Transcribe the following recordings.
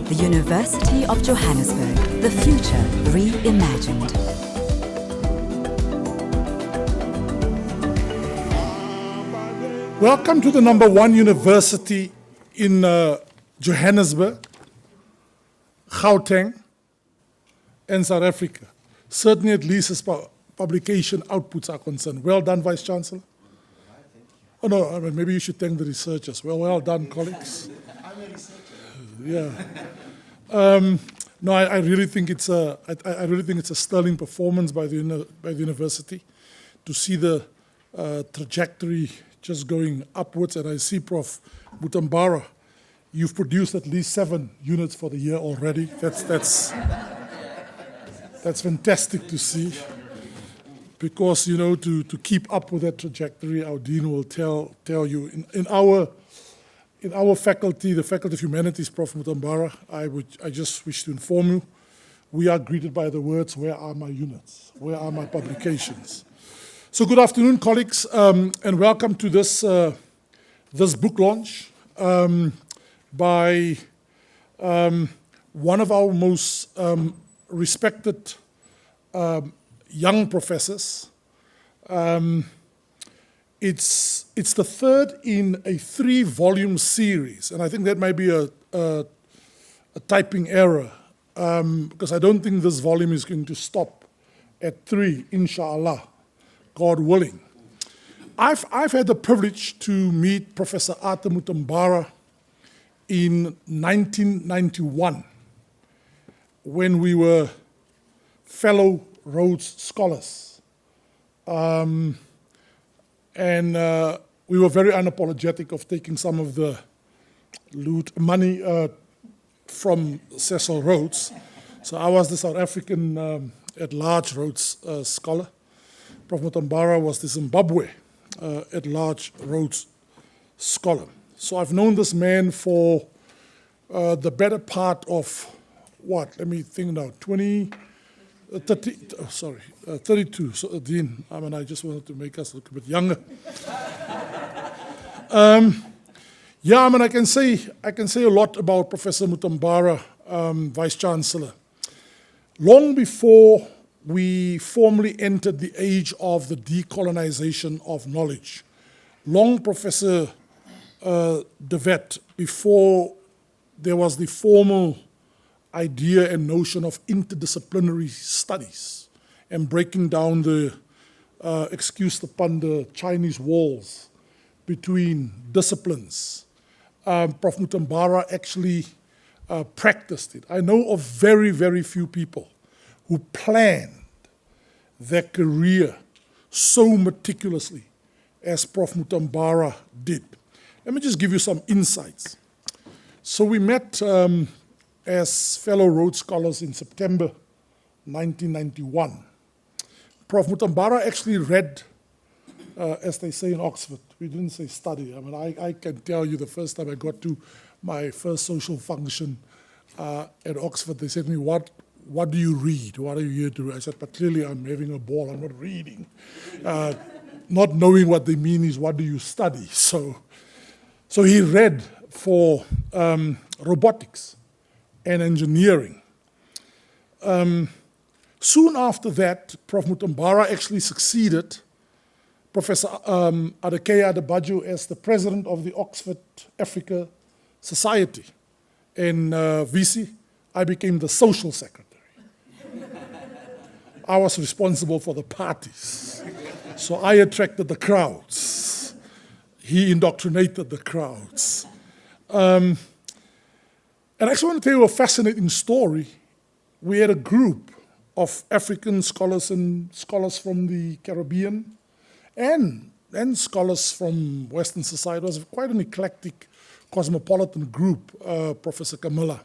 the University of Johannesburg, the future reimagined. Welcome to the #1 university in Johannesburg, Gauteng, and South Africa. Certainly at least as publication outputs are concerned. Well done, Vice-Chancellor. Oh no, I mean, maybe you should thank the researchers. Well done, colleagues. I'm a researcher. Yeah. No, I really think it's a sterling performance by the university to see the trajectory just going upwards. And I see, Prof. Mutambara, you've produced at least 7 units for the year already. That's fantastic to see. Because, you know, to keep up with that trajectory, our dean will tell you. In our faculty, the Faculty of Humanities, Prof. Mutambara, I just wish to inform you, we are greeted by the words, "Where are my units? Where are my publications?" So good afternoon, colleagues, and welcome to this book launch by one of our most respected young professors. It's the third in a 3-volume series, and I think that might be a typing error, because I don't think this volume is going to stop at 3, inshallah, God willing. I've had the privilege to meet Professor Arthur Mutambara in 1991 when we were fellow Rhodes Scholars. And we were very unapologetic of taking some of the money from Cecil Rhodes. So I was the South African at-large Rhodes scholar. Prof. Mutambara was the Zimbabwe at-large Rhodes scholar. So I've known this man for the better part of, what, let me think now, 32. So, Dean, I mean, I just wanted to make us look a bit younger. Yeah, I mean, I can say a lot about Professor Mutambara, Vice-Chancellor. Long before we formally entered the age of the decolonization of knowledge, long, Professor De Wet, before there was the formal idea and notion of interdisciplinary studies and breaking down the, excuse the pun, the Chinese walls between disciplines. Prof. Mutambara actually practiced it. I know of very, very few people who planned their career so meticulously as Prof. Mutambara did. Let me just give you some insights. So we met as fellow Rhodes Scholars in September 1991. Prof. Mutambara actually read, as they say in Oxford. We didn't say study. I mean, I can tell you the first time I got to my first social function at Oxford, they said to me, what do you read? What are you here to read? I said, but clearly I'm having a ball, I'm not reading. Not knowing what they mean is, what do you study? So he read for robotics and engineering. Soon after that, Prof. Mutambara actually succeeded Professor Adekeya Adebayo as the president of the Oxford Africa Society. And VC, I became the social secretary. I was responsible for the parties. So I attracted the crowds. He indoctrinated the crowds. And I actually want to tell you a fascinating story. We had a group of African scholars and scholars from the Caribbean and scholars from Western society. It was quite an eclectic, cosmopolitan group, Professor Camilla.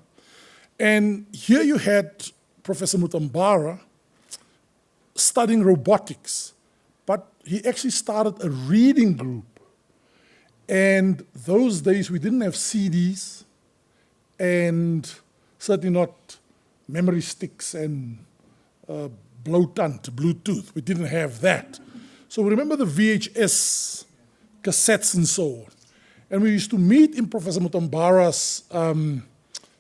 And here you had Professor Mutambara studying robotics, but he actually started a reading group. And those days we didn't have CDs and certainly not memory sticks and Bluetooth. We didn't have that. So remember the VHS cassettes and so on. And we used to meet in Professor Mutambara's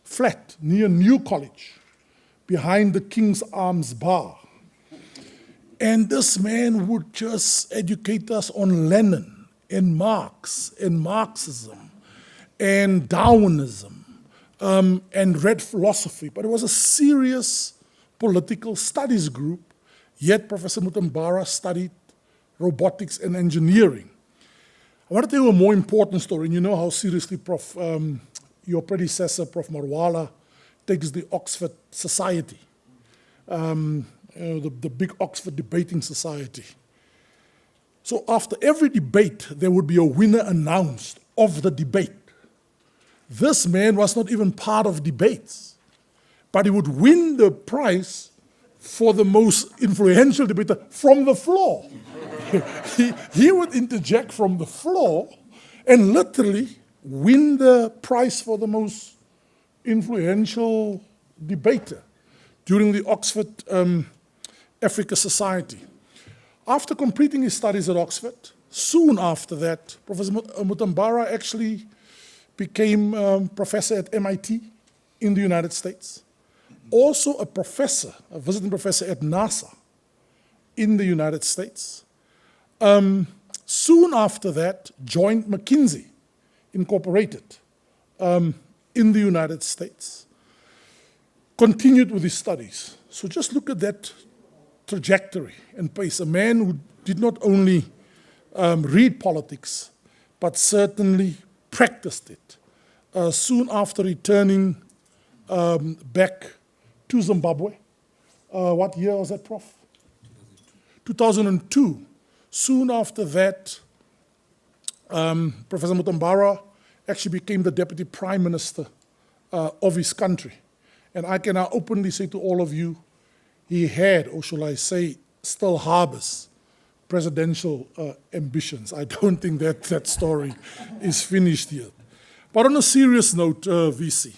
flat near New College, behind the King's Arms Bar. And this man would just educate us on Lenin and Marx and Marxism and Darwinism and read philosophy. But it was a serious political studies group, yet Professor Mutambara studied robotics and engineering. I want to tell you a more important story, and you know how seriously Prof, your predecessor, Prof. Marwala, takes the Oxford Society. The big Oxford Debating Society. So after every debate, there would be a winner announced of the debate. This man was not even part of debates, but he would win the prize for the most influential debater from the floor. he would interject from the floor and literally win the prize for the most influential debater during the Oxford Africa Society. After completing his studies at Oxford, soon after that, Professor Mutambara actually became professor at MIT in the United States. Also a professor, a visiting professor at NASA in the United States. Soon after that, joined McKinsey Incorporated in the United States. Continued with his studies. So just look at that trajectory and pace. A man who did not only read politics, but certainly practiced it. Soon after returning back to Zimbabwe, what year was that, Prof? 2002. Soon after that, Professor Mutambara actually became the Deputy Prime Minister of his country. And I can now openly say to all of you, he had, or shall I say, still harbors presidential ambitions. I don't think that story is finished yet. But on a serious note, VC,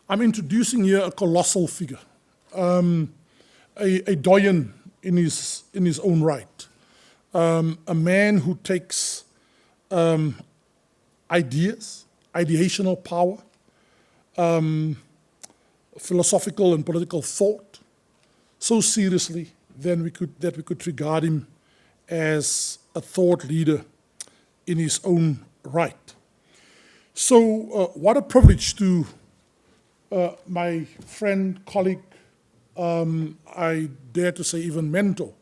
I'm introducing here a colossal figure, a doyen in his own right, a man who takes ideas, ideational power, philosophical and political thought so seriously that we could regard him as a thought leader in his own right. So what a privilege to my friend, colleague, I dare to say even mentor.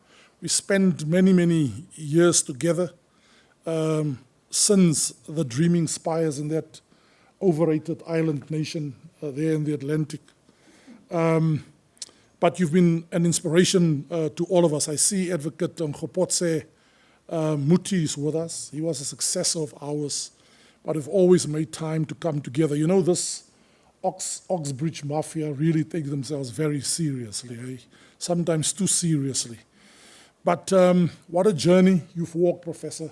We spent many, many years together since the Dreaming Spires in that overrated island nation there in the Atlantic. But you've been an inspiration to all of us. I see Advocate Nkgopotse Muti is with us. He was a successor of ours, but we've always made time to come together. You know, this Oxbridge Mafia really take themselves very seriously, eh? Sometimes too seriously. But what a journey you've walked, Professor.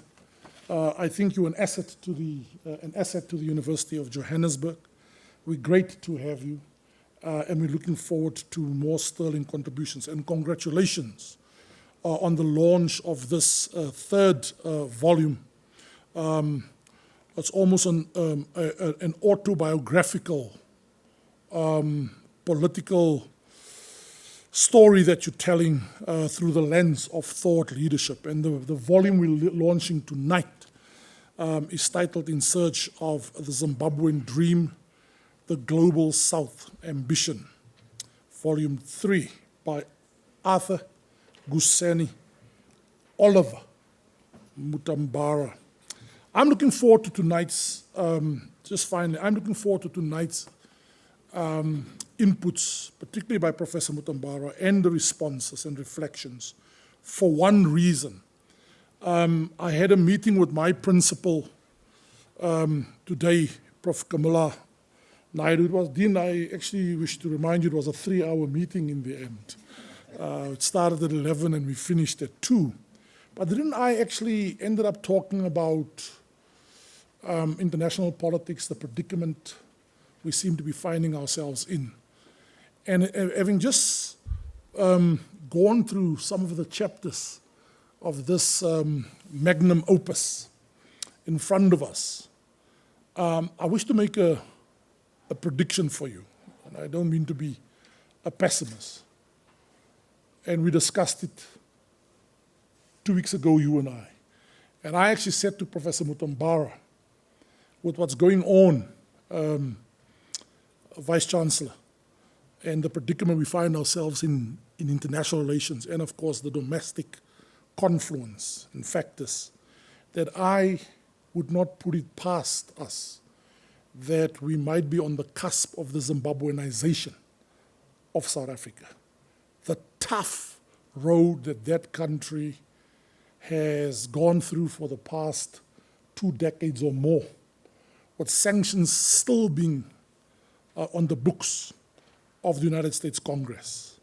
I think you're an asset to the University of Johannesburg. We're great to have you. And we're looking forward to more sterling contributions. And congratulations on the launch of this third volume. It's almost an autobiographical, political story that you're telling through the lens of thought leadership. And the volume we're launching tonight is titled In Search of the Zimbabwean Dream, The Global South Ambition, Volume 3, by Arthur Guseni Oliver Mutambara. I'm looking forward to tonight's, just finally, I'm looking forward to tonight's inputs, particularly by Professor Mutambara, and the responses and reflections, for one reason. I had a meeting with my principal today, Prof. Camilla Naidu. It was, Dean, I actually wish to remind you it was a 3-hour meeting in the end. It started at 11 and we finished at 2. But didn't I actually ended up talking about international politics, the predicament we seem to be finding ourselves in. And having just gone through some of the chapters of this magnum opus in front of us, I wish to make a prediction for you. and I don't mean to be a pessimist. And we discussed it 2 weeks ago, you and I. And I actually said to Professor Mutambara, with what's going on, Vice Chancellor, and the predicament we find ourselves in international relations, and of course the domestic confluence and factors, that I would not put it past us that we might be on the cusp of the Zimbabweanization of South Africa. The tough road that that country has gone through for the past 2 decades or more, with sanctions still being on the books of the United States Congress.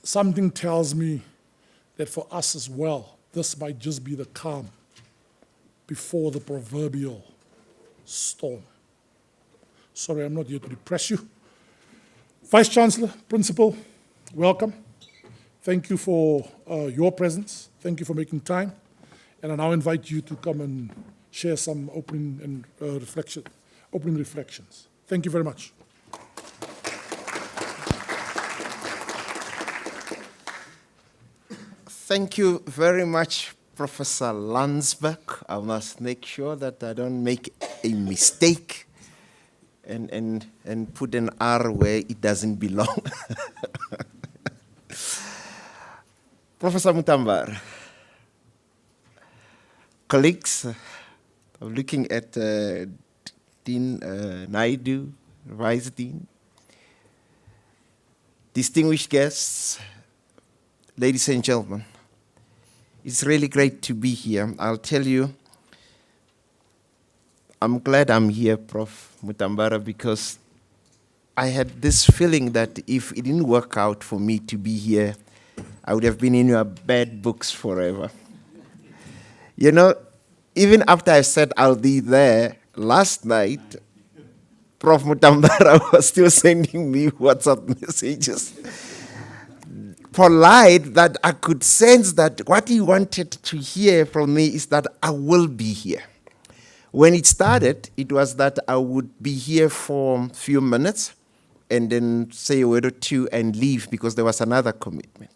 Something tells me that for us as well, this might just be the calm before the proverbial storm. Sorry, I'm not here to depress you. Vice Chancellor, Principal, welcome. Thank you for your presence. Thank you for making time. And I now invite you to come and share some opening reflections. Thank you very much. Thank you very much, Professor Landsberg. I must make sure that I don't make a mistake and put an R where it doesn't belong. Professor Mutambara, colleagues, I'm looking at Dean Naidu, Vice Dean, distinguished guests, ladies and gentlemen. It's really great to be here. I'll tell you, I'm glad I'm here, Prof. Mutambara, because I had this feeling that if it didn't work out for me to be here, I would have been in your bad books forever. You know, even after I said I'll be there last night, Prof. Mutambara was still sending me WhatsApp messages. Polite, that I could sense that what he wanted to hear from me is that I will be here. When it started, it was that I would be here for a few minutes and then say a word or two and leave because there was another commitment.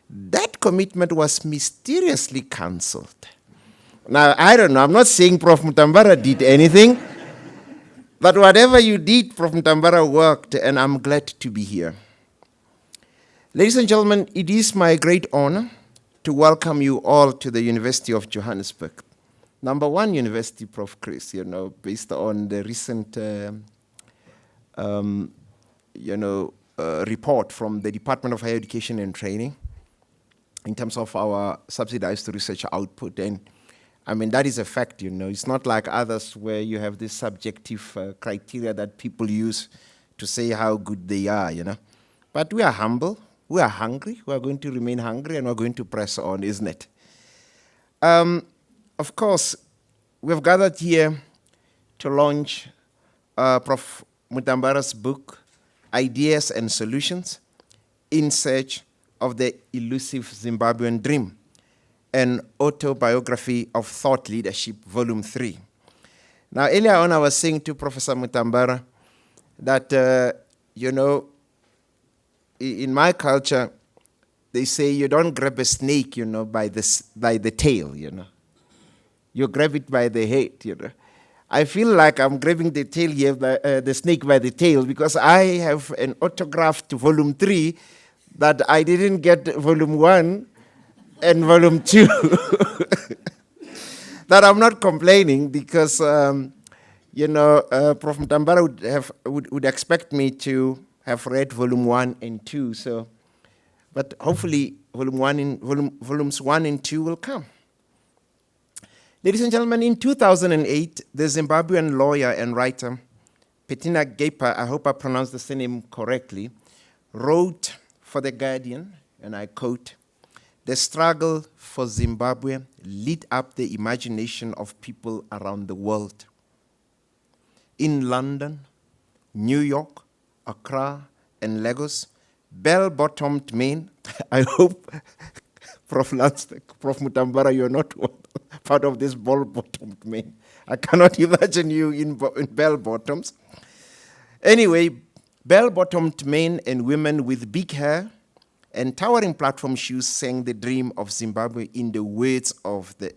That commitment was mysteriously cancelled. Now, I don't know, I'm not saying Prof. Mutambara did anything, but whatever you did, Prof. Mutambara worked, and I'm glad to be here. Ladies and gentlemen, it is my great honor to welcome you all to the University of Johannesburg. Number one university, Prof. Chris, you know, based on the recent, report from the Department of Higher Education and Training in terms of our subsidized research output. And I mean, that is a fact, you know. It's not like others where you have this subjective criteria that people use to say how good they are, you know. But we are humble. We are hungry. We are going to remain hungry, and we're going to press on, isn't it? Of course, we've gathered here to launch Prof. Mutambara's book, Ideas and Solutions, in Search of the Elusive Zimbabwean Dream, an autobiography of thought leadership, Volume 3. Now, earlier on, I was saying to Professor Mutambara that, in my culture, they say you don't grab a snake, you know, by the tail, you know. You grab it by the head, you know. I feel like I'm grabbing the tail here, the snake by the tail, because I have an autographed Volume 3 that I didn't get Volume 1 and Volume 2. That I'm not complaining because, Prof. Mutambara would expect me to have read Volume 1 and 2. So, but hopefully Volumes 1 and 2 will come. Ladies and gentlemen, in 2008, the Zimbabwean lawyer and writer, Petina Gepa, I hope I pronounced the surname correctly, wrote for The Guardian, and I quote, "The struggle for Zimbabwe lit up the imagination of people around the world. In London, New York, Accra, and Lagos, bell-bottomed men," I hope, Prof. Mutambara, you're not part of this bell-bottomed men. I cannot imagine you in bell-bottoms. Anyway, bell-bottomed men and women with big hair and towering platform shoes sang the dream of Zimbabwe in the words of the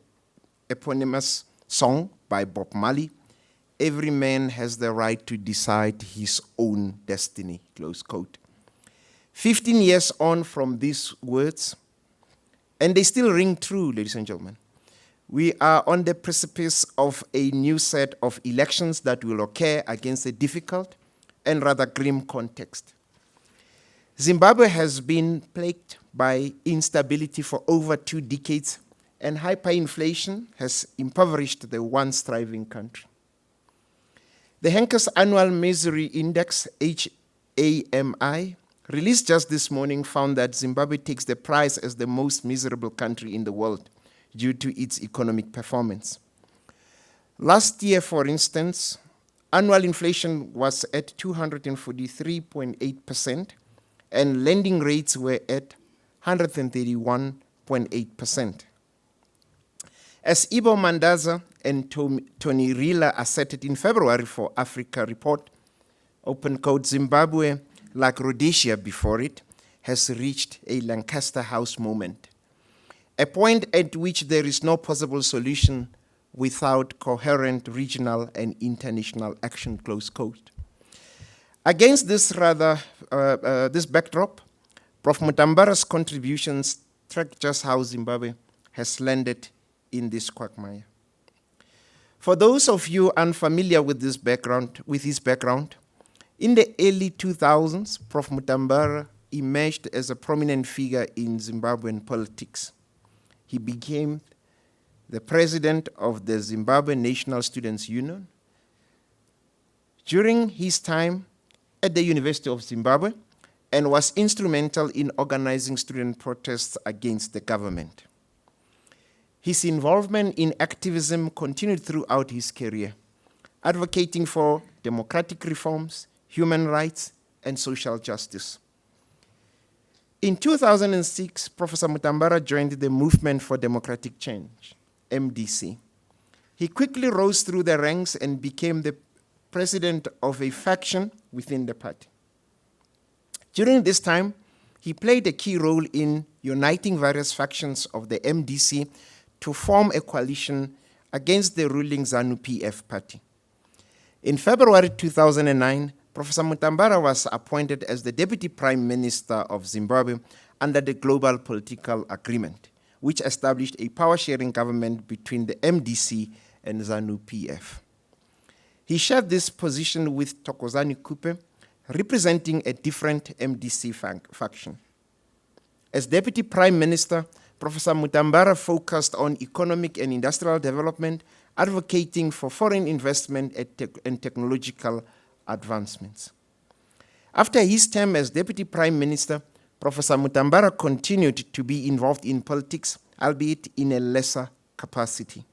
eponymous song by Bob Marley, "Every man has the right to decide his own destiny," close quote. 15 years on from these words, and they still ring true, ladies and gentlemen. We are on the precipice of a new set of elections that will occur against a difficult and rather grim context. Zimbabwe has been plagued by instability for over 2 decades, and hyperinflation has impoverished the once thriving country. The Henkes Annual Misery Index, HAMI, released just this morning, found that Zimbabwe takes the prize as the most miserable country in the world due to its economic performance. Last year, for instance, annual inflation was at 243.8%, and lending rates were at 131.8%. As Ibo Mandaza and Tony Rila asserted in February for Africa Report, open quote, Zimbabwe, like Rhodesia before it, has reached a Lancaster House moment, a point at which there is no possible solution without coherent regional and international action, close quote. Against this this backdrop, Prof. Mutambara's contributions track just how Zimbabwe has landed in this quagmire. For those of you unfamiliar with his background, in the early 2000s, Prof. Mutambara emerged as a prominent figure in Zimbabwean politics. He became the president of the Zimbabwe National Students' Union. During his time at the University of Zimbabwe, and was instrumental in organizing student protests against the government. His involvement in activism continued throughout his career, advocating for democratic reforms, human rights, and social justice. In 2006, Professor Mutambara joined the Movement for Democratic Change, MDC. He quickly rose through the ranks and became the president of a faction within the party. During this time, he played a key role in uniting various factions of the MDC to form a coalition against the ruling ZANU-PF party. In February 2009, Professor Mutambara was appointed as the Deputy Prime Minister of Zimbabwe under the Global Political Agreement, which established a power-sharing government between the MDC and ZANU-PF. He shared this position with Thokozani Kupe, representing a different MDC faction. As Deputy Prime Minister, Professor Mutambara focused on economic and industrial development, advocating for foreign investment and technological advancements. After his term as Deputy Prime Minister, Professor Mutambara continued to be involved in politics, albeit in a lesser capacity.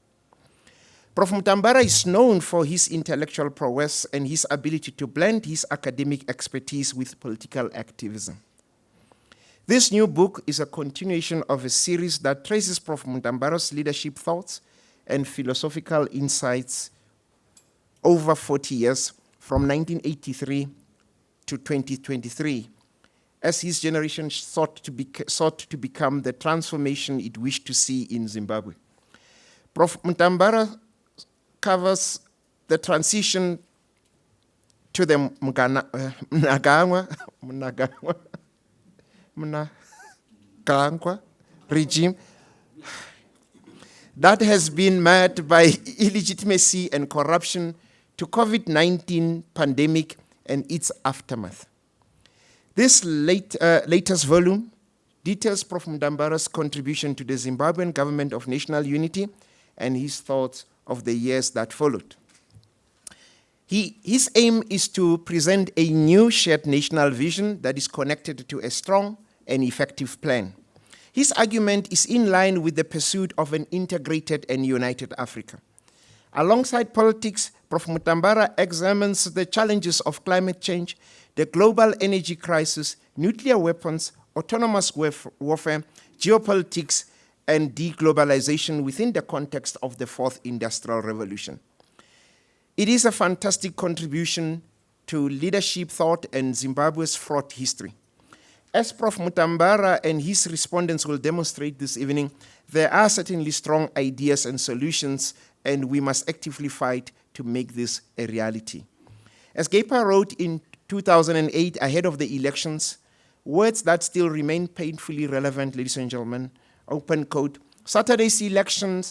Prof. Mutambara is known for his intellectual prowess and his ability to blend his academic expertise with political activism. This new book is a continuation of a series that traces Prof. Mutambara's leadership thoughts and philosophical insights over 40 years, from 1983 to 2023, as his generation sought to become the transformation it wished to see in Zimbabwe. Prof. Mutambara covers the transition to the Mnangagwa regime that has been marred by illegitimacy and corruption, to COVID-19 pandemic and its aftermath. This latest volume details Prof. Mutambara's contribution to the Zimbabwean government of national unity and his thoughts of the years that followed. His aim is to present a new shared national vision that is connected to a strong and effective plan. His argument is in line with the pursuit of an integrated and united Africa. Alongside politics, Prof. Mutambara examines the challenges of climate change, the global energy crisis, nuclear weapons, autonomous warfare, geopolitics, and deglobalization within the context of the Fourth Industrial Revolution. It is a fantastic contribution to leadership thought and Zimbabwe's fraught history. As Prof. Mutambara and his respondents will demonstrate this evening, there are certainly strong ideas and solutions, and we must actively fight to make this a reality. As Gaypa wrote in 2008, ahead of the elections, words that still remain painfully relevant, ladies and gentlemen, open quote, Saturday's election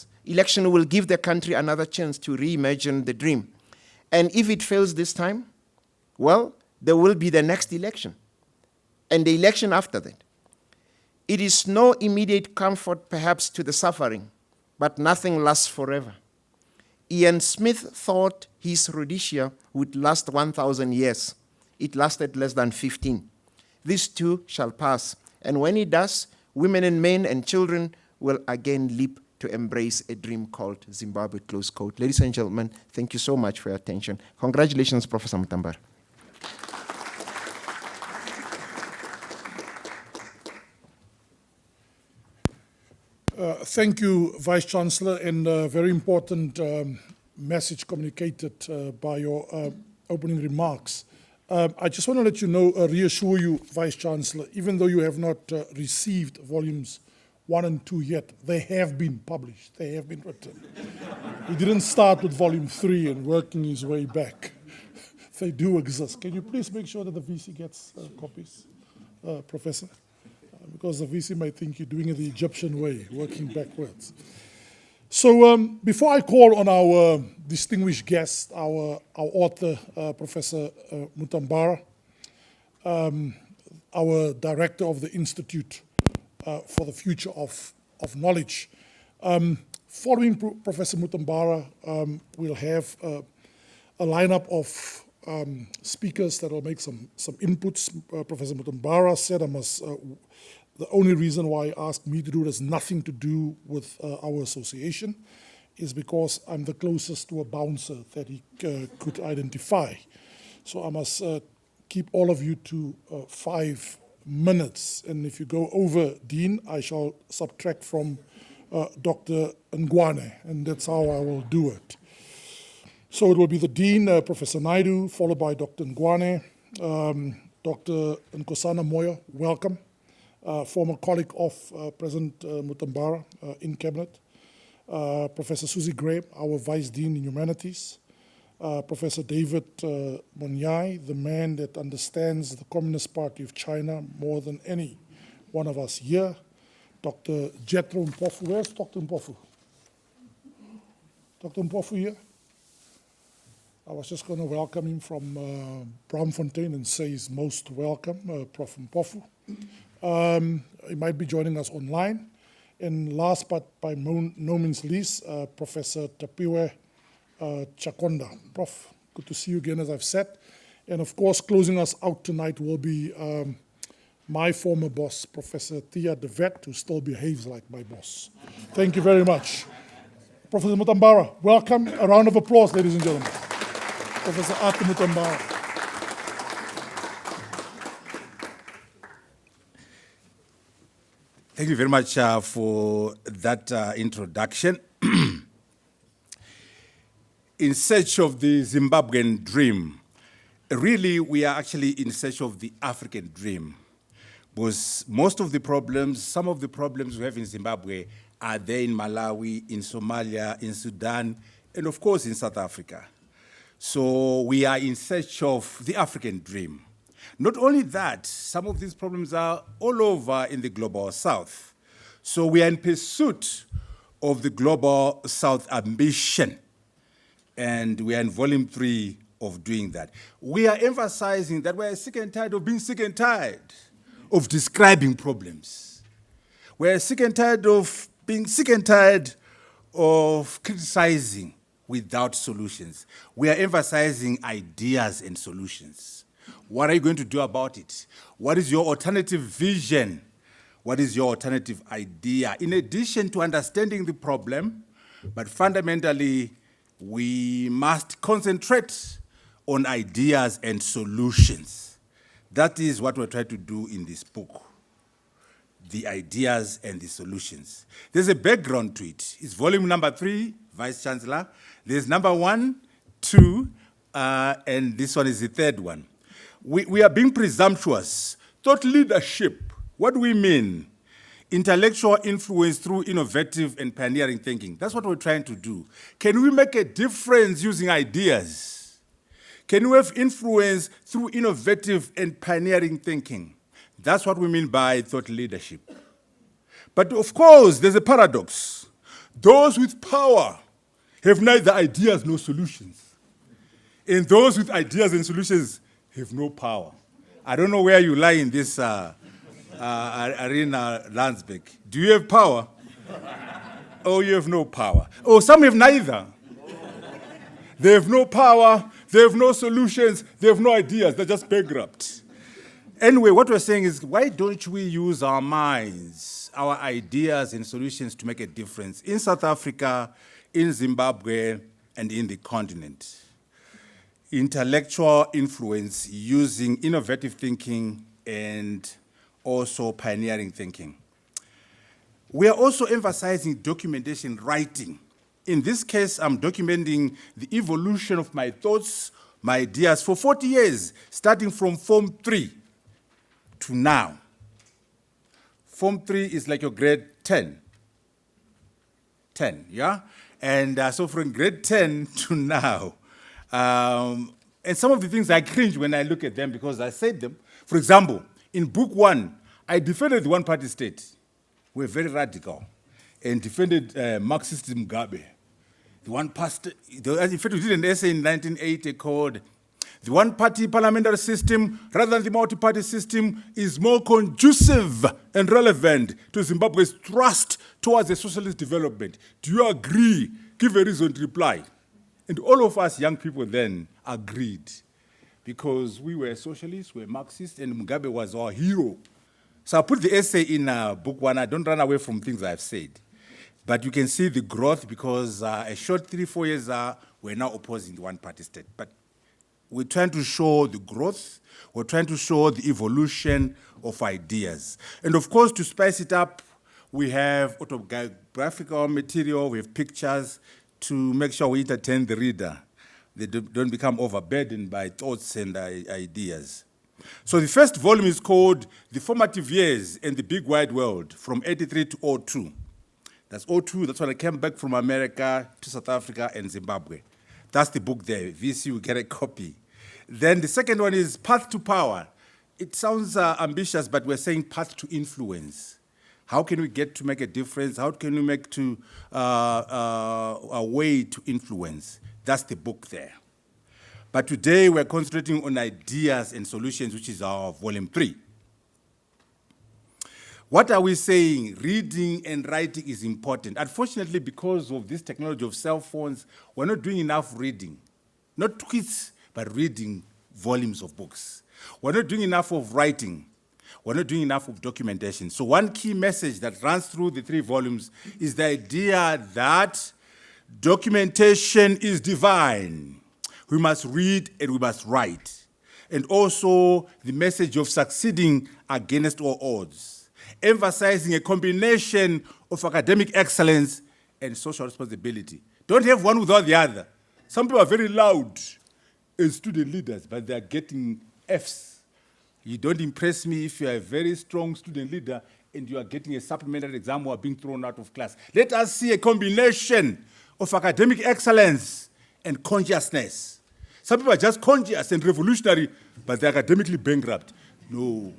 will give the country another chance to reimagine the dream. And if it fails this time, well, there will be the next election, and the election after that. It is no immediate comfort, perhaps, to the suffering, but nothing lasts forever. Ian Smith thought his Rhodesia would last 1,000 years. It lasted less than 15. This too shall pass, and when it does, women and men and children will again leap to embrace a dream called Zimbabwe, close quote. Ladies and gentlemen, thank you so much for your attention. Congratulations, Professor Mutambara. Thank you, Vice-Chancellor, and a very important message communicated by your opening remarks. I just want to let you know, reassure you, Vice-Chancellor, even though you have not received volumes 1 and 2 yet, they have been published, they have been written. He didn't start with volume 3 and working his way back. They do exist. Can you please make sure that the VC gets copies, Professor? Because the VC might think you're doing it the Egyptian way, working backwards. So before I call on our distinguished guest, our author, Professor Mutambara, our director of the Institute for the Future of Knowledge. Following Professor Mutambara, we'll have a lineup of speakers that will make some inputs. Professor Mutambara said the only reason why he asked me to do it has nothing to do with our association, is because I'm the closest to a bouncer that he could identify. So I must keep all of you to 5 minutes. And if you go over, Dean, I shall subtract from Dr. Ngwane, and that's how I will do it. So it will be the Dean, Professor Naidu, followed by Dr. Ngwane, Dr. Nkosana Moyo, welcome. Former colleague of President Mutambara in Cabinet, Professor Susie Graham, our Vice Dean in Humanities, Professor David Monyai, the man that understands the Communist Party of China more than any one of us here, Dr. Jethro Mpofu. Where's Dr. Mpofu? Dr. Mpofu here? I was just going to welcome him from Braamfontein and say he's most welcome, Prof. Mpofu. He might be joining us online. And last but by no means least, Professor Tapiwe Chakonda. Prof, good to see you again, as I've said. And of course, closing us out tonight will be my former boss, Professor Thea de Vet, who still behaves like my boss. Thank you very much. Professor Mutambara, welcome. A round of applause, ladies and gentlemen. Professor Arthur Mutambara. Thank you very much for that introduction. In search of the Zimbabwean dream, really we are actually in search of the African dream. Because most of the problems, some of the problems we have in Zimbabwe are there in Malawi, in Somalia, in Sudan, and of course in South Africa. So we are in search of the African dream. Not only that, some of these problems are all over in the global south. So we are in pursuit of the global south ambition. And we are in volume 3 of doing that. We are emphasizing that we are sick and tired of being sick and tired of describing problems. We are sick and tired of being sick and tired of criticizing without solutions. We are emphasizing ideas and solutions. What are you going to do about it? What is your alternative vision? What is your alternative idea? In addition to understanding the problem, but fundamentally, we must concentrate on ideas and solutions. That is what we're trying to do in this book, the ideas and the solutions. There's a background to it. It's volume number 3, Vice Chancellor. There's number 1, 2, and this one is the third one. We are being presumptuous. Thought leadership, what do we mean? Intellectual influence through innovative and pioneering thinking. That's what we're trying to do. Can we make a difference using ideas? Can we have influence through innovative and pioneering thinking? That's what we mean by thought leadership. But of course, there's a paradox. Those with power have neither ideas nor solutions. And those with ideas and solutions have no power. I don't know where you lie in this arena, Landsbeck. Do you have power? Oh, you have no power. Oh, some have neither. They have no power, they have no solutions, they have no ideas, they're just bankrupt. Anyway, what we're saying is, why don't we use our minds, our ideas and solutions to make a difference in South Africa, in Zimbabwe, and in the continent? Intellectual influence using innovative thinking and also pioneering thinking. We are also emphasizing documentation writing. In this case, I'm documenting the evolution of my thoughts, my ideas for 40 years, starting from Form 3 to now. Form 3 is like your grade 10. 10, yeah? And so from grade 10 to now, and some of the things I cringe when I look at them because I said them. For example, in book 1, I defended the one-party state. We're very radical and defended Marxist Mugabe. The one-party, in fact, we did an essay in 1980 called "The One-Party Parliamentary System, rather than the multi-party system, is more conducive and relevant to Zimbabwe's thrust towards a socialist development. Do you agree? Give a reasoned reply." And all of us young people then agreed because we were socialists, we were Marxists, and Mugabe was our hero. So I put the essay in book 1. I don't run away from things I've said. But you can see the growth because a short 3-4 years, we're now opposing the one-party state. But we're trying to show the growth. We're trying to show the evolution of ideas. And of course, to spice it up, we have autobiographical material, we have pictures to make sure we entertain the reader. They don't become overburdened by thoughts and ideas. So the first volume is called The Formative Years and the Big Wide World, from 83 to 02. That's 02, that's when I came back from America to South Africa and Zimbabwe. That's the book there. VC will get a copy. Then the second one is Path to Power. It sounds ambitious, but we're saying path to influence. How can we get to make a difference? How can we make to a way to influence? That's the book there. But today we're concentrating on ideas and solutions, which is our volume 3. What are we saying? Reading and writing is important. Unfortunately, because of this technology of cell phones, we're not doing enough reading. Not tweets, but reading volumes of books. We're not doing enough of writing. We're not doing enough of documentation. So one key message that runs through the 3 volumes is the idea that documentation is divine. We must read and we must write. And also the message of succeeding against all odds, emphasizing a combination of academic excellence and social responsibility. Don't have one without the other. Some people are very loud as student leaders, but they're getting Fs. You don't impress me if you're a very strong student leader and you are getting a supplementary exam or being thrown out of class. Let us see a combination of academic excellence and consciousness. Some people are just conscious and revolutionary, but they're academically bankrupt. No.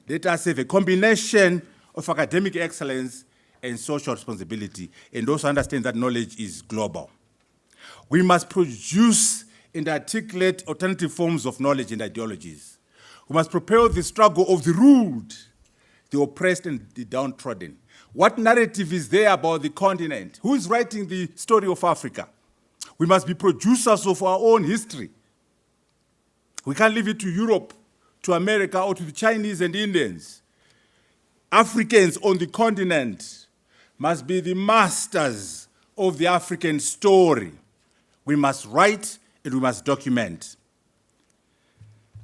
Let us have a combination of academic excellence and social responsibility, and also understand that knowledge is global. We must produce and articulate alternative forms of knowledge and ideologies. We must propel the struggle of the ruled, the oppressed, and the downtrodden. What narrative is there about the continent? Who is writing the story of Africa? We must be producers of our own history. We can't leave it to Europe, to America, or to the Chinese and Indians. Africans on the continent must be the masters of the African story. We must write and we must document.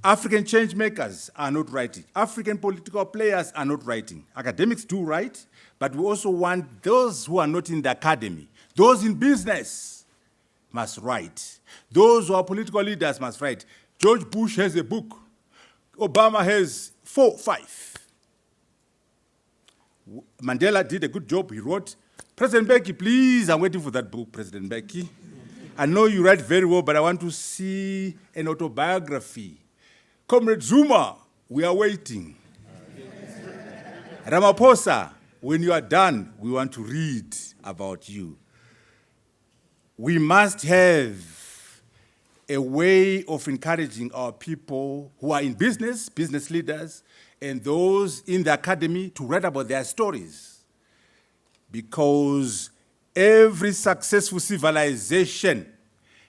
African change makers are not writing. African political players are not writing. Academics do write, but we also want those who are not in the academy, those in business, must write. Those who are political leaders must write. George Bush has a book. Obama has 4, 5. Mandela did a good job. He wrote, President Mbeki, please, I'm waiting for that book, President Mbeki. I know you write very well, but I want to see an autobiography. Comrade Zuma, we are waiting. Ramaphosa, when you are done, we want to read about you. We must have a way of encouraging our people who are in business, business leaders, and those in the academy to write about their stories. Because every successful civilization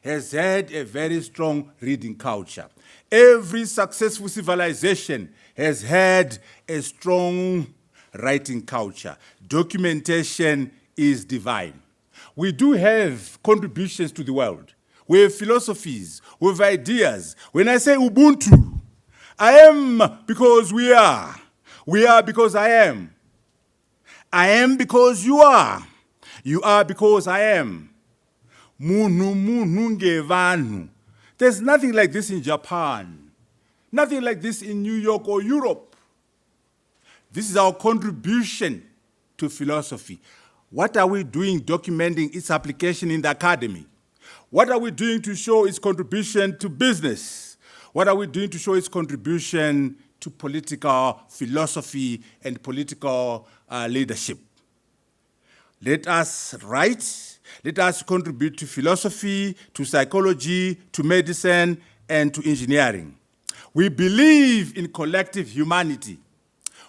has had a very strong reading culture. Every successful civilization has had a strong writing culture. Documentation is divine. We do have contributions to the world. We have philosophies, we have ideas. When I say Ubuntu, I am because we are. We are because I am. I am because you are. You are because I am. Munu munu ngevanu. There's nothing like this in Japan. Nothing like this in New York or Europe. This is our contribution to philosophy. What are we doing documenting its application in the academy? What are we doing to show its contribution to business? What are we doing to show its contribution to political philosophy and political leadership? Let us write. Let us contribute to philosophy, to psychology, to medicine, and to engineering. We believe in collective humanity.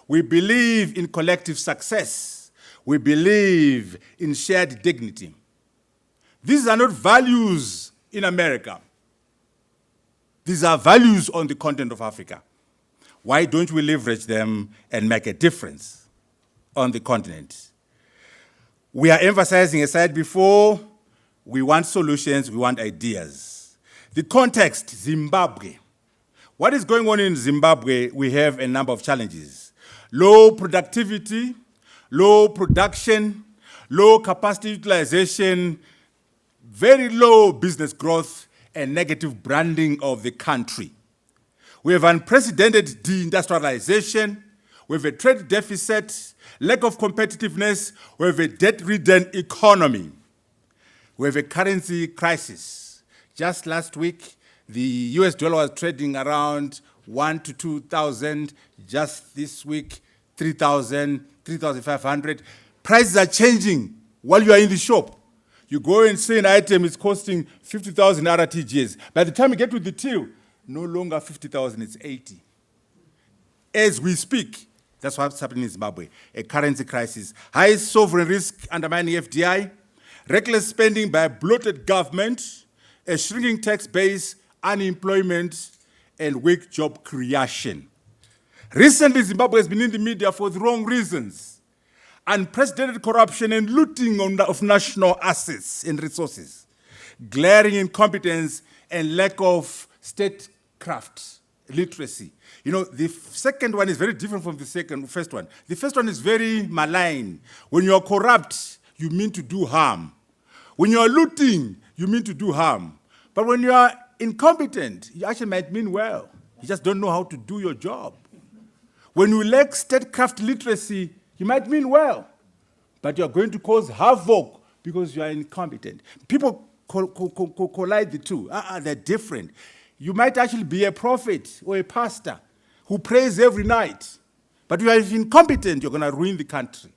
We believe in collective success. We believe in shared dignity. These are not values in America. These are values on the continent of Africa. Why don't we leverage them and make a difference on the continent? We are emphasizing, as I said before, we want solutions, we want ideas. The context, Zimbabwe. What is going on in Zimbabwe? We have a number of challenges. Low productivity, low production, low capacity utilization, very low business growth, and negative branding of the country. We have unprecedented deindustrialization, we have a trade deficit, lack of competitiveness, we have a debt-ridden economy. We have a currency crisis. Just last week, the US dollar was trading around 1,000 to 2,000. Just this week, 3,000, 3,500. Prices are changing while you are in the shop. You go and say an item is costing 50,000 RTGs. By the time you get to the till, no longer 50,000, it's 80. As we speak, that's what's happening in Zimbabwe. A currency crisis, high sovereign risk undermining FDI, reckless spending by a bloated government, a shrinking tax base, unemployment, and weak job creation. Recently, Zimbabwe has been in the media for the wrong reasons. Unprecedented corruption and looting of national assets and resources, glaring incompetence and lack of statecraft, literacy. You know, the second one is very different from the first one. The first one is very malign. When you are corrupt, you mean to do harm. When you are looting, you mean to do harm. But when you are incompetent, you actually might mean well. You just don't know how to do your job. When you lack statecraft literacy, you might mean well, but you're going to cause havoc because you are incompetent. People collide the two. They're different. You might actually be a prophet or a pastor who prays every night, but you are incompetent, you're going to ruin the country.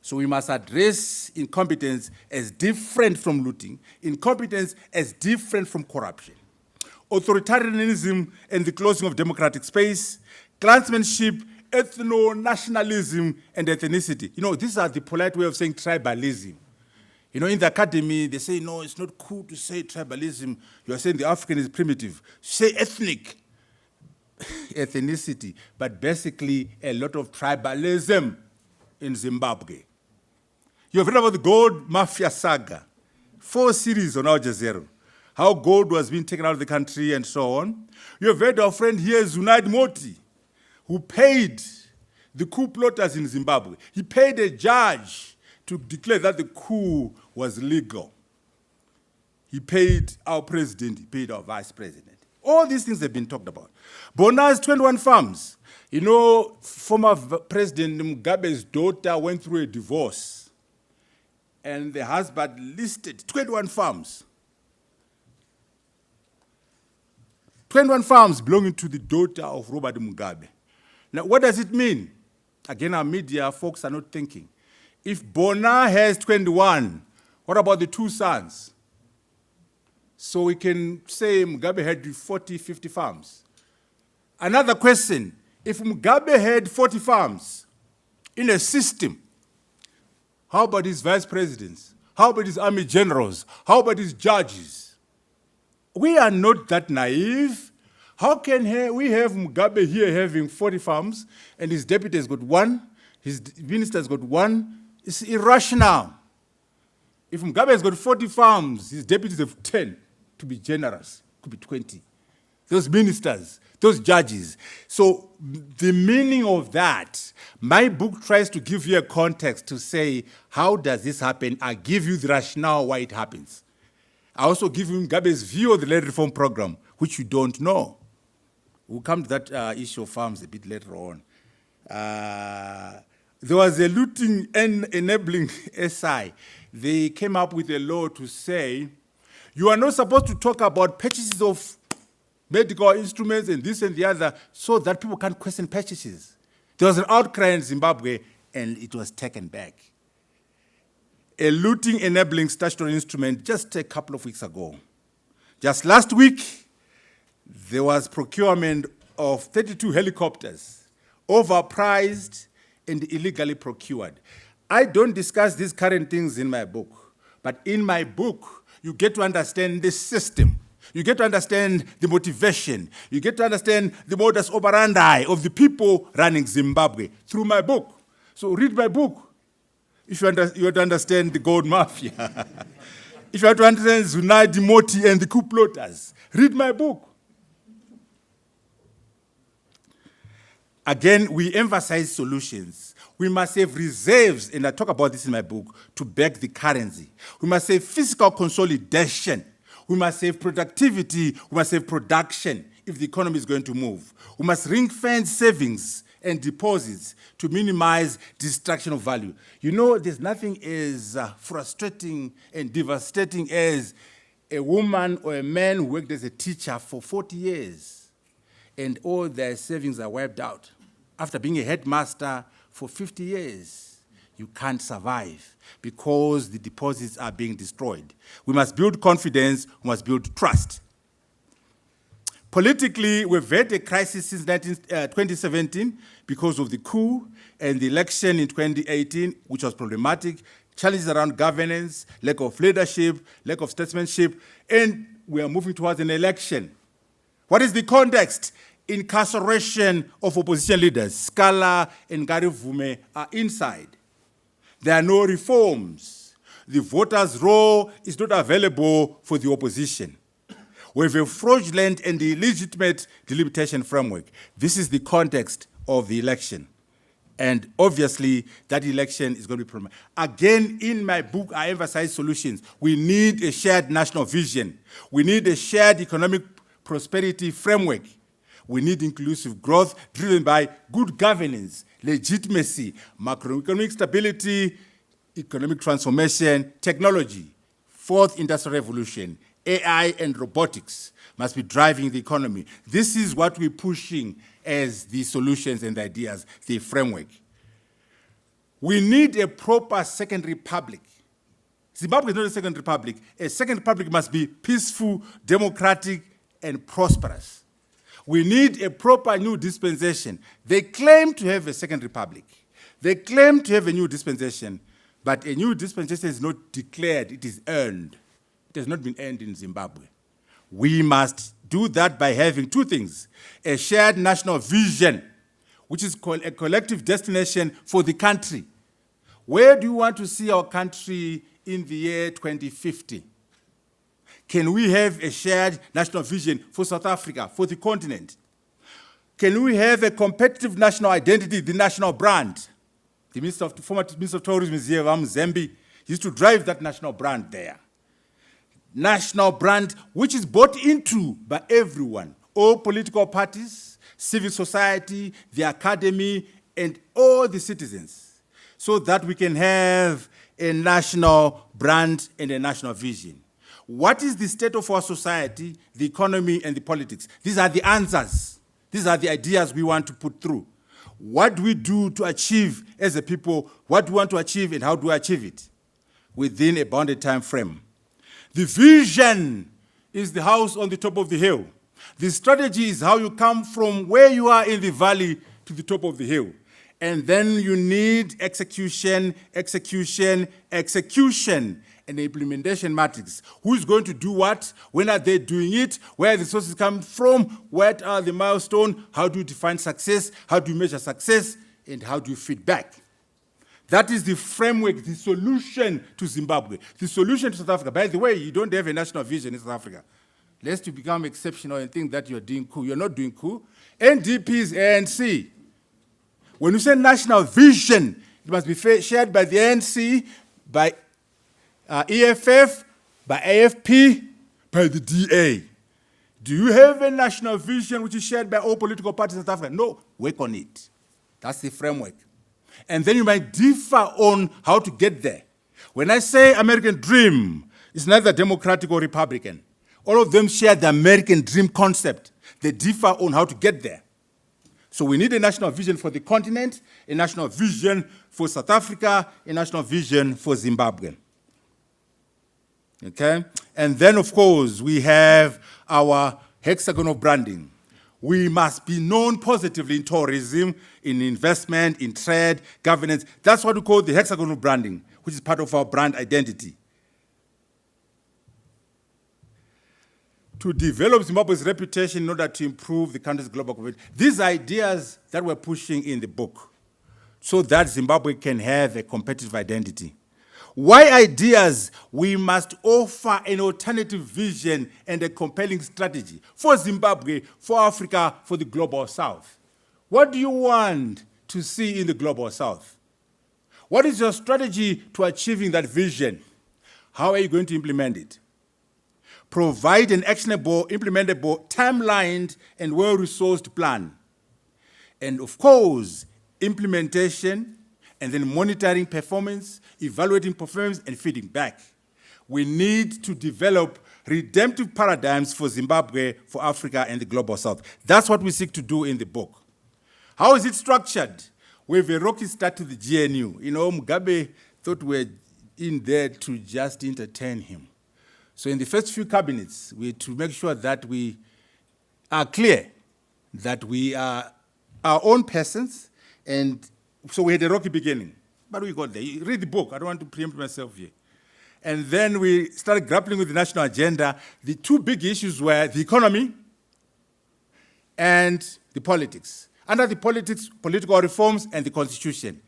So we must address incompetence as different from looting, incompetence as different from corruption. Authoritarianism and the closing of democratic space, clansmanship, ethno-nationalism, and ethnicity. You know, these are the polite way of saying tribalism. You know, in the academy, they say, no, it's not cool to say tribalism. You are saying the African is primitive. Say ethnic, ethnicity, but basically a lot of tribalism in Zimbabwe. You have read about the gold mafia saga, 4 series on Al Jazeera, how gold was being taken out of the country and so on. You have read our friend here, Zunaid Moti, who paid the coup plotters in Zimbabwe. He paid a judge to declare that the coup was legal. he paid our president, he paid our vice president. All these things have been talked about. Bona has 21 farms. You know, former President Mugabe's daughter went through a divorce, and the husband listed 21 farms. 21 farms belonging to the daughter of Robert Mugabe. Now, what does it mean? Again, our media folks are not thinking. If Bona has 21, what about the two sons? So we can say Mugabe had 40, 50 farms. Another question, if Mugabe had 40 farms in a system, how about his vice presidents? How about his army generals? How about his judges? We are not that naive. How can we have Mugabe here having 40 farms and his deputy has got one, his minister has got one? It's irrational. If Mugabe has got 40 farms, his deputies have 10, to be generous, could be 20. Those ministers, those judges. So the meaning of that, my book tries to give you a context to say, how does this happen? I give you the rationale why it happens. I also give you Mugabe's view of the land reform program, which you don't know. We'll come to that issue of farms a bit later on. There was a looting and enabling SI. They came up with a law to say, you are not supposed to talk about purchases of medical instruments and this and the other so that people can't question purchases. There was an outcry in Zimbabwe and it was taken back. A looting enabling statutory instrument just a couple of weeks ago. Just last week, there was procurement of 32 helicopters, overpriced and illegally procured. I don't discuss these current things in my book, but in my book, you get to understand the system. You get to understand the motivation. You get to understand the modus operandi of the people running Zimbabwe through my book. So read my book if you want to understand the gold mafia. If you want to understand Zunadi Moti and the coup plotters, read my book. Again, we emphasize solutions. We must have reserves, and I talk about this in my book, to back the currency. We must have fiscal consolidation. We must have productivity. We must have production if the economy is going to move. We must ring-fence savings and deposits to minimize destruction of value. You know, there's nothing as frustrating and devastating as a woman or a man who worked as a teacher for 40 years and all their savings are wiped out. After being a headmaster for 50 years, you can't survive because the deposits are being destroyed. We must build confidence, we must build trust. Politically, we've had a crisis since 2017 because of the coup and the election in 2018, which was problematic, challenges around governance, lack of leadership, lack of statesmanship, and we are moving towards an election. What is the context? Incarceration of opposition leaders. Scala and Gary Vume are inside. There are no reforms. The voters' roll is not available for the opposition. We have a fraudulent and illegitimate delimitation framework. This is the context of the election. And obviously, that election is going to be problematic. Again, in my book, I emphasize solutions. We need a shared national vision. We need a shared economic prosperity framework. We need inclusive growth driven by good governance, legitimacy, macroeconomic stability, economic transformation, technology. Fourth industrial revolution, AI and robotics must be driving the economy. This is what we're pushing as the solutions and the ideas, the framework. We need a proper second republic. Zimbabwe is not a second republic. A second republic must be peaceful, democratic, and prosperous. We need a proper new dispensation. They claim to have a second republic. They claim to have a new dispensation, but a new dispensation is not declared, it is earned. It has not been earned in Zimbabwe. We must do that by having two things: a shared national vision, which is called a collective destination for the country. Where do you want to see our country in the year 2050? Can we have a shared national vision for South Africa, for the continent? Can we have a competitive national identity, the national brand? The former Minister of Tourism, Zambi, used to drive that national brand there. national brand which is bought into by everyone, all political parties, civil society, the academy, and all the citizens, so that we can have a national brand and a national vision. What is the state of our society, the economy, and the politics? These are the answers. These are the ideas we want to put through. What do we do to achieve as a people? What do we want to achieve, and how do we achieve it? Within a bounded time frame. The vision is the house on the top of the hill. The strategy is how you come from where you are in the valley to the top of the hill. And then you need execution, execution, execution, and the implementation matrix. Who is going to do what? When are they doing it? Where are the sources come from? What are the milestones? How do you define success? How do you measure success? And how do you feed back? That is the framework, the solution to Zimbabwe, the solution to South Africa. By the way, you don't have a national vision in South Africa. Lest you become exceptional and think that you're doing cool. You're not doing cool. NDP is ANC. When you say national vision, it must be shared by the ANC, by EFF, by AFP, by the DA. Do you have a national vision which is shared by all political parties in South Africa? No, work on it. That's the framework. And then you might differ on how to get there. When I say American dream, it's neither Democratic or Republican. All of them share the American dream concept. They differ on how to get there. So we need a national vision for the continent, a national vision for South Africa, a national vision for Zimbabwe. Okay? And then, of course, we have our hexagonal branding. We must be known positively in tourism, in investment, in trade, governance. That's what we call the hexagonal branding, which is part of our brand identity. To develop Zimbabwe's reputation in order to improve the country's global competitiveness. These ideas that we're pushing in the book, so that Zimbabwe can have a competitive identity. Why ideas? We must offer an alternative vision and a compelling strategy for Zimbabwe, for Africa, for the global south. What do you want to see in the global south? What is your strategy to achieving that vision? How are you going to implement it? Provide an actionable, implementable, timelined, and well-resourced plan. And of course, implementation, and then monitoring performance, evaluating performance, and feeding back. We need to develop redemptive paradigms for Zimbabwe, for Africa, and the global south. That's what we seek to do in the book. How is it structured? We have a rocky start to the GNU. You know, Mugabe thought we were in there to just entertain him. So in the first few cabinets, we to make sure that we are clear that we are our own persons, and so we had a rocky beginning. But we got there. You read the book. I don't want to preempt myself here. And then we started grappling with the national agenda. The two big issues were the economy and the politics. Under the politics, political reforms and the constitution.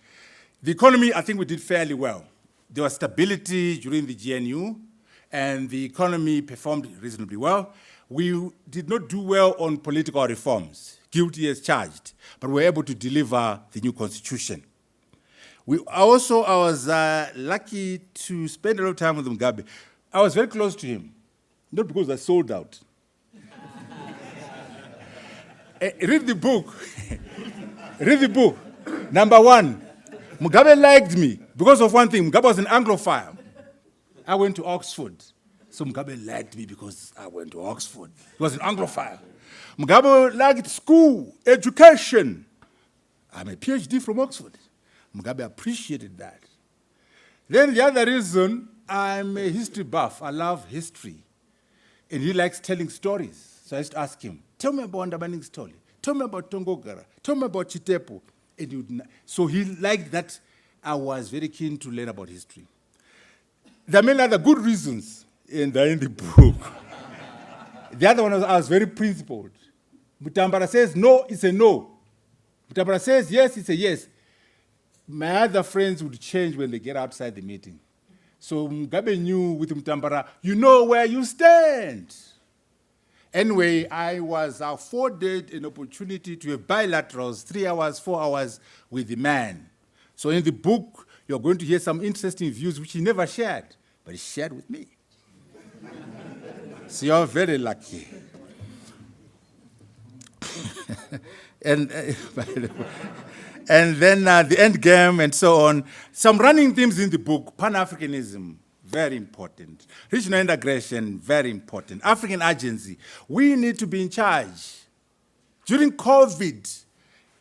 The economy, I think we did fairly well. There was stability during the GNU, and the economy performed reasonably well. We did not do well on political reforms, guilty as charged, but we were able to deliver the new constitution. I was lucky to spend a lot of time with Mugabe. I was very close to him, not because I sold out. Read the book. Read the book. Number one, Mugabe liked me because of one thing. Mugabe was an Anglophile. I went to Oxford. So Mugabe liked me because I went to Oxford. He was an Anglophile. Mugabe liked school, education. I'm a PhD from Oxford. Mugabe appreciated that. Then the other reason, I'm a history buff. I love history. And he likes telling stories. So I used to ask him, tell me about Ndabanin's story. Tell me about Tongogara. Tell me about Chitepo. So he liked that I was very keen to learn about history. There are many other good reasons in the book. The other one was I was very principled. Mutambara says no, it's a no. Mutambara says yes, it's a yes. My other friends would change when they get outside the meeting. So Mugabe knew with Mutambara, you know where you stand. Anyway, I was afforded an opportunity to have bilaterals, 3 hours, 4 hours with the man. So in the book, you're going to hear some interesting views which he never shared, but he shared with me. So you're very lucky. and and then the end game and so on. Some running themes in the book: Pan-Africanism, very important. Regional integration, very important. African agency, we need to be in charge. During COVID,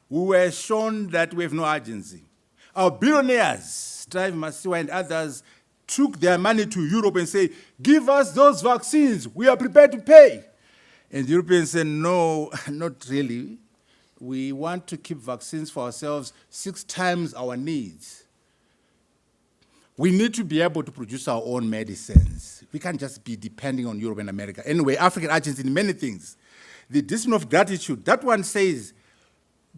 we were shown that we have no agency. Our billionaires, Strive Masiwa and others, took their money to Europe and say, give us those vaccines, we are prepared to pay. And the Europeans said, no, not really. We want to keep vaccines for ourselves 6 times our needs. We need to be able to produce our own medicines. We can't just be depending on Europe and America. Anyway, African agency in many things. The discipline of gratitude, that one says,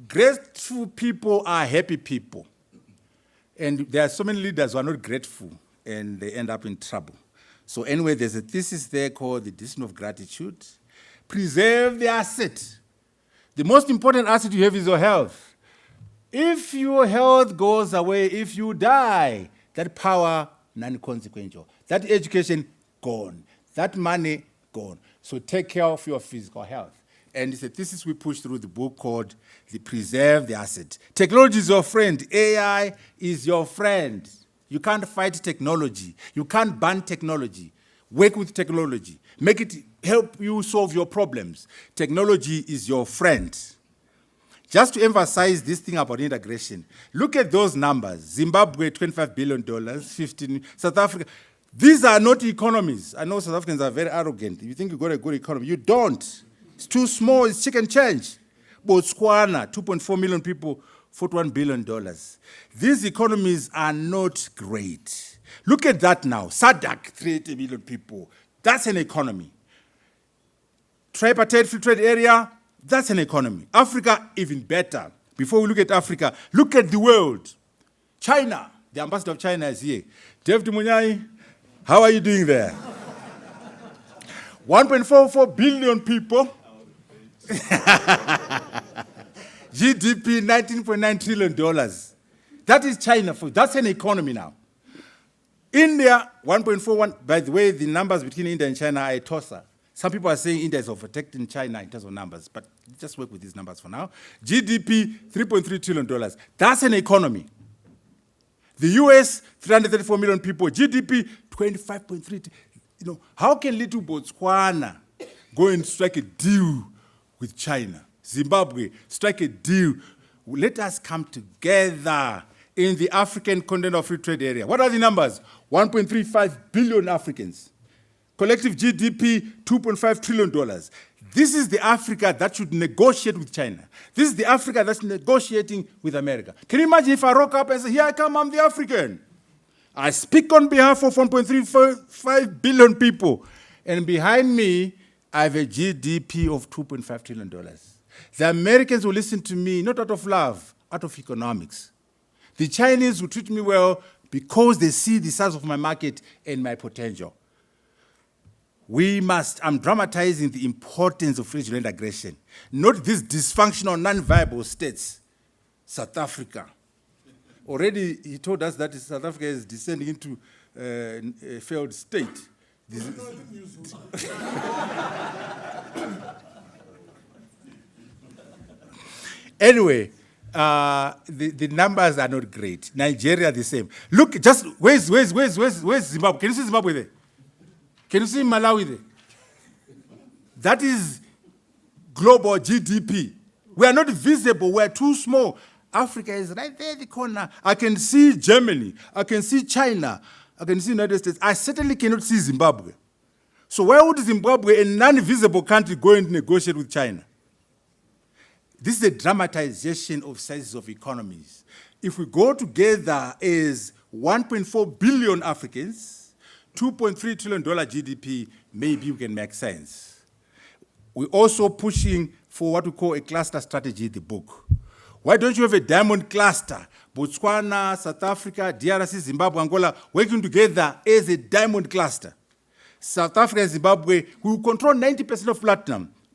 grateful people are happy people. And there are so many leaders who are not grateful, and they end up in trouble. So anyway, there's a thesis there called the discipline of gratitude. Preserve the asset. The most important asset you have is your health. If your health goes away, if you die, that power, non-consequential. That education, gone. That money, gone. So take care of your physical health. And it's a thesis we push through the book called the Preserve the Asset. Technology is your friend. AI is your friend. You can't fight technology. You can't ban technology. Work with technology. Make it help you solve your problems. Technology is your friend. Just to emphasize this thing about integration, look at those numbers. Zimbabwe, $25 billion, 15, South Africa. These are not economies. I know South Africans are very arrogant. If you think you've got a good economy, you don't. It's too small, it's chicken change. Botswana, 2.4 million people, $41 billion. These economies are not great. Look at that now. SADC, 380 million people. That's an economy. Tripartite free trade area, that's an economy. Africa, even better. Before we look at Africa, look at the world. China, the ambassador of China is here. David Munyai, how are you doing there? 1.44 billion people. GDP, $19.9 trillion. That is China. That's an economy now. India, 1.41. By the way, the numbers between India and China are a tosser. Some people are saying India is overtaking China in terms of numbers, but just work with these numbers for now. GDP, $3.3 trillion. That's an economy. The US, 334 million people. GDP, 25.3. You know, how can little Botswana go and strike a deal with China? Zimbabwe, strike a deal. Let us come together in the African continental free trade area. What are the numbers? 1.35 billion Africans. Collective GDP, $2.5 trillion. This is the Africa that should negotiate with China. This is the Africa that's negotiating with America. Can you imagine if I rock up and say, here I come, I'm the African. I speak on behalf of 1.35 billion people. And behind me, I have a GDP of $2.5 trillion. The Americans will listen to me, not out of love, out of economics. The Chinese will treat me well because they see the size of my market and my potential. I'm dramatizing the importance of regional integration, not these dysfunctional, non-viable states. South Africa. Already he told us that South Africa is descending into a failed state. Anyway, the numbers are not great. Nigeria, the same. Look, just where's Zimbabwe? Can you see Zimbabwe there? Can you see Malawi there? That is global GDP. We are not visible. We are too small. Africa is right there in the corner. I can see Germany. I can see China. I can see the United States. I certainly cannot see Zimbabwe. So why would Zimbabwe, a non-visible country, go and negotiate with China? This is a dramatization of sizes of economies. If we go together as 1.4 billion Africans, $2.3 trillion GDP, maybe we can make sense. We're also pushing for what we call a cluster strategy in the book. Why don't you have a diamond cluster? Botswana, South Africa, DRC, Zimbabwe, Angola, working together as a diamond cluster. South Africa and Zimbabwe, we will control 90% of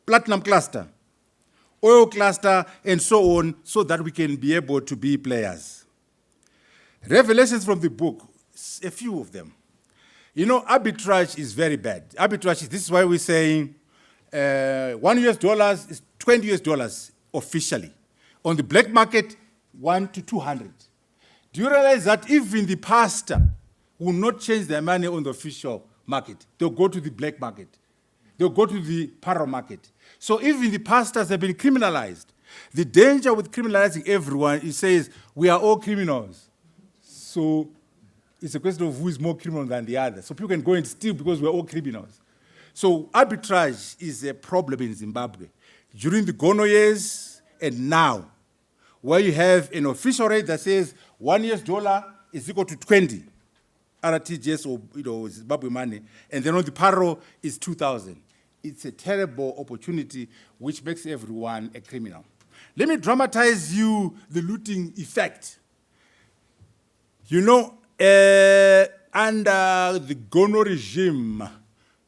platinum cluster, oil cluster, and so on, so that we can be able to be players. Revelations from the book, a few of them. You know, arbitrage is very bad. Arbitrage, this is why we're saying $1 is $20 officially. On the black market, 1 to 200. Do you realize that even the pastor will not change their money on the official market? They'll go to the black market. They'll go to the paro market. So even the pastors have been criminalized. The danger with criminalizing everyone, it says, we are all criminals. So it's a question of who is more criminal than the other. So people can go and steal because we're all criminals. So arbitrage is a problem in Zimbabwe. During the Gono years and now, where you have an official rate that says $1 is equal to 20 RTGS or Zimbabwe money, and then on the paro is 2,000. It's a terrible opportunity which makes everyone a criminal. Let me dramatize you the looting effect. You know, under the Gono regime,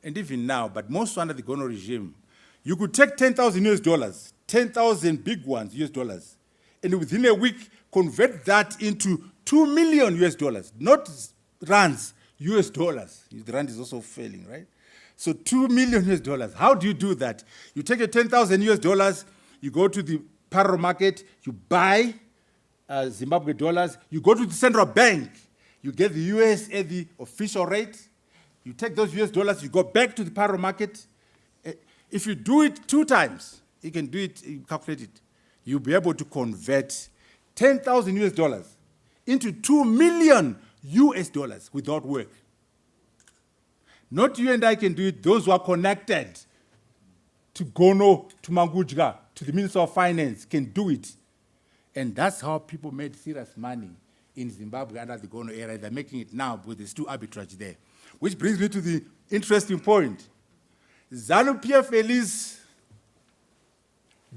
and even now, but most under the Gono regime, you could take 10,000 US dollars, 10,000 big ones US dollars, and within a week convert that into 2 million US dollars, not rands, US dollars. The rand is also failing, right? So 2 million US dollars. How do you do that? You take your 10,000 US dollars, you go to the paro market, you buy Zimbabwe dollars, you go to the central bank, you get the US at the official rate, you take those US dollars, you go back to the paro market. If you do it 2 times, you can do it, you calculate it, you'll be able to convert 10,000 US dollars into 2 million US dollars without work. Not you and I can do it, those who are connected to Gono, to Mangujga, to the Minister of Finance can do it. And that's how people made serious money in Zimbabwe under the Gono era. They're making it now, but there's still arbitrage there. Which brings me to the interesting point. ZANU-PF leases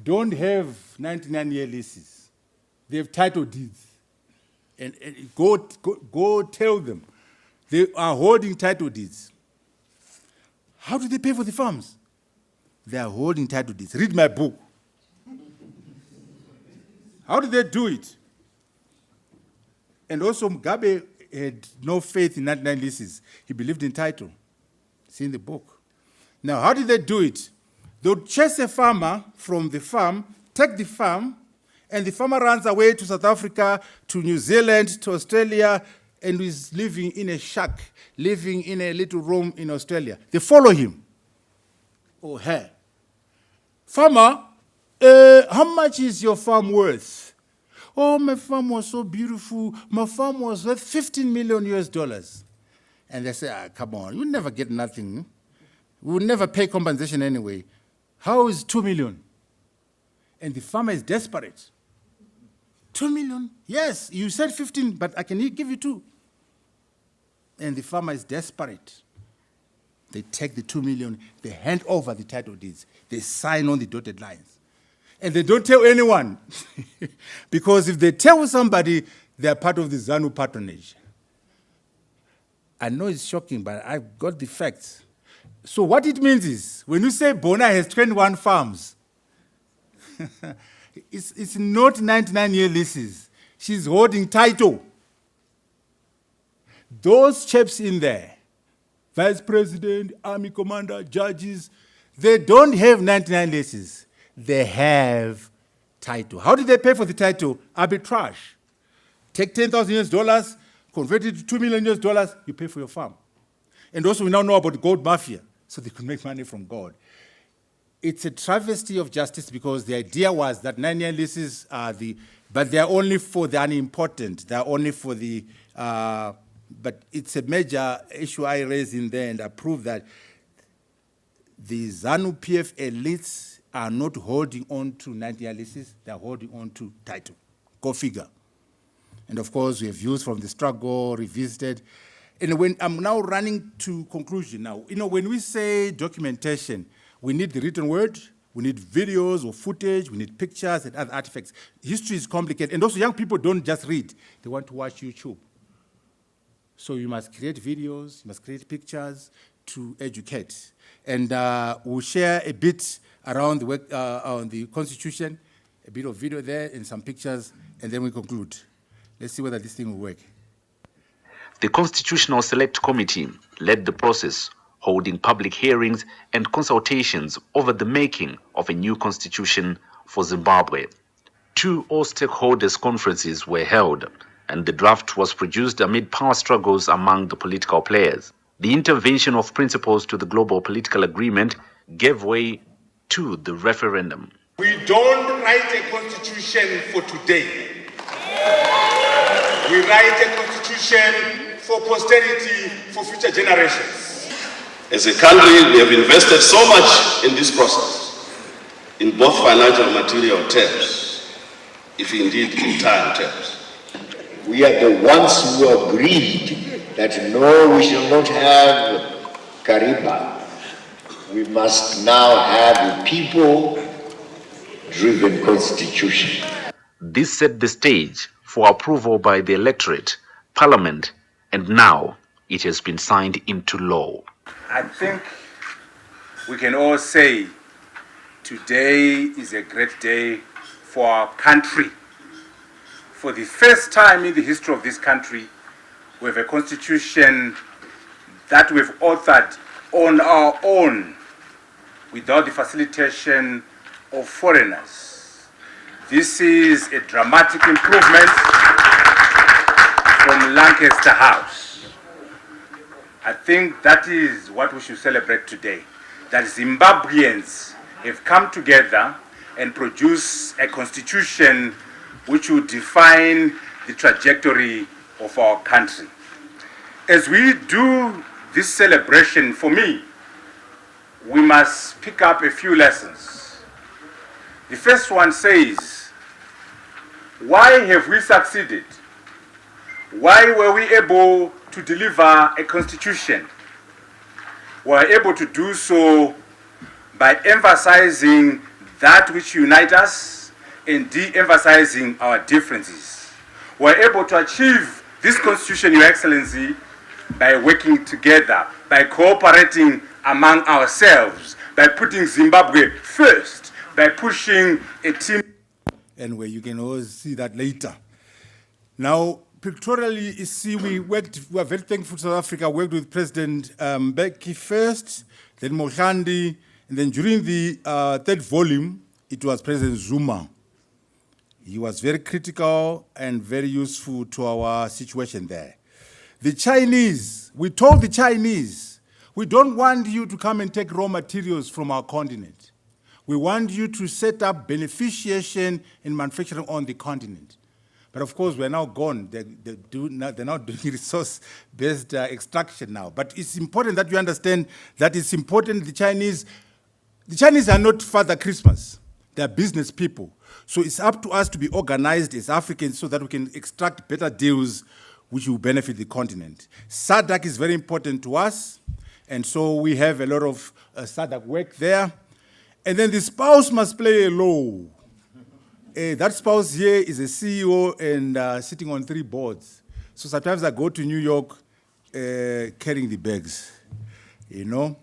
don't have 99-year leases. They have title deeds. And go tell them. They are holding title deeds. How do they pay for the farms? They are holding title deeds. Read my book. How do they do it? And also, Mugabe had no faith in 99 leases. He believed in title. It's in the book. Now, how did they do it? They would chase a farmer from the farm, take the farm, and the farmer runs away to South Africa, to New Zealand, to Australia, and is living in a shack, living in a little room in Australia. They follow him. Oh, her. Farmer, how much is your farm worth? Oh, my farm was so beautiful. My farm was worth 15 million US dollars. And they say, come on, you'll never get nothing. We'll never pay compensation anyway. How is 2 million? And the farmer is desperate. 2 million? Yes, you said 15, but I can give you 2. And the farmer is desperate. They take the 2 million, they hand over the title deeds, they sign on the dotted lines. And they don't tell anyone. Because if they tell somebody, they're part of the ZANU patronage. I know it's shocking, but I've got the facts. So what it means is, when you say Bona has 21 farms, it's not 99-year leases. She's holding title. Those chaps in there, vice president, army commander, judges, they don't have 99 leases. They have title. How did they pay for the title? Arbitrage. Take 10,000 US dollars, convert it to 2 million US dollars, you pay for your farm. And also we now know about the gold mafia, so they could make money from gold. It's a travesty of justice because the idea was that 9-year leases are but they're only for the unimportant. They're only for the, but it's a major issue I raised in there, and I proved that the ZANU-PF elites are not holding on to 9-year leases, they're holding on to title. Go figure. And of course, we have views from the struggle, revisited. And when I'm now running to conclusion now, when we say documentation, we need the written word, we need videos or footage, we need pictures and other artifacts. History is complicated, and also young people don't just read, they want to watch YouTube. So you must create videos, you must create pictures to educate. And we'll share a bit around the work on the Constitution, a bit of video there and some pictures, and then we conclude. Let's see whether this thing will work. The Constitutional Select Committee led the process, holding public hearings and consultations over the making of a new constitution for Zimbabwe. 2 all-stakeholders conferences were held, and the draft was produced amid power struggles among the political players. The intervention of principles to the global political agreement gave way to the referendum. We don't write a constitution for today. We write a constitution for posterity, for future generations. As a country, we have invested so much in this process, in both financial and material terms, if indeed in time terms. We are the ones who agreed that no, we shall not have Kariba. We must now have a people-driven constitution. This set the stage for approval by the electorate, parliament, and now it has been signed into law. I think we can all say today is a great day for our country. For the first time in the history of this country, we have a constitution that we've authored on our own without the facilitation of foreigners. This is a dramatic improvement from Lancaster House. I think that is what we should celebrate today, that Zimbabweans have come together and produce a constitution which will define the trajectory of our country. As we do this celebration, for me, we must pick up a few lessons. The first one says, why have we succeeded? Why were we able to deliver a constitution? We were able to do so by emphasizing that which unites us and de-emphasizing our differences. We were able to achieve this constitution, Your Excellency, by working together, by cooperating among ourselves, by putting Zimbabwe first, by pushing a team. And where you can always see that later. Now, pictorially, you see, we are very thankful to South Africa, worked with President Mbeki first, then Mohlandi, and then during the third volume, it was President Zuma. He was very critical and very useful to our situation there. The Chinese, we told the Chinese, we don't want you to come and take raw materials from our continent. We want you to set up beneficiation and manufacturing on the continent. But of course, we're now gone. They're now doing resource-based extraction now. But it's important that you understand that it's important the Chinese are not Father Christmas. They're business people. So it's up to us to be organized as Africans so that we can extract better deals which will benefit the continent. SADC is very important to us, and so we have a lot of SADC work there. And then the spouse must play a role. That spouse here is a CEO and sitting on 3 boards. So sometimes I go to New York carrying the bags, you know.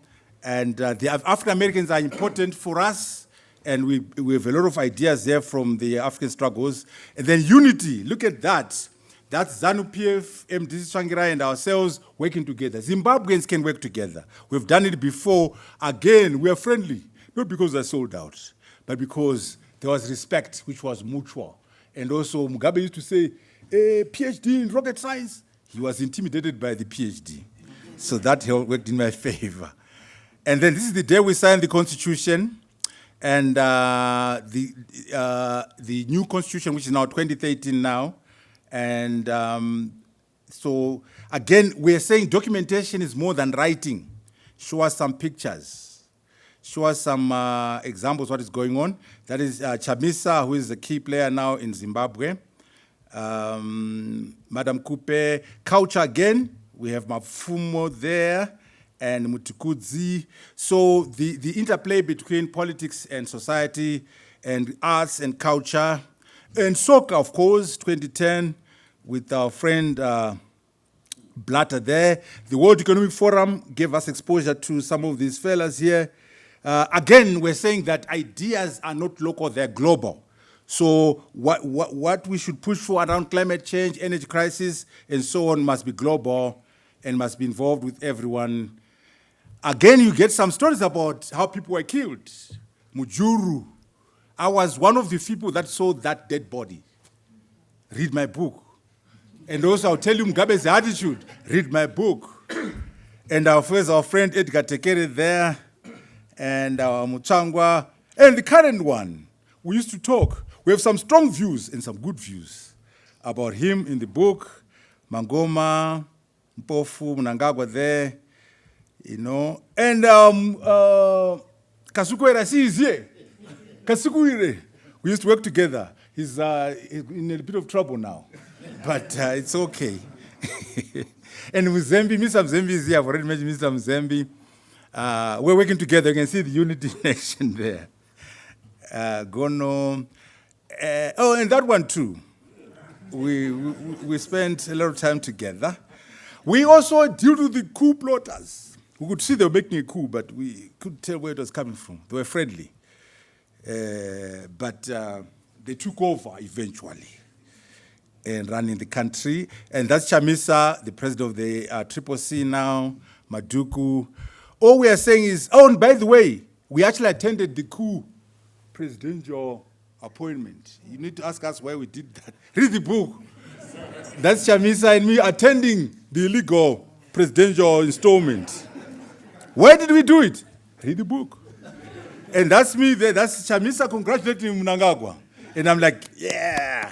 And the African Americans are important for us, and we have a lot of ideas there from the African struggles. And then unity, look at that. That's ZANU-PF, MDC Shangirai, and ourselves working together. Zimbabweans can work together. We've done it before. Again, we are friendly, not because they're sold out, but because there was respect, which was mutual. And also, Mugabe used to say, a PhD in rocket science. He was intimidated by the PhD. So that worked in my favor. And then this is the day we signed the Constitution. And the new Constitution, which is now 2013 now. And so, again, we're saying documentation is more than writing. Show us some pictures. Show us some examples of what is going on. That is Chamisa, who is the key player now in Zimbabwe. Madam Kupe. Culture again. We have Mafumo there and Mutukudzi. So the interplay between politics and society and arts and culture. And soccer, of course, 2010, with our friend Blatter there. The World Economic Forum gave us exposure to some of these fellas here. Again, we're saying that ideas are not local, they're global. So what we should push for around climate change, energy crisis, and so on must be global and must be involved with everyone. Again, you get some stories about how people were killed. Mujuru. I was one of the people that saw that dead body. Read my book. And also I'll tell you Mugabe's attitude. Read my book. And our friend Edgar Tekere there, and our Muchangwa, and the current one. We used to talk. We have some strong views and some good views about him in the book. Mangoma, Mpofu, Mnangagwa there, you know. And Kasukuira, she is here. Kasukuire, we used to work together. He's in a bit of trouble now, but it's okay. And Mzembi, Mr. Mzembi is here. I've already mentioned Mr. Mzembi. We're working together. You can see the unity in action there. Gono. And that one too. We spent a lot of time together. We also dealt with the coup plotters. We could see they were making a coup, but we couldn't tell where it was coming from. They were friendly. But they took over eventually and running the country. And that's Chamisa, the president of the Triple C now, Maduku. All we are saying is, oh, and by the way, we actually attended the coup presidential appointment. You need to ask us why we did that. Read the book. That's Chamisa and me attending the illegal presidential installment. Why did we do it? Read the book. And that's me there. That's Chamisa congratulating Mnangagwa. And I'm like, yeah.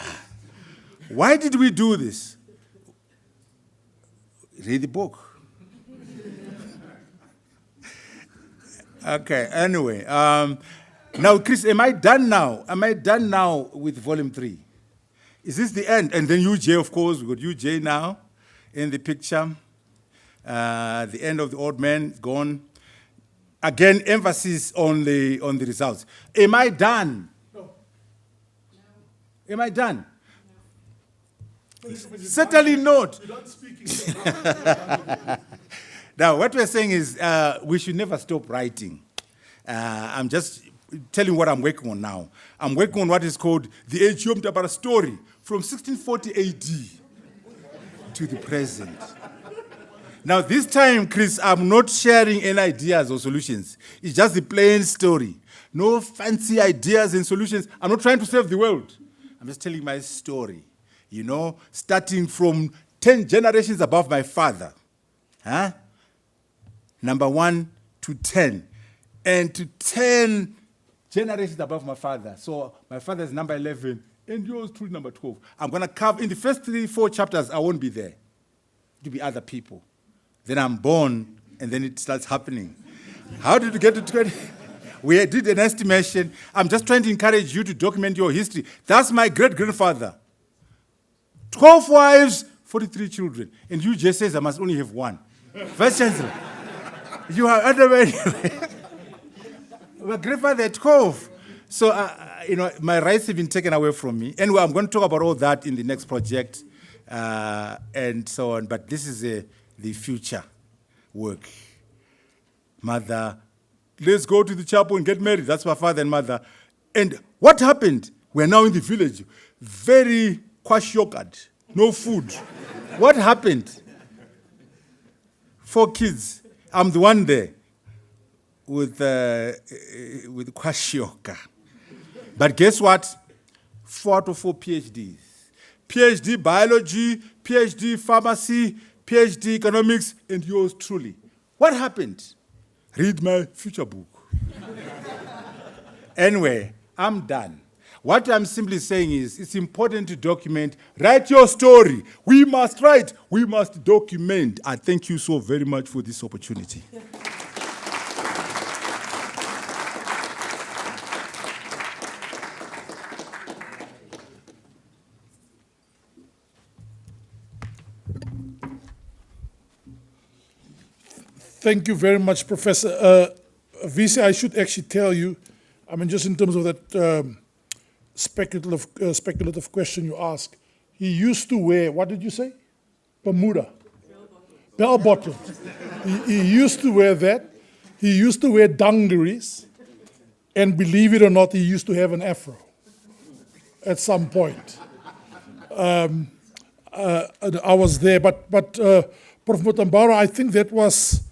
Why did we do this? Read the book. Okay, anyway. Now, Chris, am I done now? Am I done now with volume 3? Is this the end? And then UJ, of course. We've got UJ now in the picture. The end of the old man is gone. Again, emphasis on the results. Am I done? No. Am I done? No. Certainly not. You're not speaking. Now, what we're saying is we should never stop writing. I'm just telling what I'm working on now. I'm working on what is called the Mutambara story from 1640 AD to the present. Now, this time, Chris, I'm not sharing any ideas or solutions. It's just the plain story. No fancy ideas and solutions. I'm not trying to save the world. I'm just telling my story, you know, starting from 10 generations above my father. Huh? Number 1 to 10. And to 10 generations above my father. So my father is number 11, and yours truly number 12. I'm going to cover, in the first 3-4 chapters, I won't be there. It'll be other people. Then I'm born, and then it starts happening. How did you get to 20? We did an estimation. I'm just trying to encourage you to document your history. That's my great-grandfather. 12 wives, 43 children. And you just says I must only have one. Vice Chancellor, you are underway. My grandfather had 12. So, you know, my rights have been taken away from me. Anyway, I'm going to talk about all that in the next project and so on. But this is the future work. Mother, let's go to the chapel and get married. That's my father and mother. And what happened? We're now in the village. Very kwashiokad. No food. What happened? 4 kids. I'm the one there with kwashioka. But guess what? 4 out of 4 PhDs. PhD biology, PhD pharmacy, PhD economics, and yours truly. What happened? Read my future book. Anyway, I'm done. What I'm simply saying is it's important to document. Write your story. We must write. We must document. I thank you so very much for this opportunity. Thank you very much, Professor. VC, I should actually tell you, I mean, just in terms of that speculative question you asked, he used to wear, what did you say? Bermuda. Bell bottoms. He used to wear that. He used to wear dungarees. And believe it or not, he used to have an afro. at some point. I was there, but Prof. Mutambara, I think that was,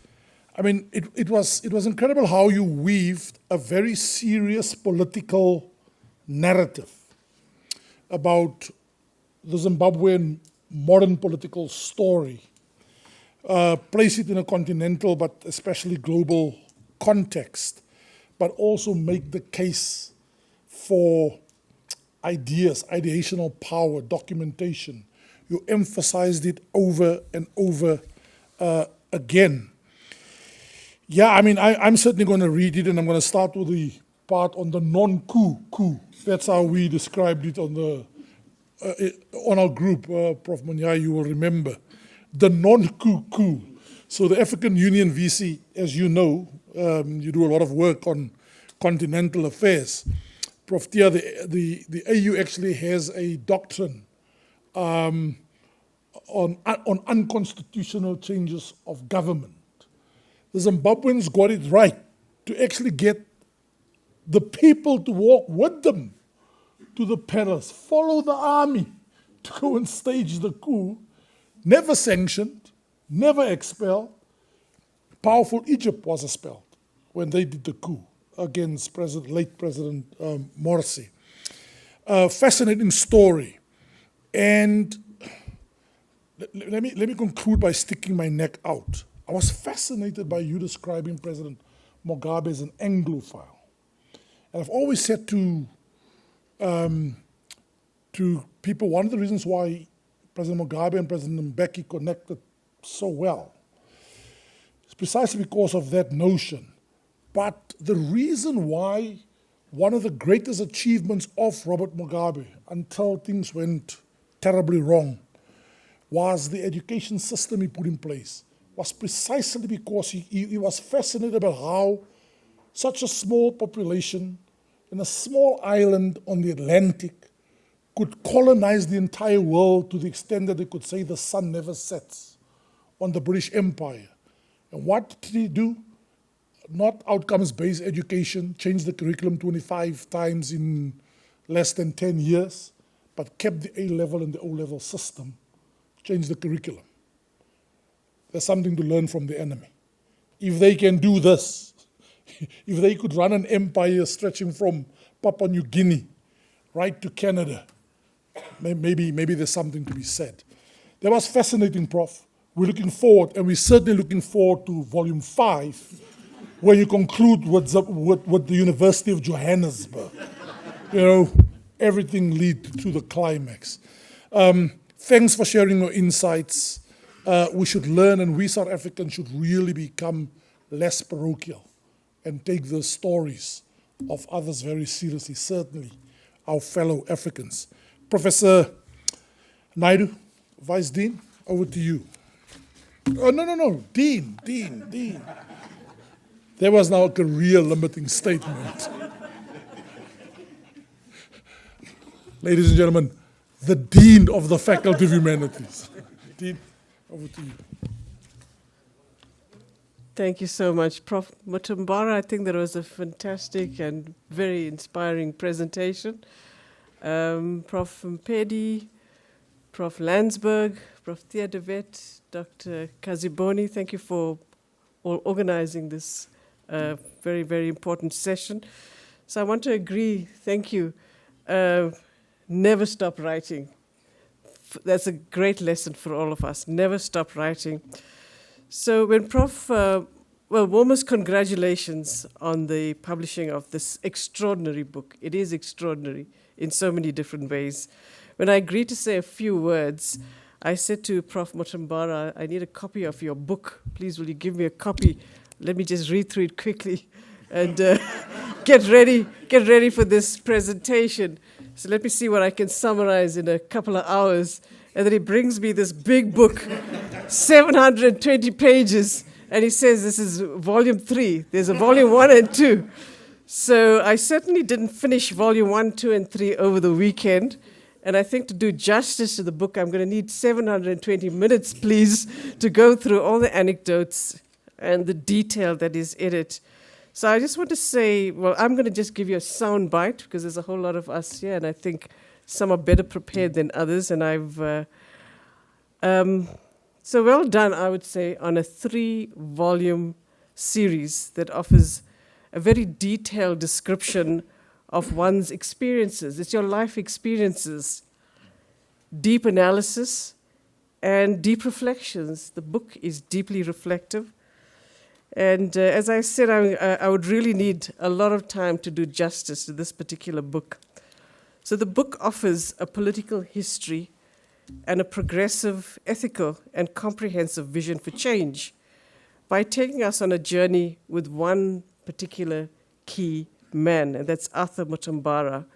I mean, it was incredible how you weaved a very serious political narrative about the Zimbabwean modern political story, place it in a continental but especially global context, but also make the case for ideas, ideational power, documentation. You emphasized it over and over again. Yeah, I mean, I'm certainly going to read it, and I'm going to start with the part on the non-coup. That's how we described it on the on our group, Prof. Munyai, you will remember. The non-coup. So the African Union VC, as you know, you do a lot of work on continental affairs. Prof. Tia, the AU actually has a doctrine on unconstitutional changes of government. The Zimbabweans got it right to actually get the people to walk with them to the palace, follow the army to go and stage the coup, never sanctioned, never expelled. Powerful Egypt was expelled when they did the coup against late President Morsi. Fascinating story. And let me conclude by sticking my neck out. I was fascinated by you describing President Mugabe as an Anglophile. And I've always said to people, one of the reasons why President Mugabe and President Mbeki connected so well is precisely because of that notion. But the reason why one of the greatest achievements of Robert Mugabe, until things went terribly wrong, was the education system he put in place, was precisely because he was fascinated about how such a small population in a small island on the Atlantic could colonize the entire world to the extent that they could say the sun never sets on the British Empire. And what did he do? Not outcomes-based education, changed the curriculum 25 times in less than 10 years, but kept the A-level and the O-level system, changed the curriculum. There's something to learn from the enemy. If they can do this, if they could run an empire stretching from Papua New Guinea right to Canada, maybe there's something to be said. That was fascinating, Prof. We're looking forward, and we're certainly looking forward to Volume 5, where you conclude with the University of Johannesburg. You know, everything leads to the climax. Thanks for sharing your insights. We should learn, and we South Africans should really become less parochial and take the stories of others very seriously, certainly our fellow Africans. Professor Naidu, Vice Dean, over to you. Oh, no, Dean. There was now a career-limiting statement. Ladies and gentlemen, the Dean of the Faculty of Humanities. Dean, over to you. Thank you so much, Prof. Mutambara. I think that was a fantastic and very inspiring presentation. Prof. Mpedi, Prof. Landsberg, Prof. Thea de Wet, Dr. Kaziboni, thank you for organizing this very, very important session. So I want to agree, thank you. Never stop writing. That's a great lesson for all of us. Never stop writing. So when Prof, warmest congratulations on the publishing of this extraordinary book. It is extraordinary in so many different ways. When I agreed to say a few words, I said to Prof. Mutambara, I need a copy of your book. Please, will you give me a copy? Let me just read through it quickly and get ready for this presentation. So let me see what I can summarize in a couple of hours. And then he brings me this big book, 720 pages, and he says this is volume 3. There's a volume 1 and 2. So I certainly didn't finish volume 1, 2, and 3 over the weekend. And I think to do justice to the book, I'm going to need 720 minutes, please, to go through all the anecdotes and the detail that is in it. So I just want to say, well, I'm going to just give you a sound bite because there's a whole lot of us here, and I think some are better prepared than others. And so well done, I would say, on a 3-volume series that offers a very detailed description of one's experiences. It's your life experiences, deep analysis, and deep reflections. The book is deeply reflective. And as I said, I would really need a lot of time to do justice to this particular book. So the book offers a political history and a progressive, ethical, and comprehensive vision for change by taking us on a journey with one particular key man, and that's Arthur Mutambara.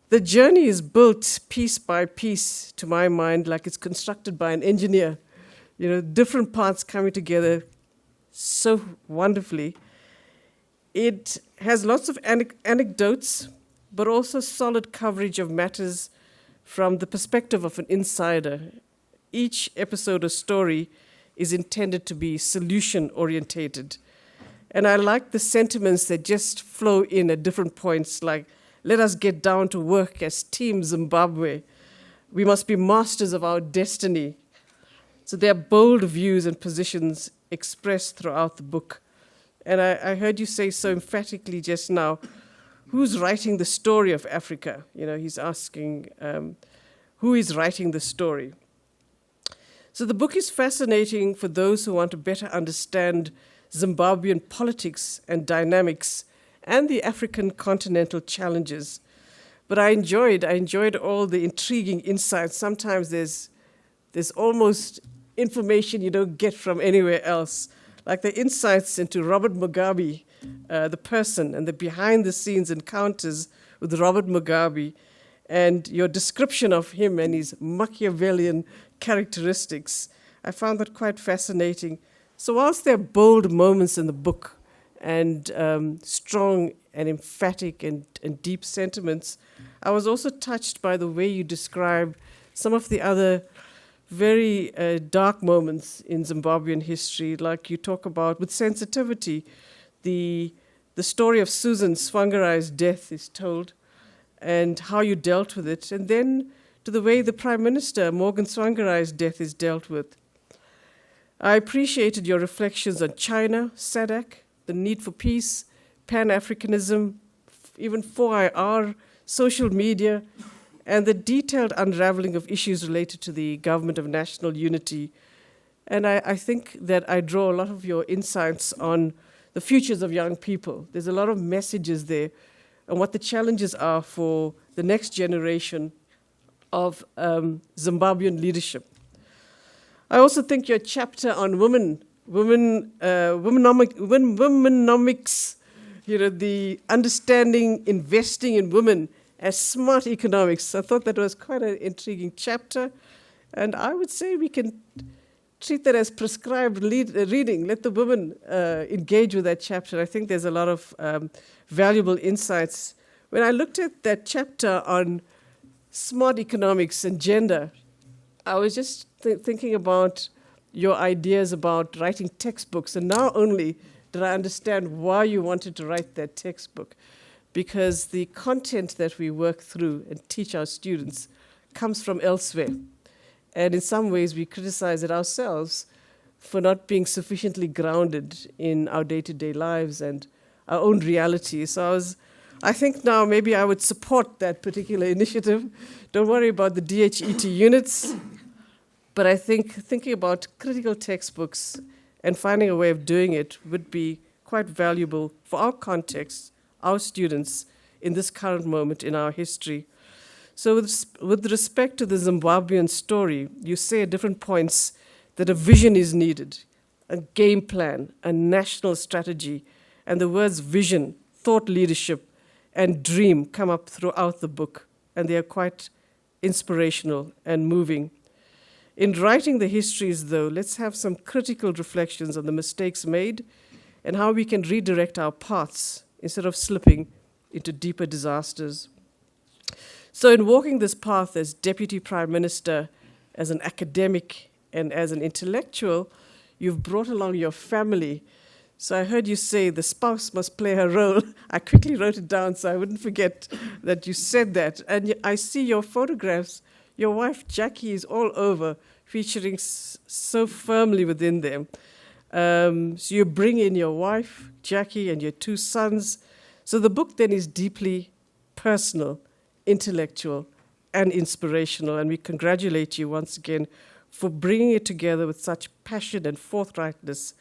The journey is built piece by piece, to my mind, like it's constructed by an engineer. You know, different parts coming together so wonderfully. It has lots of anecdotes, but also solid coverage of matters from the perspective of an insider. Each episode or story is intended to be solution-orientated. And I like the sentiments that just flow in at different points, like, let us get down to work as Team Zimbabwe. We must be masters of our destiny. So there are bold views and positions expressed throughout the book. And I heard you say so emphatically just now, who's writing the story of Africa? You know, he's asking, who is writing the story? So the book is fascinating for those who want to better understand Zimbabwean politics and dynamics and the African continental challenges. But I enjoyed all the intriguing insights. Sometimes there's almost information you don't get from anywhere else, like the insights into Robert Mugabe, the person, and the behind-the-scenes encounters with Robert Mugabe, and your description of him and his Machiavellian characteristics. I found that quite fascinating. So whilst there are bold moments in the book and strong and emphatic and deep sentiments, I was also touched by the way you describe some of the other very dark moments in Zimbabwean history, like you talk about with sensitivity. The story of Susan Swangarai's death is told and how you dealt with it, and then to the way the Prime Minister, Morgan Swangarai's death, is dealt with. I appreciated your reflections on China, SADC, the need for peace, Pan-Africanism, even 4IR, social media, and the detailed unraveling of issues related to the government of national unity. And I think that I draw a lot of your insights on the futures of young people. There's a lot of messages there and what the challenges are for the next generation of Zimbabwean leadership. I also think your chapter on womenomics, you know, the understanding investing in women as smart economics. I thought that was quite an intriguing chapter, and I would say we can treat that as prescribed reading. Let the women engage with that chapter. I think there's a lot of valuable insights. When I looked at that chapter on smart economics and gender, I was just thinking about your ideas about writing textbooks, and now only did I understand why you wanted to write that textbook, because the content that we work through and teach our students comes from elsewhere. And in some ways, we criticize it ourselves for not being sufficiently grounded in our day-to-day lives and our own reality. So I think now maybe I would support that particular initiative. Don't worry about the DHET units. But I think thinking about critical textbooks and finding a way of doing it would be quite valuable for our context, our students, in this current moment in our history. So with respect to the Zimbabwean story, you say at different points that a vision is needed, a game plan, a national strategy, and the words vision, thought leadership, and dream come up throughout the book, and they are quite inspirational and moving. In writing the histories, though, let's have some critical reflections on the mistakes made and how we can redirect our paths instead of slipping into deeper disasters. So in walking this path as Deputy Prime Minister, as an academic, and as an intellectual, you've brought along your family. So I heard you say the spouse must play her role. I quickly wrote it down so I wouldn't forget that you said that. And I see your photographs. Your wife, Jackie, is all over, featuring so firmly within them. So you bring in your wife, Jackie, and your 2 sons. So the book then is deeply personal, intellectual, and inspirational. And we congratulate you once again for bringing it together with such passion and forthrightness.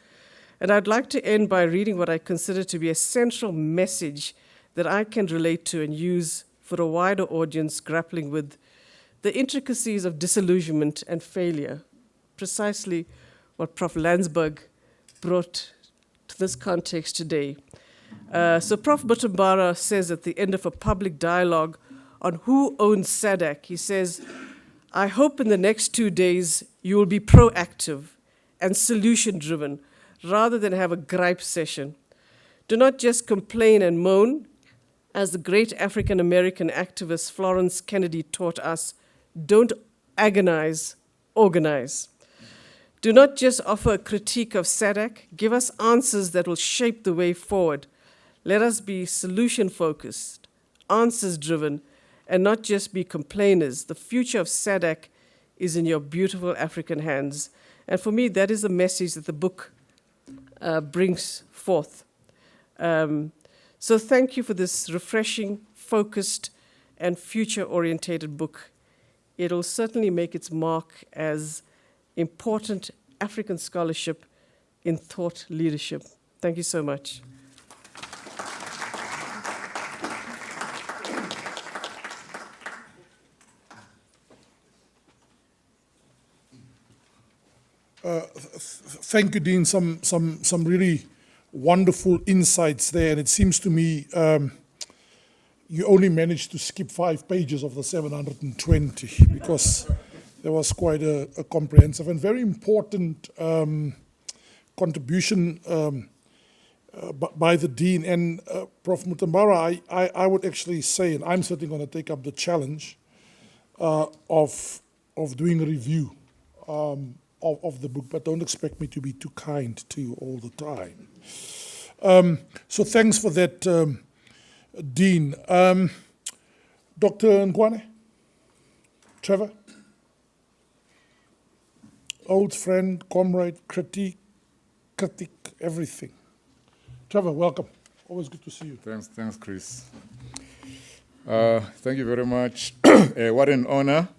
And I'd like to end by reading what I consider to be a central message that I can relate to and use for a wider audience grappling with the intricacies of disillusionment and failure, precisely what Prof. Landsberg brought to this context today. So Prof. Mutambara says at the end of a public dialogue on who owns SADC, he says, I hope in the next 2 days you will be proactive and solution-driven rather than have a gripe session. Do not just complain and moan. As the great African-American activist Florence Kennedy taught us, don't agonize, organize. Do not just offer a critique of SADC, give us answers that will shape the way forward. Let us be solution-focused, answers-driven, and not just be complainers. The future of SADC is in your beautiful African hands. And for me, that is the message that the book brings forth. So thank you for this refreshing, focused, and future-orientated book. It'll certainly make its mark as important African scholarship in thought leadership. Thank you so much. Thank you, Dean. Some really wonderful insights there, and it seems to me you only managed to skip 5 pages of the 720 because there was quite a comprehensive and very important contribution by the Dean. And Prof. Mutambara, I would actually say, and I'm certainly going to take up the challenge of doing a review of the book, but don't expect me to be too kind to you all the time. So thanks for that, Dean. Dr. Ngwane? Trevor? Old friend, comrade, critic, everything. Trevor, welcome. Always good to see you. Thanks, Chris. Thank you very much. What an honor.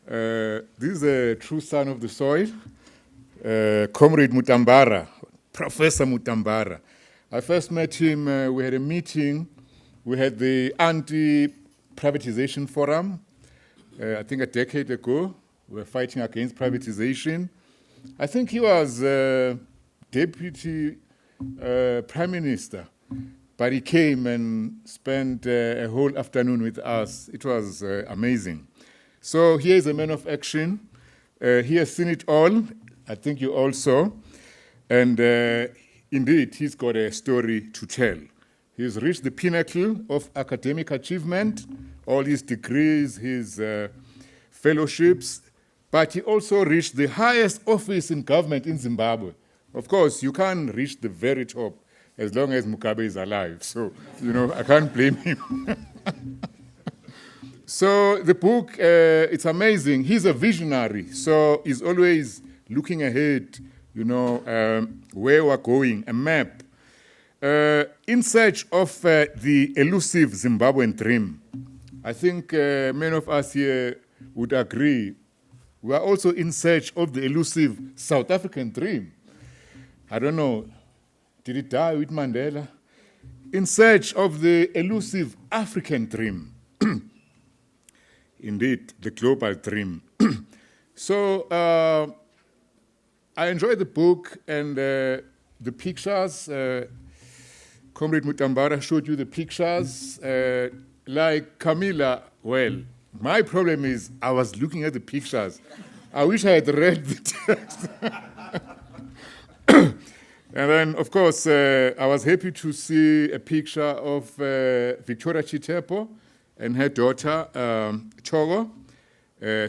This is a true son of the soil, Comrade Mutambara, Professor Mutambara. I first met him, we had a meeting, we had the anti-privatization forum, I think a decade ago. We were fighting against privatization. I think he was deputy prime minister, but he came and spent a whole afternoon with us. It was amazing. So here is a man of action. He has seen it all. I think you also. And indeed, he's got a story to tell. He's reached the pinnacle of academic achievement, all his degrees, his fellowships, but he also reached the highest office in government in Zimbabwe. Of course, you can't reach the very top as long as Mugabe is alive. So, I can't blame him. So the book, it's amazing. He's a visionary, so he's always looking ahead, where we're going, a map. In search of the elusive Zimbabwean dream, I think many of us here would agree, we are also in search of the elusive South African dream. I don't know, did it die with Mandela? In search of the elusive African dream. Indeed, the global dream. So I enjoyed the book and the pictures. Comrade Mutambara showed you the pictures. Like Camilla, well, my problem is I was looking at the pictures. I wish I had read the text. And then, of course, I was happy to see a picture of Victoria Chitepo and her daughter, Chogo.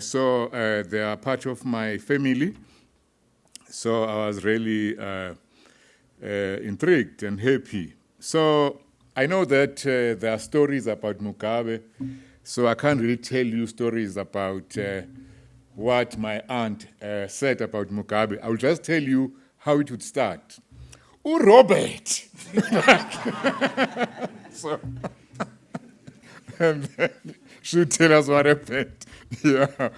So they are part of my family. So I was really intrigued and happy. So I know that there are stories about Mugabe, so I can't really tell you stories about what my aunt said about Mugabe. I will just tell you how it would start. Oh, Robert! So, and then she would tell us what happened. Yeah.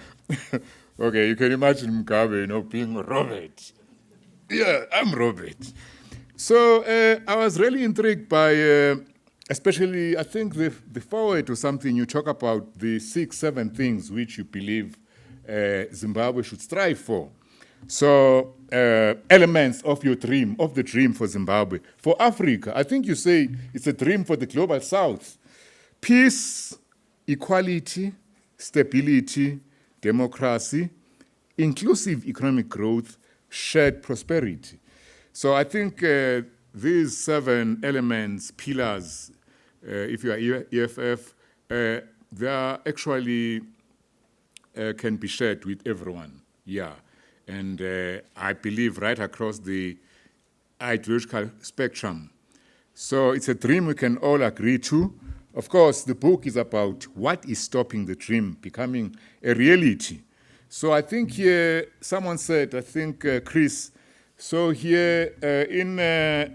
Okay, you can imagine Mugabe, being Robert. Yeah, I'm Robert. So I was really intrigued by, especially, I think the forward or something, you talk about the 6-7 things which you believe Zimbabwe should strive for. So elements of your dream, of the dream for Zimbabwe. For Africa, I think you say it's a dream for the global south. Peace, equality, stability, democracy, inclusive economic growth, shared prosperity. So I think these 7 elements, pillars, if you are EFF, they are actually can be shared with everyone. Yeah. And I believe right across the ideological spectrum. So it's a dream we can all agree to. Of course, the book is about what is stopping the dream becoming a reality. So I think here, someone said, I think Chris, so here in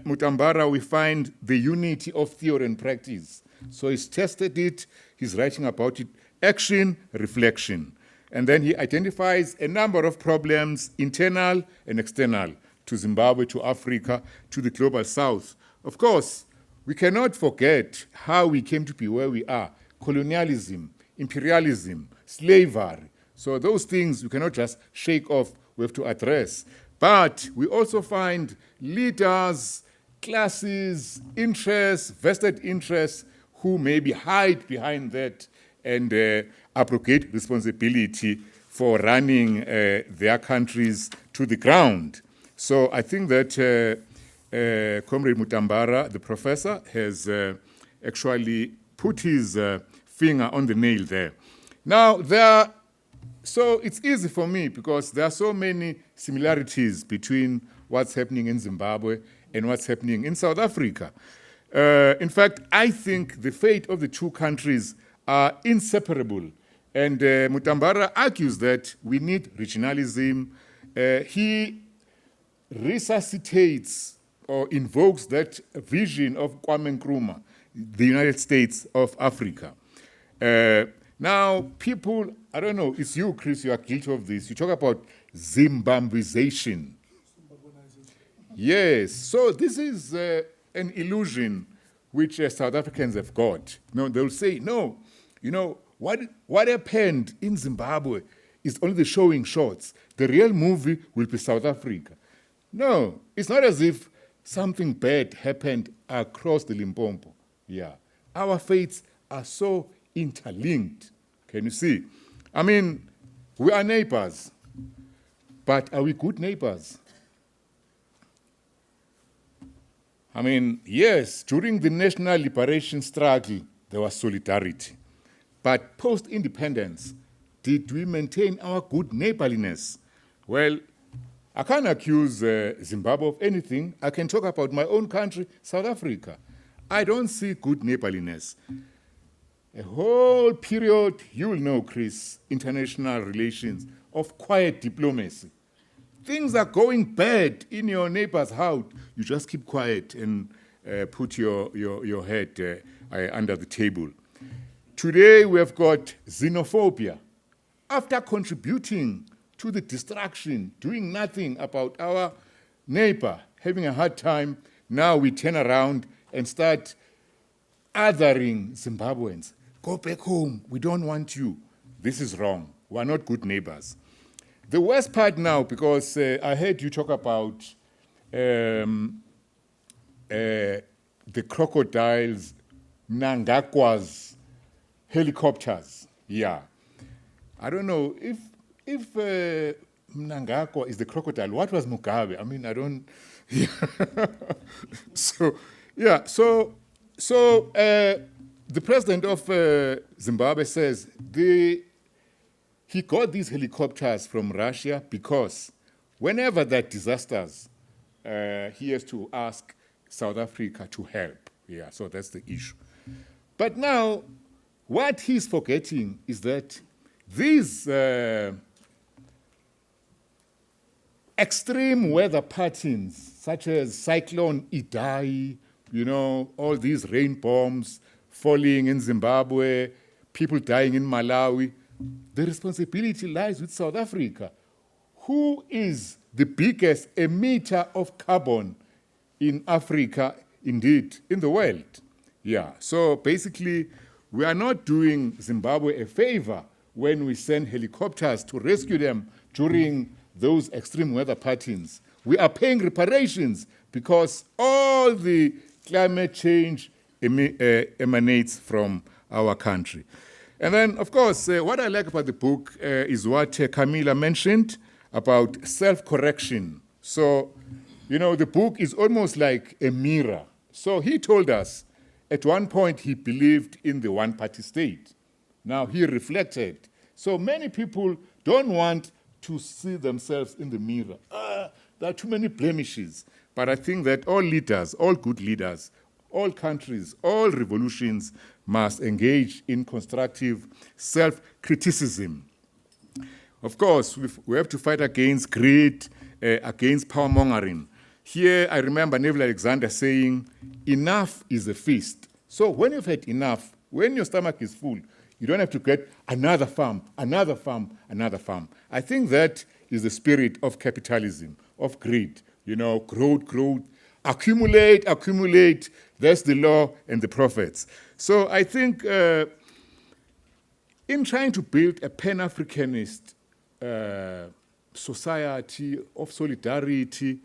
Mutambara we find the unity of theory and practice. So he's tested it, he's writing about it, action, reflection. And then he identifies a number of problems, internal and external, to Zimbabwe, to Africa, to the global south. Of course, we cannot forget how we came to be where we are. Colonialism, imperialism, slavery. So those things we cannot just shake off, we have to address. But we also find leaders, classes, interests, vested interests, who maybe hide behind that and abrogate responsibility for running their countries to the ground. So I think that Comrade Mutambara, the professor, has actually put his finger on the nail there. Now, so it's easy for me because there are so many similarities between what's happening in Zimbabwe and what's happening in South Africa. In fact, I think the fate of the two countries are inseparable. And Mutambara argues that we need regionalism. He resuscitates or invokes that vision of Kwame Nkrumah, the United States of Africa. Now, people, I don't know, it's you, Chris, you are guilty of this. You talk about Zimbabweization. Yes, so this is an illusion which South Africans have got. No, they'll say, no, what happened in Zimbabwe is only the showing shots. The real movie will be South Africa. No, it's not as if something bad happened across the Limpopo. Yeah, our fates are so interlinked. Can you see? I mean, we are neighbors, but are we good neighbors? I mean, yes, during the national liberation struggle, there was solidarity. But post-independence, did we maintain our good neighborliness? Well, I can't accuse Zimbabwe of anything. I can talk about my own country, South Africa. I don't see good neighborliness. A whole period, you will know, Chris, international relations of quiet diplomacy. Things are going bad in your neighbor's house. You just keep quiet and put your head under the table. Today, we have got xenophobia. After contributing to the destruction, doing nothing about our neighbor, having a hard time, now we turn around and start othering Zimbabweans. Go back home. We don't want you. This is wrong. We are not good neighbors. The worst part now, because I heard you talk about the crocodiles, Mnangagwa's helicopters. Yeah. I don't know if Mnangagwa is the crocodile. What was Mugabe? I mean, I don't. Yeah. So the president of Zimbabwe says he got these helicopters from Russia because whenever there are disasters, he has to ask South Africa to help. Yeah, so that's the issue. But now, what he's forgetting is that these extreme weather patterns, such as Cyclone Idai, all these rain bombs falling in Zimbabwe, people dying in Malawi, the responsibility lies with South Africa. Who is the biggest emitter of carbon in Africa, indeed, in the world? Yeah, so basically, we are not doing Zimbabwe a favor when we send helicopters to rescue them during those extreme weather patterns. We are paying reparations because all the climate change emanates from our country. And then, of course, what I like about the book is what Camila mentioned about self-correction. So, the book is almost like a mirror. So he told us at one point he believed in the one-party state. Now he reflected. So many people don't want to see themselves in the mirror. There are too many blemishes. But I think that all leaders, all good leaders, all countries, all revolutions must engage in constructive self-criticism. Of course, we have to fight against greed, against power-mongering. Here, I remember Neville Alexander saying, enough is a feast. So when you've had enough, when your stomach is full, you don't have to get another farm, another farm, another farm. I think that is the spirit of capitalism, of greed. Growth, accumulate, accumulate. That's the law and the prophets. So I think in trying to build a Pan-Africanist society of solidarity,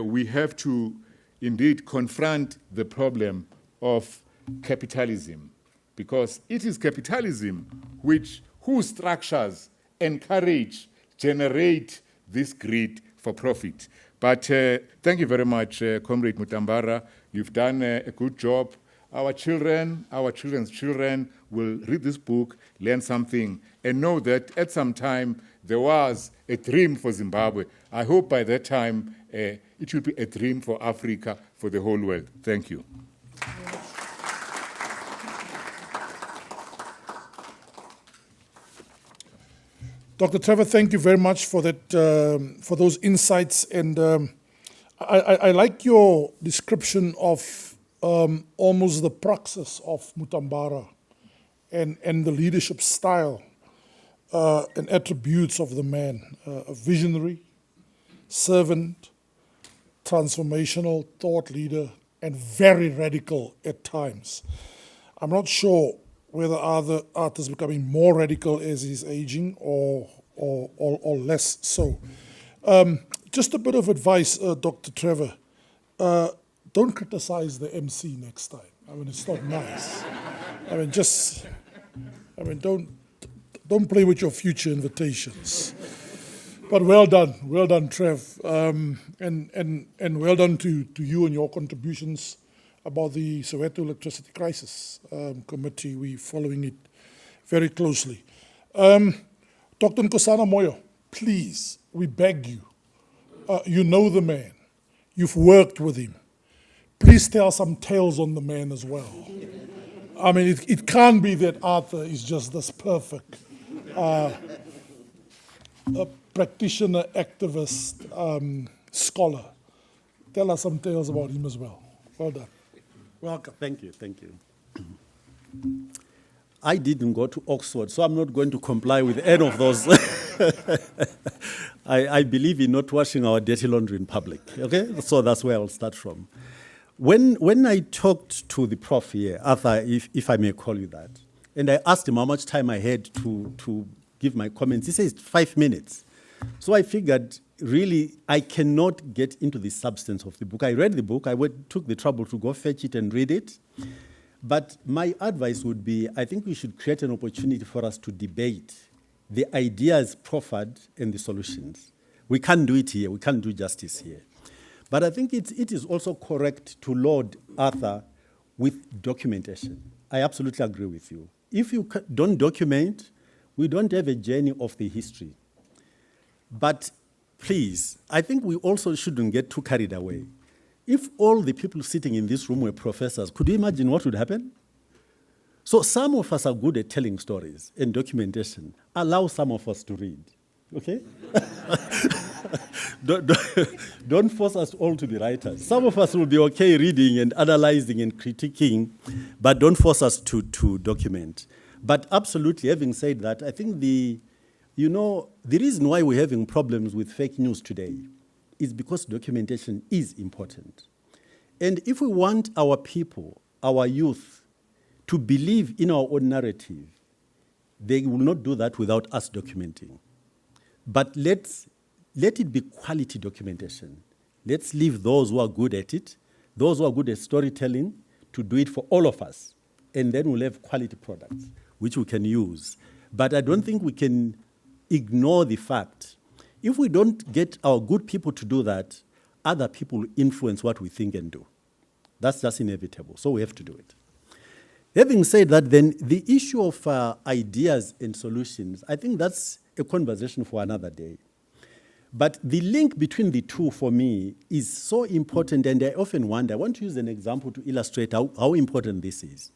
we have to indeed confront the problem of capitalism, because it is capitalism whose structures encourage, generate this greed for profit. But thank you very much, Comrade Mutambara. You've done a good job. Our children, our children's children will read this book, learn something, and know that at some time there was a dream for Zimbabwe. I hope by that time it will be a dream for Africa, for the whole world. Thank you. Dr. Trevor, thank you very much for that, for those insights. And I like your description of almost the praxis of Mutambara and the leadership style and attributes of the man, a visionary, servant, transformational thought leader, and very radical at times. I'm not sure whether other artists becoming more radical as he's aging or less so. Just a bit of advice, Dr. Trevor. Don't criticize the MC next time. I mean, it's not nice. Don't play with your future invitations. But well done, Trev, and well done to you and your contributions about the Soweto electricity crisis committee. We're following it very closely. Dr. Nkosana Moyo, please, we beg you. You know the man. You've worked with him. Please tell some tales on the man as well. I mean, it can't be that Arthur is just this perfect practitioner, activist, scholar. Tell us some tales about him as well. Well done. Welcome. Thank you. I didn't go to Oxford, so I'm not going to comply with any of those. I believe in not washing our dirty laundry in public, okay? So that's where I'll start from. When I talked to the Prof here, Arthur, if I may call you that, and I asked him how much time I had to give my comments, he says 5 minutes. So I figured, really, I cannot get into the substance of the book. I read the book. Took the trouble to go fetch it and read it. But my advice would be, I think we should create an opportunity for us to debate the ideas proffered and the solutions. We can't do it here. We can't do justice here. But I think it is also correct to laud Arthur with documentation. I absolutely agree with you. If you don't document, we don't have a journey of the history. But please, I think we also shouldn't get too carried away. If all the people sitting in this room were professors, could you imagine what would happen? So some of us are good at telling stories and documentation. Allow some of us to read, okay? don't force us all to be writers. Some of us will be okay reading and analyzing and critiquing, but don't force us to document. But absolutely, having said that, I think the reason why we're having problems with fake news today is because documentation is important. And if we want our people, our youth, to believe in our own narrative, they will not do that without us documenting. But let it be quality documentation. Let's leave those who are good at it, those who are good at storytelling, to do it for all of us. And then we'll have quality products, which we can use. But I don't think we can ignore the fact, if we don't get our good people to do that, other people will influence what we think and do. That's just inevitable, so we have to do it. Having said that, then, the issue of ideas and solutions, I think that's a conversation for another day. But the link between the two, for me, is so important, and I often wonder, I want to use an example to illustrate how important this is.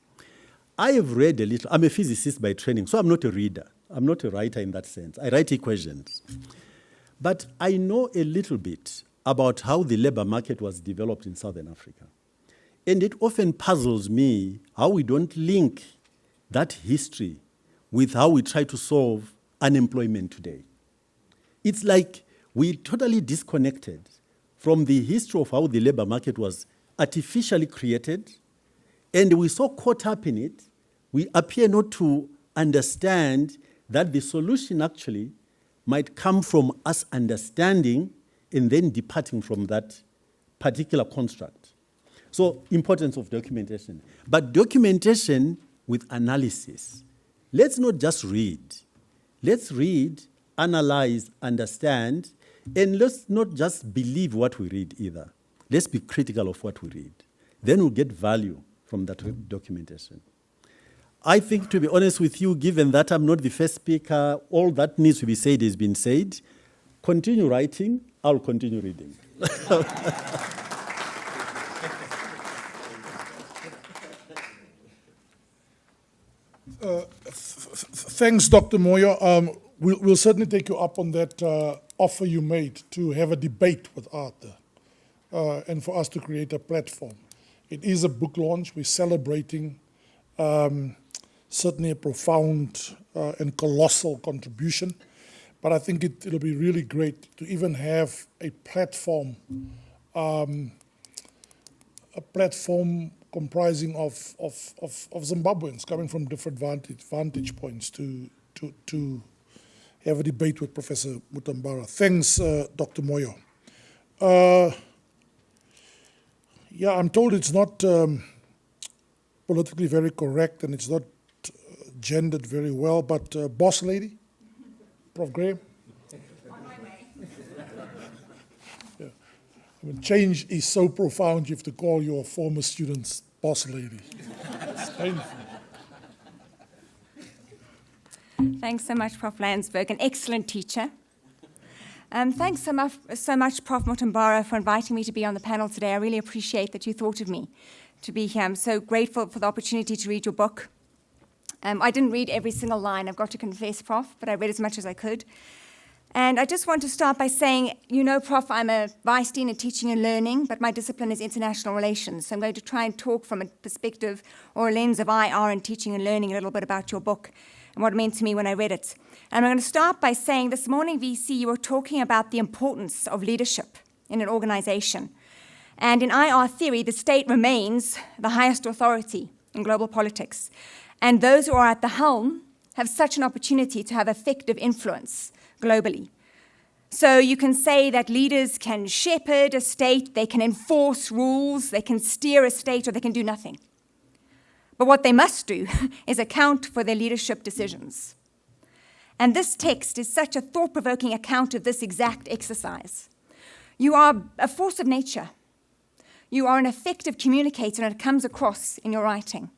I have read a little. I'm a physicist by training, so I'm not a reader. I'm not a writer in that sense. I write equations. But I know a little bit about how the labor market was developed in Southern Africa. And it often puzzles me how we don't link that history with how we try to solve unemployment today. It's like we totally disconnected from the history of how the labor market was artificially created, and we're so caught up in it, we appear not to understand that the solution actually might come from us understanding and then departing from that particular construct. So, importance of documentation. But documentation with analysis. Let's not just read. Let's read, analyze, understand, and let's not just believe what we read either. Let's be critical of what we read. Then we'll get value from that documentation. I think, to be honest with you, given that I'm not the first speaker, all that needs to be said has been said. Continue writing, I'll continue reading. Thanks, Dr. Moyo. We'll certainly take you up on that offer you made to have a debate with Arthur and for us to create a platform. It is a book launch. We're celebrating certainly a profound and colossal contribution, but I think it'll be really great to even have a platform comprising of Zimbabweans coming from different vantage points to have a debate with Professor Mutambara. Thanks, Dr. Moyo. Yeah, I'm told it's not politically very correct and it's not gendered very well, but boss lady, Prof. Graham. I mean, change is so profound, you have to call your former students boss lady. It's painful. Thanks so much, Prof. Landsberg, an excellent teacher. Thanks so much, Prof. Mutambara, for inviting me to be on the panel today. I really appreciate that you thought of me to be here. I'm so grateful for the opportunity to read your book. I didn't read every single line, I've got to confess, Prof, but I read as much as I could. And I just want to start by saying, you know, Prof, I'm a Vice Dean in Teaching and Learning, but my discipline is international relations. So I'm going to try and talk from a perspective or a lens of IR and teaching and learning a little bit about your book and what it meant to me when I read it. And I'm going to start by saying this morning, VC, you were talking about the importance of leadership in an organization. And in IR theory, the state remains the highest authority in global politics. And those who are at the helm have such an opportunity to have effective influence globally. So you can say that leaders can shepherd a state, they can enforce rules, they can steer a state, or they can do nothing. But what they must do is account for their leadership decisions. And this text is such a thought-provoking account of this exact exercise. You are a force of nature. You are an effective communicator, and it comes across in your writing.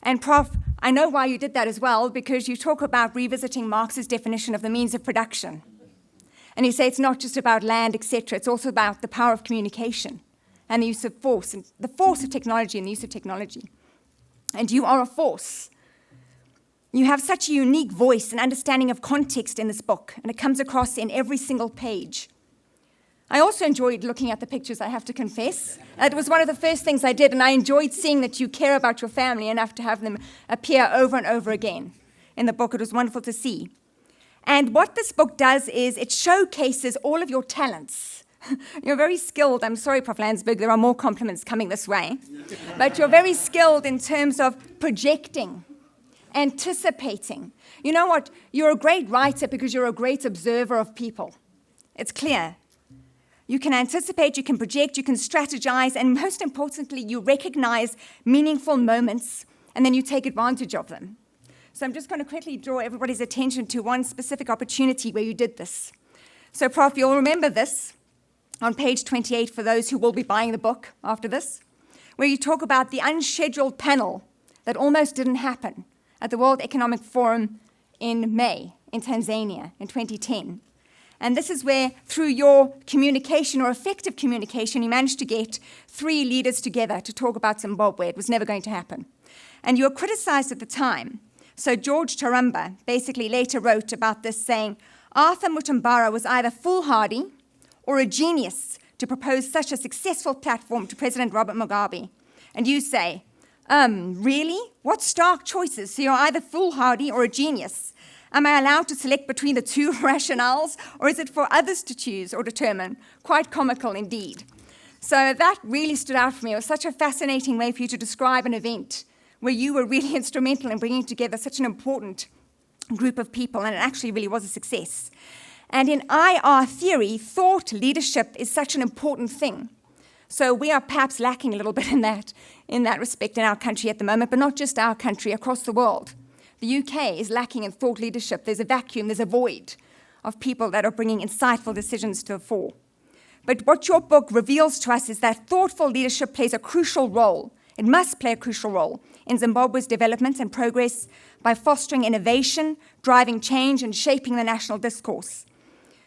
And Prof, I know why you did that as well, because you talk about revisiting Marx's definition of the means of production. And you say it's not just about land, etc. It's also about the power of communication and the use of force, and the force of technology and the use of technology. And you are a force. You have such a unique voice and understanding of context in this book, and it comes across in every single page. I also enjoyed looking at the pictures, I have to confess. It was one of the first things I did, and I enjoyed seeing that you care about your family enough to have them appear over and over again in the book. It was wonderful to see. And what this book does is it showcases all of your talents. You're very skilled. I'm sorry, Prof. Landsberg, there are more compliments coming this way. But you're very skilled in terms of projecting, anticipating. You know what? You're a great writer because you're a great observer of people. It's clear. You can anticipate, you can project, you can strategize, and most importantly, you recognize meaningful moments, and then you take advantage of them. So I'm just going to quickly draw everybody's attention to one specific opportunity where you did this. So, Prof, you'll remember this on page 28 for those who will be buying the book after this, where you talk about the unscheduled panel that almost didn't happen at the World Economic Forum in May in Tanzania in 2010. And this is where, through your communication or effective communication, you managed to get 3 leaders together to talk about Zimbabwe. It was never going to happen. And you were criticized at the time. So George Charamba basically later wrote about this, saying, Arthur Mutambara was either foolhardy or a genius to propose such a successful platform to President Robert Mugabe. And you say, really? What stark choices? So you're either foolhardy or a genius. Am I allowed to select between the 2 rationales, or is it for others to choose or determine? Quite comical indeed. So that really stood out for me. It was such a fascinating way for you to describe an event where you were really instrumental in bringing together such an important group of people, and it actually really was a success. And in IR theory, thought leadership is such an important thing. So we are perhaps lacking a little bit in that respect in our country at the moment, but not just our country, across the world. The UK is lacking in thought leadership. There's a vacuum, there's a void of people that are bringing insightful decisions to the fore. But what your book reveals to us is that thoughtful leadership plays a crucial role. It must play a crucial role in Zimbabwe's development and progress by fostering innovation, driving change, and shaping the national discourse.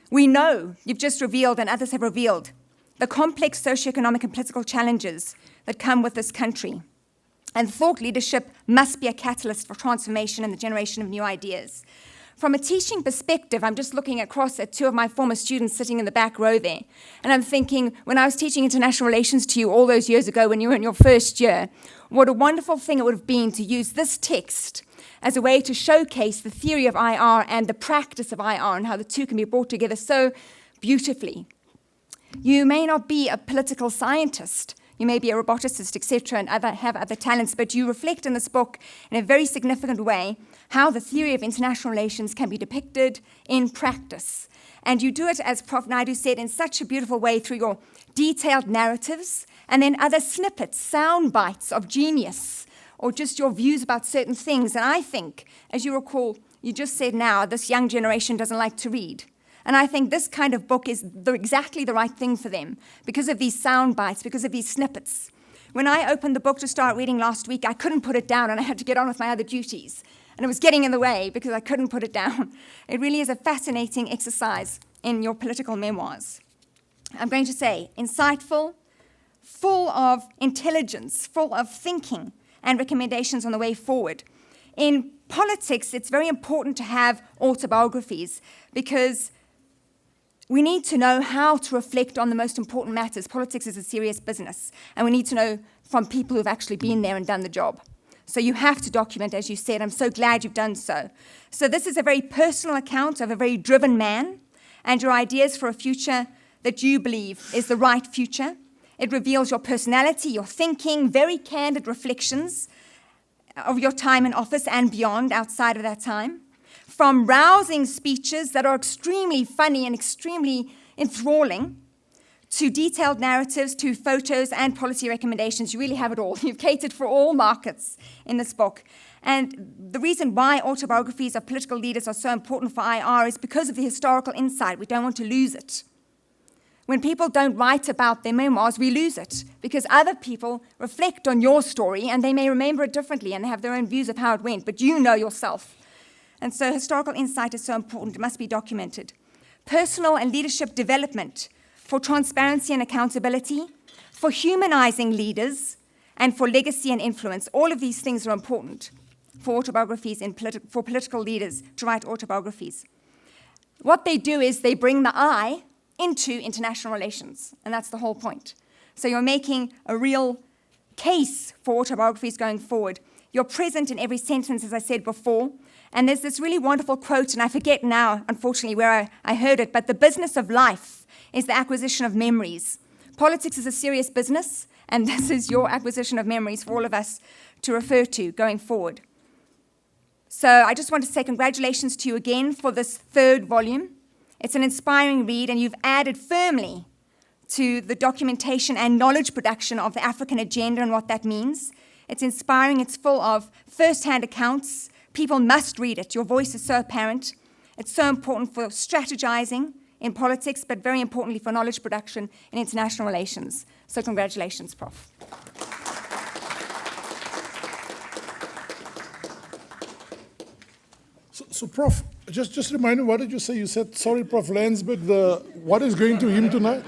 We know, you've just revealed and others have revealed, the complex socioeconomic and political challenges that come with this country. And thought leadership must be a catalyst for transformation and the generation of new ideas. From a teaching perspective, I'm just looking across at 2 of my former students sitting in the back row there. And I'm thinking, when I was teaching international relations to you all those years ago when you were in your first year, what a wonderful thing it would have been to use this text as a way to showcase the theory of IR and the practice of IR and how the 2 can be brought together so beautifully. You may not be a political scientist, you may be a roboticist, etc., and have other talents, but you reflect in this book in a very significant way how the theory of international relations can be depicted in practice. And you do it, as Prof. Naidu said, in such a beautiful way through your detailed narratives and then other snippets, sound bites of genius, or just your views about certain things. And I think, as you recall, you just said now, this young generation doesn't like to read. And I think this kind of book is exactly the right thing for them because of these sound bites, because of these snippets. When I opened the book to start reading last week, I couldn't put it down and I had to get on with my other duties. And it was getting in the way because I couldn't put it down. It really is a fascinating exercise in your political memoirs. I'm going to say insightful, full of intelligence, full of thinking and recommendations on the way forward. In politics, it's very important to have autobiographies because we need to know how to reflect on the most important matters. Politics is a serious business, and we need to know from people who've actually been there and done the job. So you have to document, as you said. I'm so glad you've done so. So this is a very personal account of a very driven man and your ideas for a future that you believe is the right future. It reveals your personality, your thinking, very candid reflections of your time in office and beyond, outside of that time. From rousing speeches that are extremely funny and extremely enthralling, to detailed narratives, to photos and policy recommendations. You really have it all. You've catered for all markets in this book. And the reason why autobiographies of political leaders are so important for IR is because of the historical insight. We don't want to lose it. When people don't write about their memoirs, we lose it because other people reflect on your story and they may remember it differently and they have their own views of how it went, but you know yourself. And so historical insight is so important. It must be documented. personal and leadership development, for transparency and accountability, for humanizing leaders, and for legacy and influence. All of these things are important for autobiographies and for political leaders to write autobiographies. What they do is they bring the I into international relations, and that's the whole point. So you're making a real case for autobiographies going forward. You're present in every sentence, as I said before, and there's this really wonderful quote, and I forget now, unfortunately, where I heard it, but the business of life is the acquisition of memories. Politics is a serious business, and this is your acquisition of memories for all of us to refer to going forward. So I just want to say congratulations to you again for this third volume. It's an inspiring read, and you've added firmly to the documentation and knowledge production of the African agenda and what that means. It's inspiring. It's full of first-hand accounts. People must read it. Your voice is so apparent. It's so important for strategizing in politics, but very importantly for knowledge production in international relations. So congratulations, Prof. So Prof, just remind me, what did you say? You said, sorry, Prof. Landsberg, what is going to him tonight?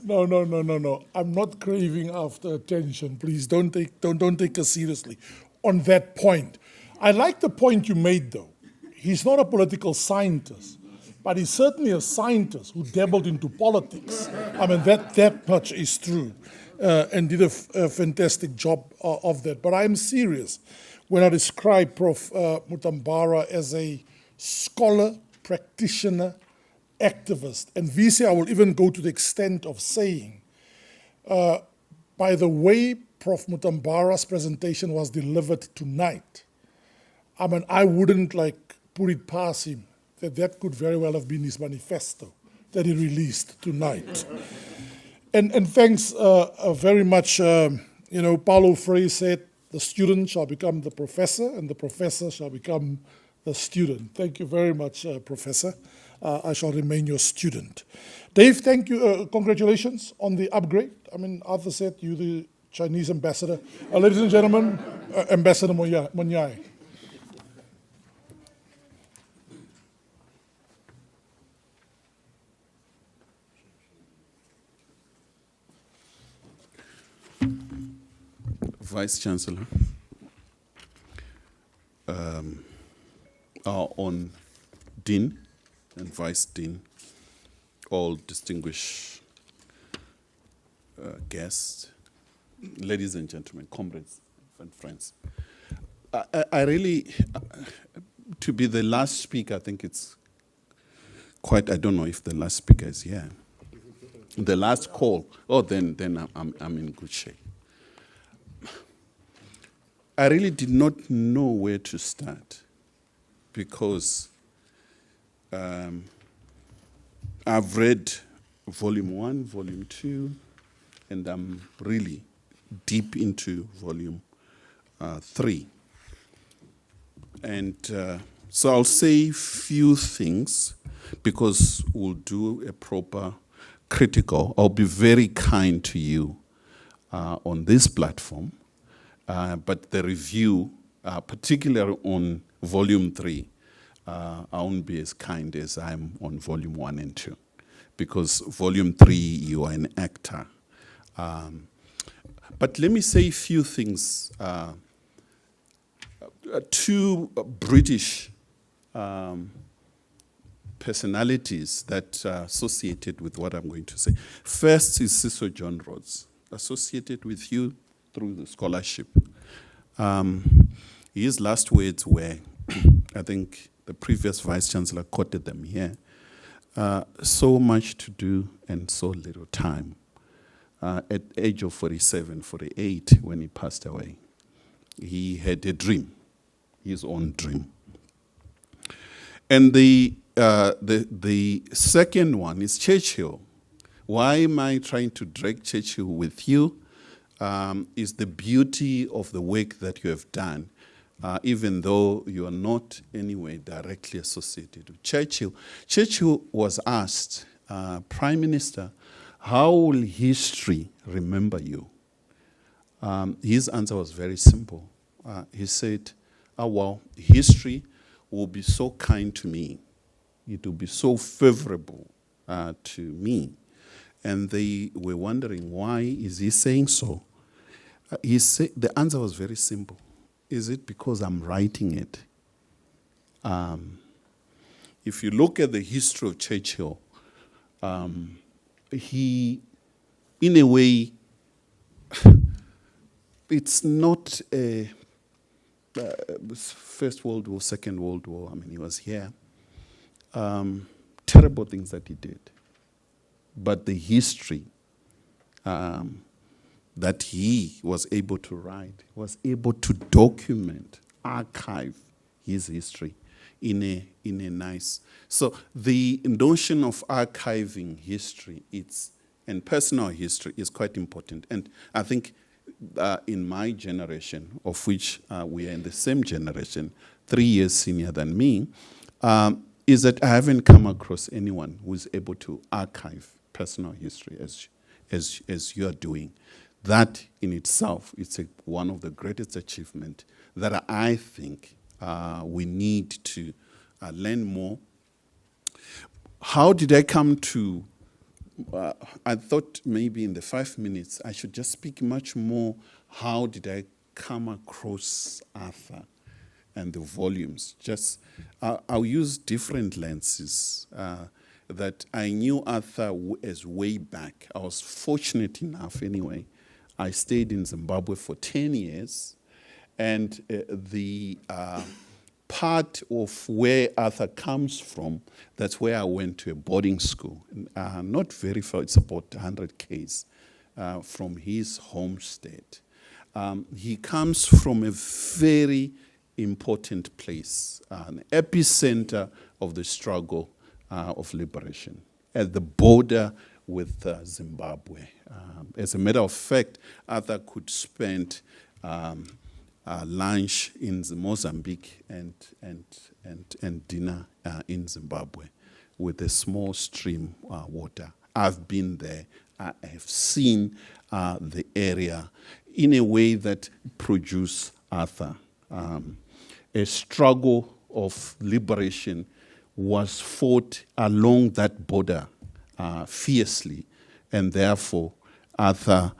No. I'm not craving after attention. Please don't take us seriously on that point. I like the point you made, though. He's not a political scientist, but he's certainly a scientist who dabbled into politics. I mean, that much is true, and did a fantastic job of that. But I'm serious when I describe Prof. Mutambara as a scholar, practitioner, activist. And VC, I will even go to the extent of saying, by the way Prof. Mutambara's presentation was delivered tonight, I mean, I wouldn't put it past him that could very well have been his manifesto that he released tonight. And thanks very much, Paulo Freire said, the student shall become the professor, and the professor shall become the student. Thank you very much, Professor. I shall remain your student. Dave, thank you. Congratulations on the upgrade. I mean, Arthur said you're the Chinese ambassador. Ladies and gentlemen, Ambassador Monyai. Vice Chancellor, our own Dean and Vice Dean, all distinguished guests, ladies and gentlemen, comrades and friends. I really, to be the last speaker, I think it's quite, I don't know if the last speaker is here. The last call, then I'm in good shape. I really did not know where to start because I've read volume 1, volume 2, and I'm really deep into volume 3. And so I'll say few things because we'll do a proper critical. I'll be very kind to you on this platform. But the review, particularly on volume 3, I won't be as kind as I'm on volume 1 and 2. Because volume 3, you are an actor. But let me say a few things. Two British personalities that are associated with what I'm going to say. First is Cecil John Rhodes, associated with you through the scholarship. His last words were, I think the previous Vice-Chancellor quoted them here, so much to do and so little time. At the age of 47, 48, when he passed away, he had a dream, his own dream. And the second one is Churchill. Why am I trying to drag Churchill with you? Is the beauty of the work that you have done, even though you are not anyway directly associated with Churchill. Churchill was asked, Prime Minister, how will history remember you? His answer was very simple. He said, well, history will be so kind to me it will be so favorable to me. And they were wondering, why is he saying so? The answer was very simple. Is it because I'm writing it? If you look at the history of Churchill, he, in a way, it's not a First World War, Second World War. I mean, he was here. Terrible things that he did. But the history that he was able to write, was able to document, archive his history in a nice. So the notion of archiving history, and personal history is quite important. And I think in my generation, of which we are in the same generation, 3 years senior than me, is that I haven't come across anyone who is able to archive personal history as you are doing. That in itself is one of the greatest achievements that I think we need to learn more. How did I come to, I thought maybe in the 5 minutes I should just speak much more, how did I come across Arthur and the volumes? I'll use different lenses. That I knew Arthur as way back. I was fortunate enough anyway. I stayed in Zimbabwe for 10 years, and the part of where Arthur comes from, that's where I went to a boarding school. Not very far, it's about 100 k's from his homestead. He comes from a very important place, an epicenter of the struggle of liberation, at the border with Zimbabwe. As a matter of fact, Arthur could spend lunch in Mozambique and dinner in Zimbabwe with a small stream water. I've been there. I have seen the area in a way that produced Arthur. A struggle of liberation was fought along that border fiercely, and therefore Arthur,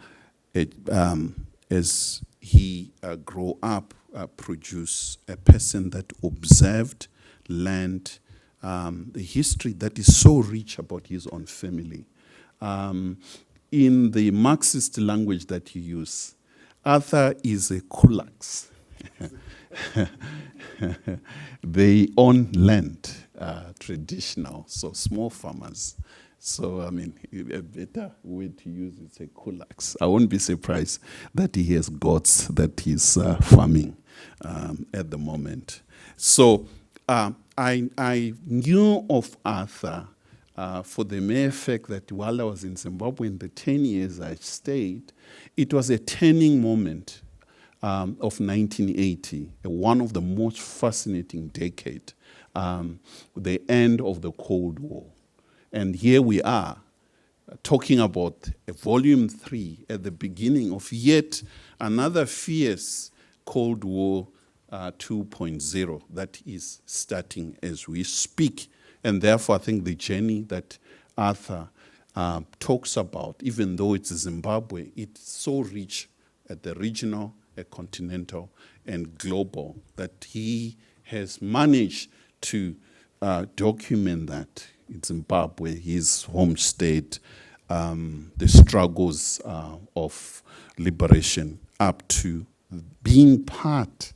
as he grew up, produced a person that observed, learned the history that is so rich about his own family. In the Marxist language that you use, Arthur is a kulaks. They own land, traditional, so small farmers. So, I mean, a better way to use it is a kulaks. I won't be surprised that he has goats that he's farming at the moment. So, I knew of Arthur for the mere fact that while I was in Zimbabwe in the 10 years I stayed, it was a turning moment of 1980, one of the most fascinating decades, the end of the Cold War. And here we are talking about volume 3 at the beginning of yet another fierce Cold War 2.0 that is starting as we speak. And therefore, I think the journey that Arthur talks about, even though it's Zimbabwe, it's so rich at the regional, continental, and global that he has managed to document that in Zimbabwe, his home state, the struggles of liberation up to being part.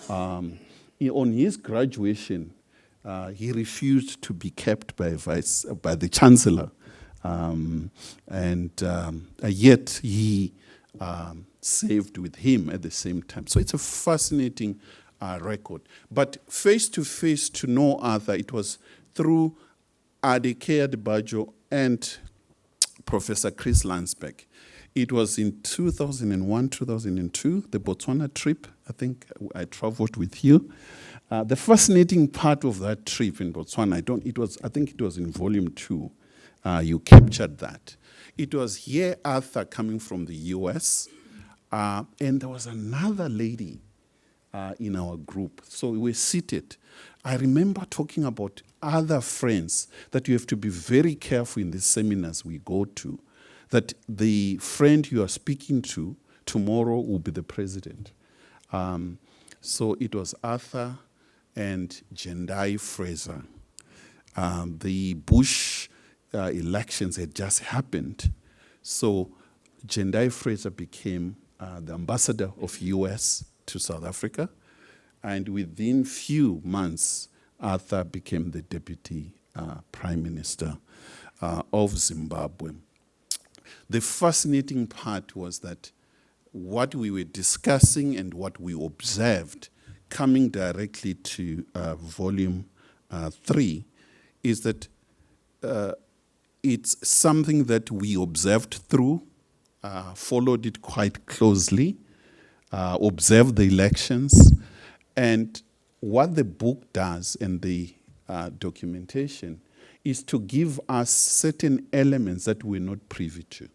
On his graduation, he refused to be kept by the chancellor, and yet he saved with him at the same time. So it's a fascinating record. But face-to-face to know Arthur, it was through Adekea Bajo and Professor Chris Landsberg. It was in 2001, 2002, the Botswana trip. I think I traveled with you. The fascinating part of that trip in Botswana, I think it was in volume 2. You captured that. It was here Arthur coming from the US, and there was another lady in our group. So we were seated. I remember talking about other friends that you have to be very careful in these seminars we go to, that the friend you are speaking to tomorrow will be the president. So it was Arthur and Jendai Fraser. The Bush elections had just happened. So Jendai Fraser became the ambassador of US to South Africa. And within few months, Arthur became the deputy prime minister of Zimbabwe. The fascinating part was that what we were discussing and what we observed, coming directly to volume 3, is that it's something that we observed through, followed it quite closely, observed the elections, and what the book does and the documentation is to give us certain elements that we're not privy to.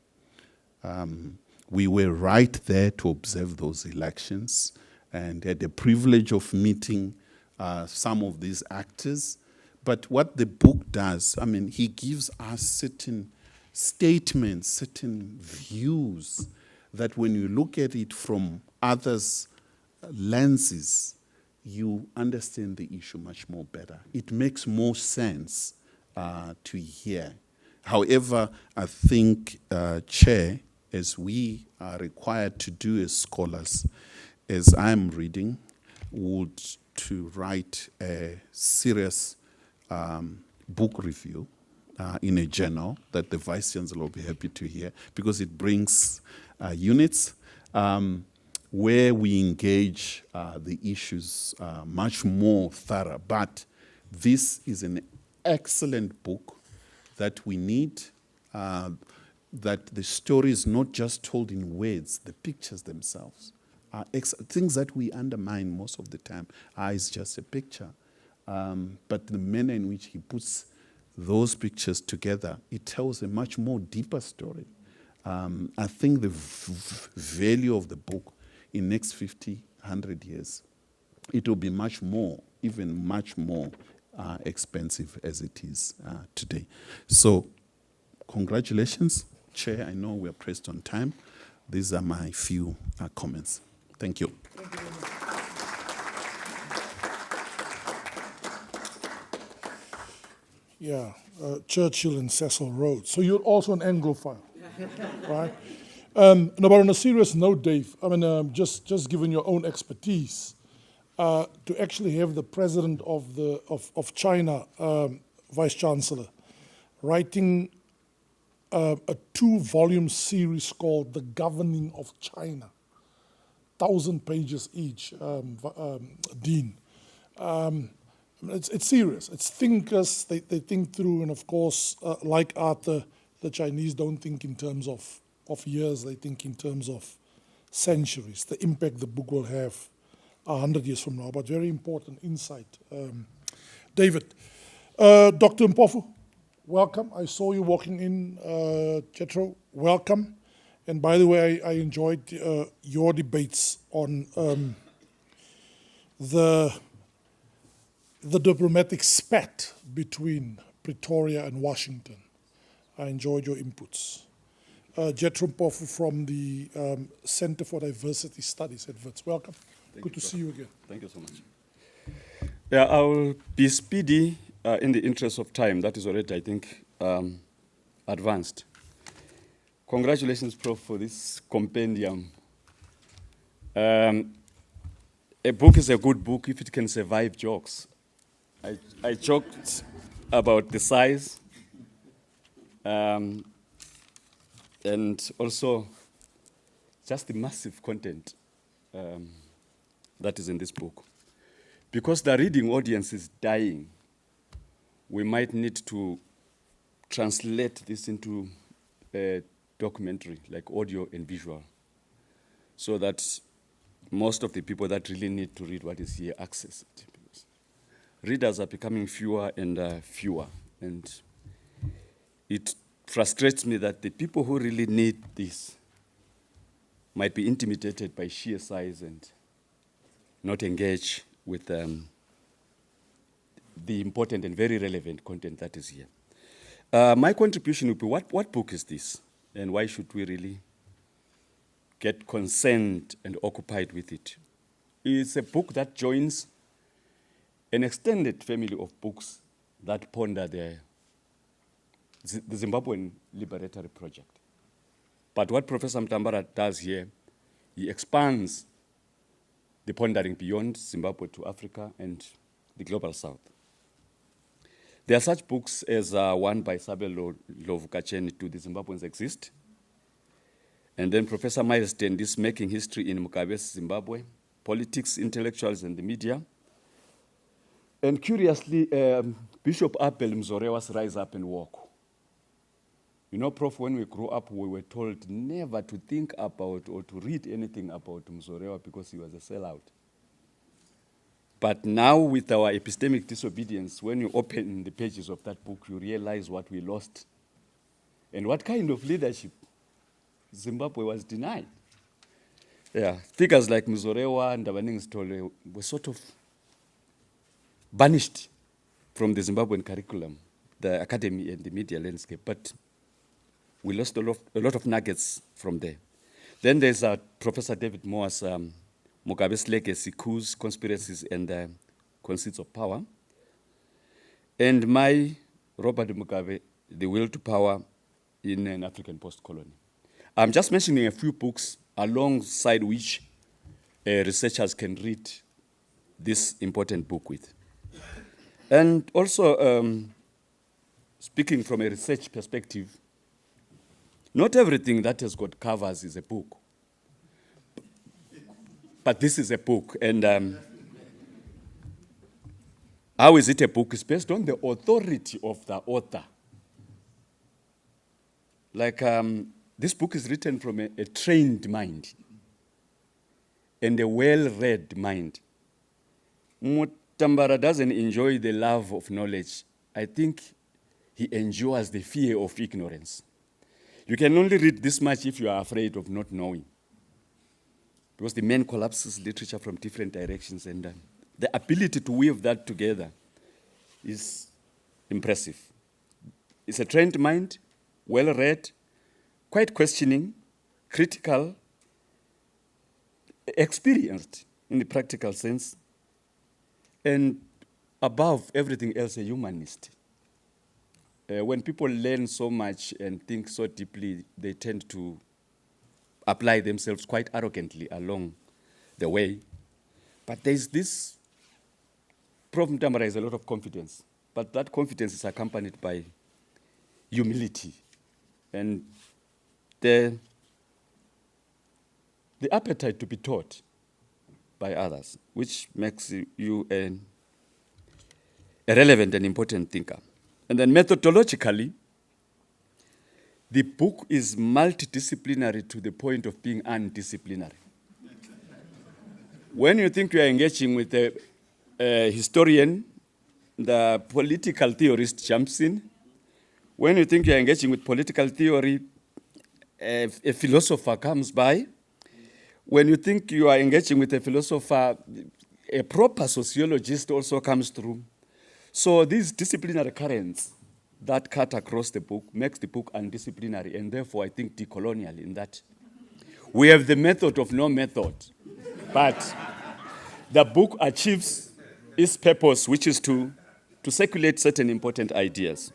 We were right there to observe those elections and had the privilege of meeting some of these actors. But what the book does, I mean, he gives us certain statements, certain views that when you look at it from others' lenses, you understand the issue much more better. It makes more sense to hear. However, I think, Chair, as we are required to do as scholars, as I'm reading, would to write a serious book review in a journal that the Vice Chancellor will be happy to hear, because it brings units where we engage the issues much more thorough. But this is an excellent book that we need, that the story is not just told in words, the pictures themselves are things that we undermine most of the time. It's just a picture. But the manner in which he puts those pictures together, it tells a much more deeper story. I think the value of the book in next 50, 100 years, it will be much more, even much more expensive as it is today. So, congratulations, Chair. I know we're pressed on time. These are my few comments. Thank you. Thank you very much. Yeah, Churchill and Cecil Rhodes. So you're also an Anglophile, right? No, but on a serious note, Dave, I mean, just given your own expertise, to actually have the president of China, Vice Chancellor, writing a 2-volume series called The Governing of China, 1,000 pages each, Dean. It's serious. It's thinkers. They think through, and of course, like Arthur, the Chinese don't think in terms of years. They think in terms of centuries. The impact the book will have 100 years from now. But very important insight, David. Dr. Mpofu, welcome. I saw you walking in. Jethro, welcome. And by the way, I enjoyed your debates on the diplomatic spat between Pretoria and Washington. I enjoyed your inputs. Jethro Mpofu from the Center for Diversity Studies at Wits. Welcome. Good to see you again. Thank you so much. Yeah, I will be speedy in the interest of time. That is already, I think, advanced. Congratulations, Prof, for this compendium. A book is a good book if it can survive jokes. I joked about the size and also just the massive content that is in this book. Because the reading audience is dying, we might need to translate this into a documentary, like audio and visual, so that most of the people that really need to read what is here access it. Readers are becoming fewer and fewer, and it frustrates me that the people who really need this might be intimidated by sheer size and not engage with the important and very relevant content that is here. My contribution would be, what book is this? And why should we really get concerned and occupied with it? It's a book that joins an extended family of books that ponder the Zimbabwean Liberatory Project. But what Professor Mutambara does here, he expands the pondering beyond Zimbabwe to Africa and the global south. There are such books as one by Sabelo Lovukacheni, Do the Zimbabweans Exist? And then Professor Milestone, This Making History in Mugabe's Zimbabwe, Politics, Intellectuals, and the Media. And curiously, Bishop Abel Mzorewa's Rise Up and Walk. You know, Prof, when we grew up, we were told never to think about or to read anything about Mzorewa because he was a sellout. But now with our epistemic disobedience, when you open the pages of that book, you realize what we lost and what kind of leadership Zimbabwe was denied. Yeah, figures like Mzorewa and Ndabaningstole were sort of banished from the Zimbabwean curriculum, the academy and the media landscape, but we lost a lot of nuggets from there. Then there's Professor David Moore's Mugabe's Legacy, Coups, Conspiracies, and Conceits of Power. And my Robert Mugabe, The Will to Power in an African Post-Colony. I'm just mentioning a few books alongside which researchers can read this important book with. And also, speaking from a research perspective, not everything that has got covers is a book. But this is a book, and how is it a book? It's based on the authority of the author. Like, this book is written from a trained mind and a well-read mind. Mutambara doesn't enjoy the love of knowledge. I think he endures the fear of ignorance. You can only read this much if you are afraid of not knowing. Because the man collapses literature from different directions, and the ability to weave that together is impressive. It's a trained mind, well-read, quite questioning, critical, experienced in the practical sense, and above everything else, a humanist. When people learn so much and think so deeply, they tend to apply themselves quite arrogantly along the way. But there's this, Prof. Mutambara has a lot of confidence, but that confidence is accompanied by humility and the appetite to be taught by others, which makes you a relevant and important thinker. And then methodologically, the book is multidisciplinary to the point of being undisciplinary. When you think you are engaging with a historian, the political theorist jumps in. When you think you are engaging with political theory, a philosopher comes by. When you think you are engaging with a philosopher, a proper sociologist also comes through. So these disciplinary currents that cut across the book makes the book undisciplinary, and therefore I think decolonial in that we have the method of no method, but the book achieves its purpose, which is to circulate certain important ideas.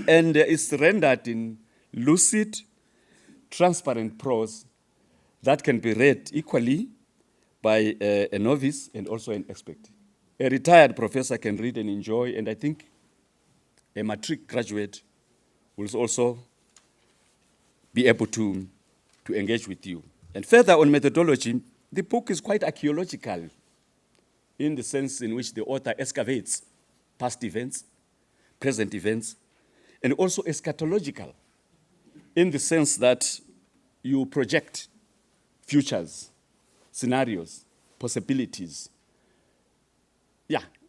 And it's rendered in lucid, transparent prose that can be read equally by a novice and also an expert. A retired professor can read and enjoy, and I think a matric graduate will also be able to engage with you. And further on methodology, the book is quite archaeological in the sense in which the author excavates past events, present events, and also eschatological in the sense that you project futures, scenarios, possibilities,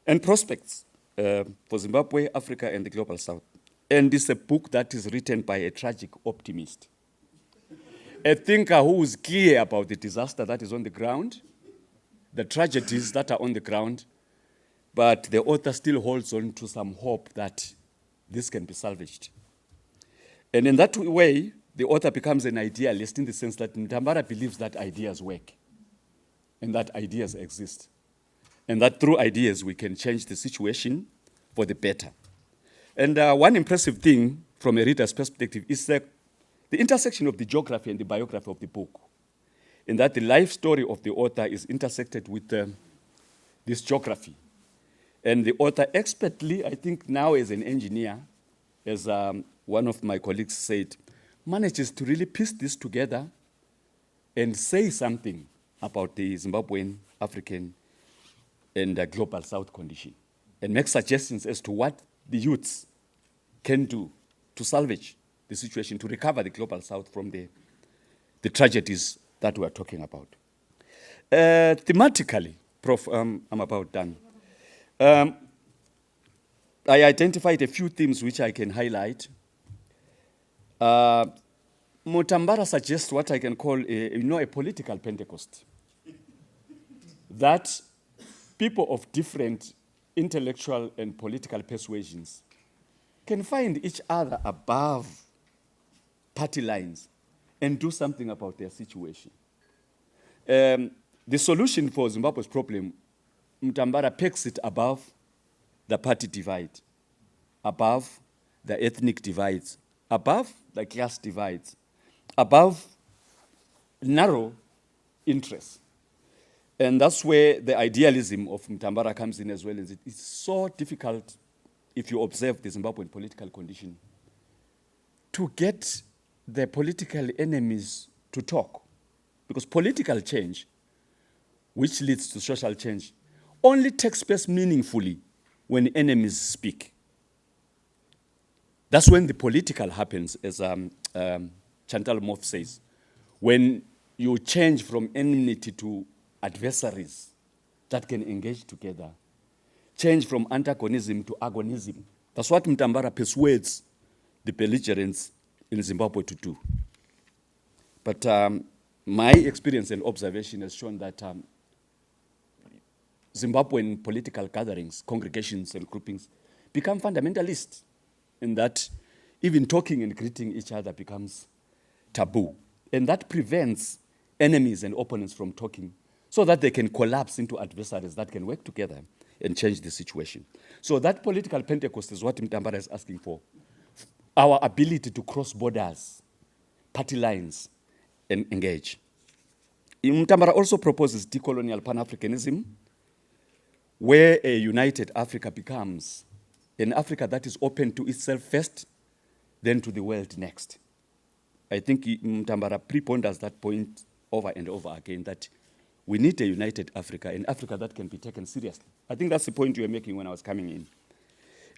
and prospects for Zimbabwe, Africa, and the global south. And it's a book that is written by a tragic optimist, a thinker who is clear about the disaster that is on the ground, the tragedies that are on the ground, but the author still holds on to some hope that this can be salvaged. And in that way, the author becomes an idealist in the sense that Mutambara believes that ideas work and that ideas exist, and that through ideas we can change the situation for the better. And one impressive thing from a reader's perspective is the intersection of the geography and the biography of the book, in that the life story of the author is intersected with this geography. And the author expertly, I think now as an engineer, as one of my colleagues said, manages to really piece this together and say something about the Zimbabwean, African, and global South condition, and make suggestions as to what the youths can do to salvage the situation, to recover the global South from the tragedies that we are talking about. Thematically, Prof, I'm about done. I identified a few themes which I can highlight. Mutambara suggests what I can call a political Pentecost. That people of different intellectual and political persuasions can find each other above party lines and do something about their situation. The solution for Zimbabwe's problem, Mutambara pegs it above the party divide, above the ethnic divides, above the class divides, above narrow interests. And that's where the idealism of Mutambara comes in as well. It's so difficult, if you observe the Zimbabwean political condition, to get the political enemies to talk. Because political change, which leads to social change, only takes place meaningfully when enemies speak. That's when the political happens, as Chantal Mouffe says, when you change from enmity to adversaries that can engage together, change from antagonism to agonism. That's what Mutambara persuades the belligerents in Zimbabwe to do. But my experience and observation has shown that Zimbabwean political gatherings, congregations and groupings become fundamentalist, in that even talking and greeting each other becomes taboo. And that prevents enemies and opponents from talking, so that they can collapse into adversaries that can work together and change the situation. So that political Pentecost is what Mutambara is asking for. Our ability to cross borders, party lines, and engage. Mutambara also proposes decolonial Pan-Africanism, where a united Africa becomes an Africa that is open to itself first, then to the world next. I think Mutambara preponders that point over and over again, that we need a united Africa, an Africa that can be taken seriously. I think that's the point you were making when I was coming in.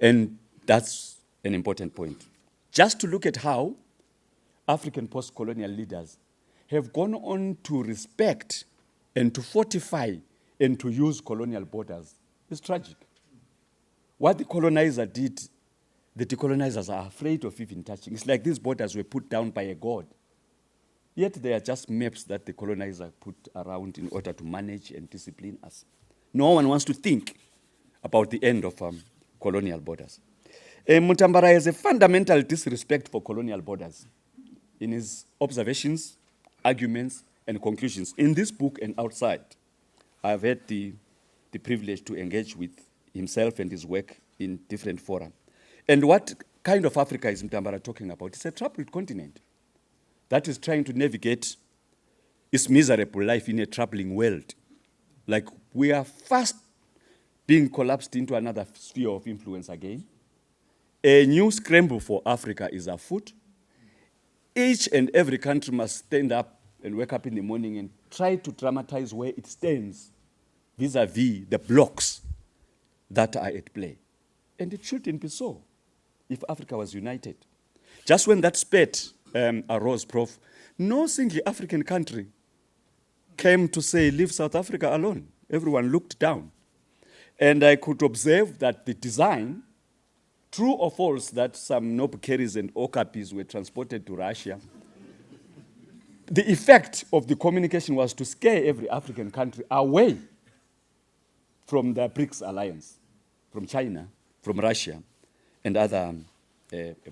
And that's an important point. Just to look at how African post-colonial leaders have gone on to respect and to fortify and to use colonial borders is tragic. What the colonizer did, the decolonizers are afraid of even touching. It's like these borders were put down by a god. Yet they are just maps that the colonizer put around in order to manage and discipline us. No one wants to think about the end of colonial borders. Mutambara has a fundamental disrespect for colonial borders in his observations, arguments, and conclusions. In this book and outside, I've had the privilege to engage with himself and his work in different fora. And what kind of Africa is Mutambara talking about? It's a troubled continent that is trying to navigate its miserable life in a troubling world. Like, we are fast being collapsed into another sphere of influence again. A new scramble for Africa is afoot. Each and every country must stand up and wake up in the morning and try to dramatize where it stands vis-a-vis the blocks that are at play. And it shouldn't be so if Africa was united. Just when that spate arose, Prof, no single African country came to say, leave South Africa alone. Everyone looked down. And I could observe that the design, true or false, that some noble carriers and okapis were transported to Russia, the effect of the communication was to scare every African country away from the BRICS alliance, from China, from Russia, and other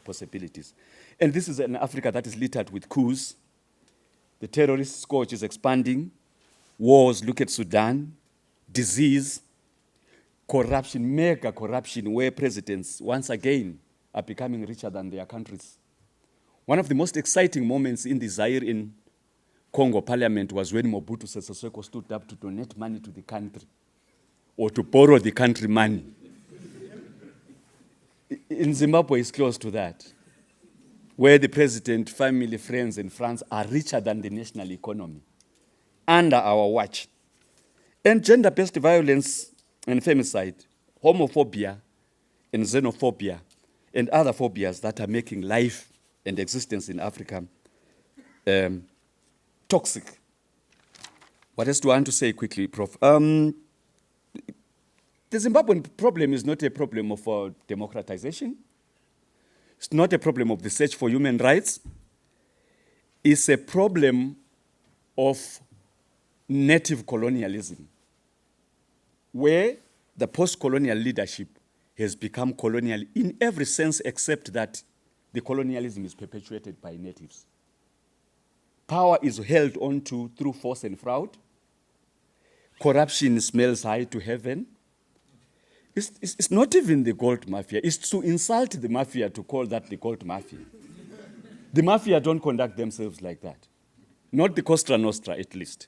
possibilities. And this is an Africa that is littered with coups. The terrorist scourge is expanding. Wars, look at Sudan. Disease, corruption, mega corruption, where presidents, once again, are becoming richer than their countries. One of the most exciting moments in the Zaire in Congo parliament was when Mobutu Sese Seko stood up to donate money to the country, or to borrow the country money. In Zimbabwe, it's close to that, where the president, family, friends, and friends are richer than the national economy under our watch. And gender-based violence and femicide, homophobia and xenophobia, and other phobias that are making life and existence in Africa toxic. What else do I want to say quickly, Prof? The Zimbabwean problem is not a problem of democratization. It's not a problem of the search for human rights. It's a problem of native colonialism, where the post-colonial leadership has become colonial in every sense except that the colonialism is perpetuated by natives. Power is held onto through force and fraud. Corruption smells high to heaven. It's not even the gold mafia. It's to insult the mafia to call that the gold mafia. The mafia don't conduct themselves like that. Not the Costa Nostra, at least.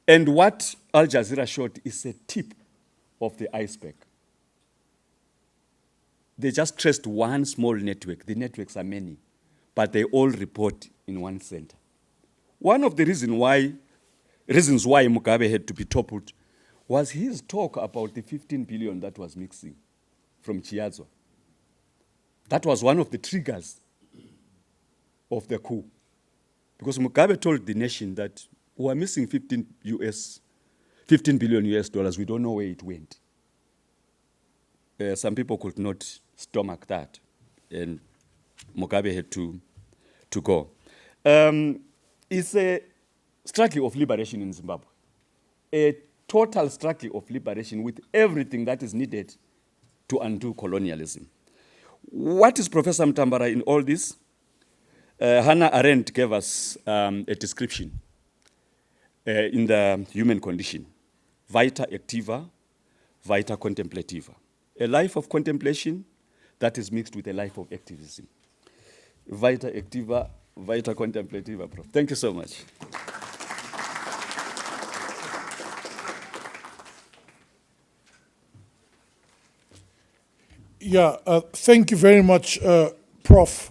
And what Al Jazeera showed is a tip of the iceberg. They just traced one small network. The networks are many, but they all report in one center. One of the reasons why Mugabe had to be toppled was his talk about the 15 billion that was mixing from Chiazo. That was one of the triggers of the coup. Because Mugabe told the nation that we are missing 15 billion US dollars. We don't know where it went. Some people could not stomach that, and Mugabe had to go. It's a struggle of liberation in Zimbabwe, a total struggle of liberation with everything that is needed to undo colonialism. What is Professor Mutambara in all this? Hannah Arendt gave us a description in the human condition: vita activa, vita contemplativa. A life of contemplation that is mixed with a life of activism. Vita activa, vita contemplativa, Prof. Thank you so much. Yeah, thank you very much, Prof.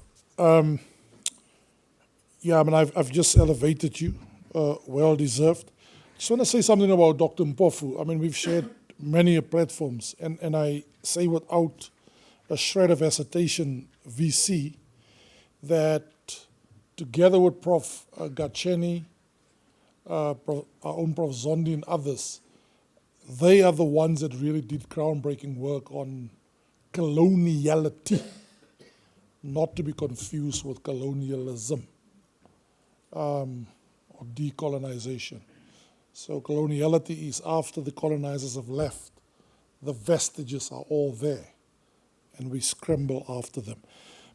Yeah, I mean, I've just elevated you, well deserved. Just want to say something about Dr. Mpofu. I mean, we've shared many platforms, and I say without a shred of hesitation, VC, that together with Prof. Gacheni, our own Prof. Zondi and others, they are the ones that really did groundbreaking work on coloniality, not to be confused with colonialism or decolonization. So coloniality is after the colonizers have left. The vestiges are all there, and we scramble after them.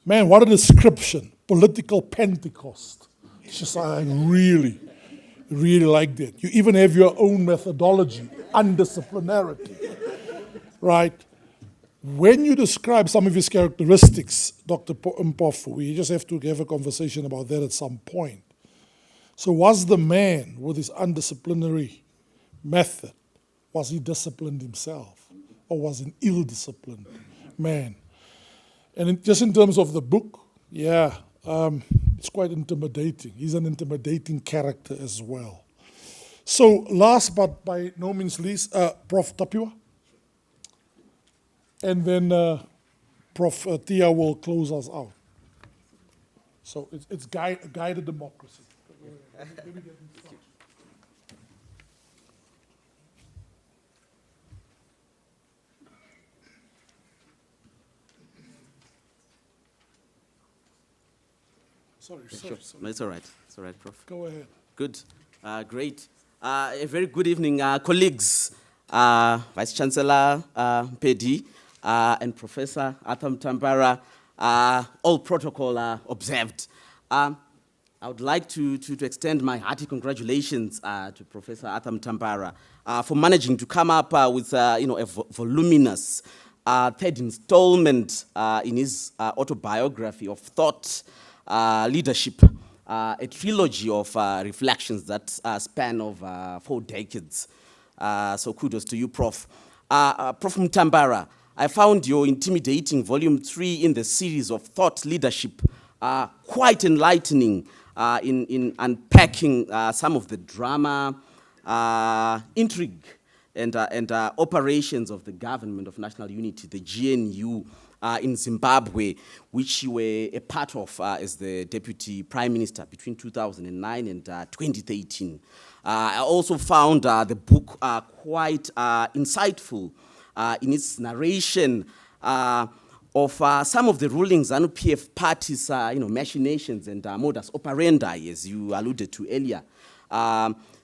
Man, what a description. Political Pentecost. It's just, I really, really like that. You even have your own methodology, undisciplinarity, right? When you describe some of his characteristics, Dr. Mpofu, we just have to have a conversation about that at some point. So was the man with his undisciplinary method, was he disciplined himself, or was he an ill-disciplined man? And just in terms of the book, yeah, it's quite intimidating. He's an intimidating character as well. So last but by no means least, Prof. Tapiwa. And then Prof. Tia will close us out. So it's guided democracy. Sorry. No, it's all right. It's all right, Prof. Go ahead. Good. Great. A very good evening, colleagues. Vice Chancellor Pedi, and Professor Arthur Mutambara, all protocol observed. I would like to extend my hearty congratulations to Professor Arthur Mutambara for managing to come up with a voluminous third installment in his autobiography of thought, leadership, a trilogy of reflections that span over 4 decades. So kudos to you, Prof. Prof. Mutambara, I found your intimidating volume 3 in the series of thought leadership quite enlightening in unpacking some of the drama, intrigue, and operations of the Government of National Unity, the GNU, in Zimbabwe, which you were a part of as the Deputy Prime Minister between 2009 and 2013. I also found the book quite insightful in its narration of some of the ruling ZANU-PF party's machinations and modus operandi, as you alluded to earlier,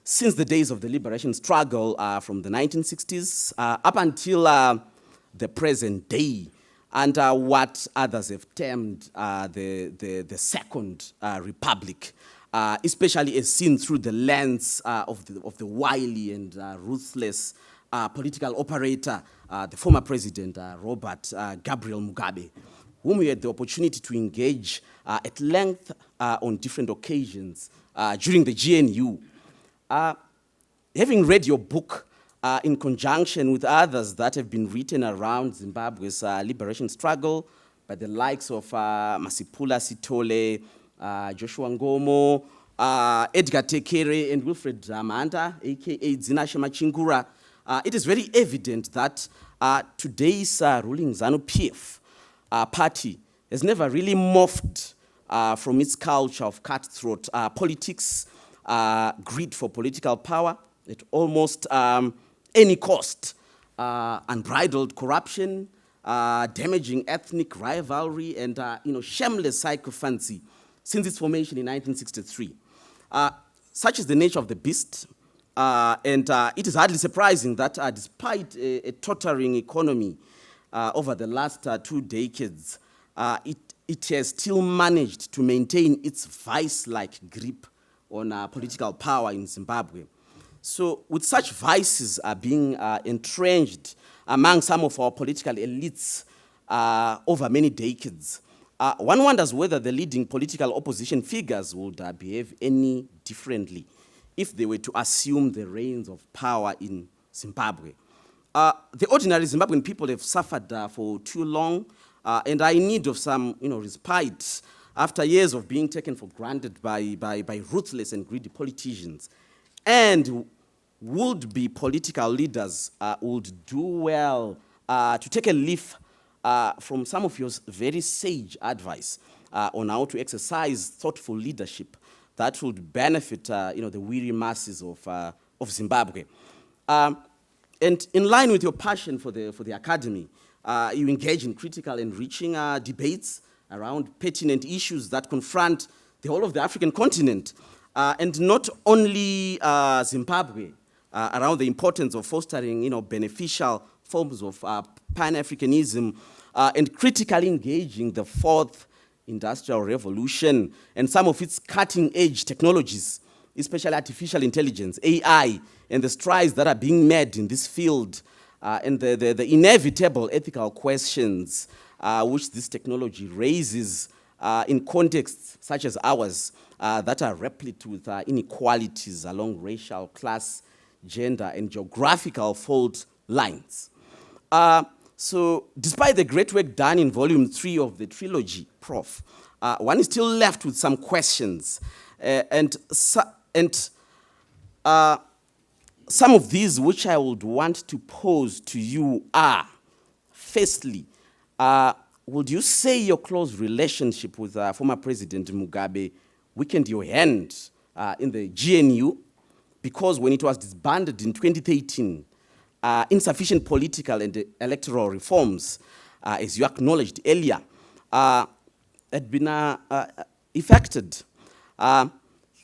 since the days of the liberation struggle from the 1960s up until the present day, and what others have termed the Second Republic, especially as seen through the lens of the wily and ruthless political operator, the former president, Robert Gabriel Mugabe, whom we had the opportunity to engage at length on different occasions during the GNU. Having read your book in conjunction with others that have been written around Zimbabwe's liberation struggle by the likes of Masipula Sitole, Joshua Ngomo, Edgar Tekere, and Wilfred Manda, a.k.a. Zinashe Machingura, it is very evident that today's ruling ZANU-PF party has never really morphed from its culture of cutthroat politics, greed for political power at almost any cost, unbridled corruption, damaging ethnic rivalry, and shameless sycophancy since its formation in 1963. Such is the nature of the beast, and it is hardly surprising that despite a tottering economy over the last 2 decades, it has still managed to maintain its vice-like grip on political power in Zimbabwe. So with such vices being entrenched among some of our political elites over many decades, one wonders whether the leading political opposition figures would behave any differently if they were to assume the reins of power in Zimbabwe. The ordinary Zimbabwean people have suffered for too long and are in need of some respite after years of being taken for granted by ruthless and greedy politicians. And would-be political leaders would do well to take a leaf from some of your very sage advice on how to exercise thoughtful leadership that would benefit the weary masses of Zimbabwe. And in line with your passion for the academy, you engage in critical and enriching debates around pertinent issues that confront the whole of the African continent, and not only Zimbabwe, around the importance of fostering beneficial forms of Pan-Africanism and critically engaging the fourth industrial revolution and some of its cutting-edge technologies, especially artificial intelligence, AI, and the strides that are being made in this field, and the inevitable ethical questions which this technology raises in contexts such as ours that are replete with inequalities along racial, class, gender, and geographical fault lines. So despite the great work done in volume 3 of the trilogy, Prof, one is still left with some questions. And some of these which I would want to pose to you are, firstly, would you say your close relationship with former President Mugabe weakened your hand in the GNU? Because when it was disbanded in 2013, insufficient political and electoral reforms, as you acknowledged earlier, had been effected.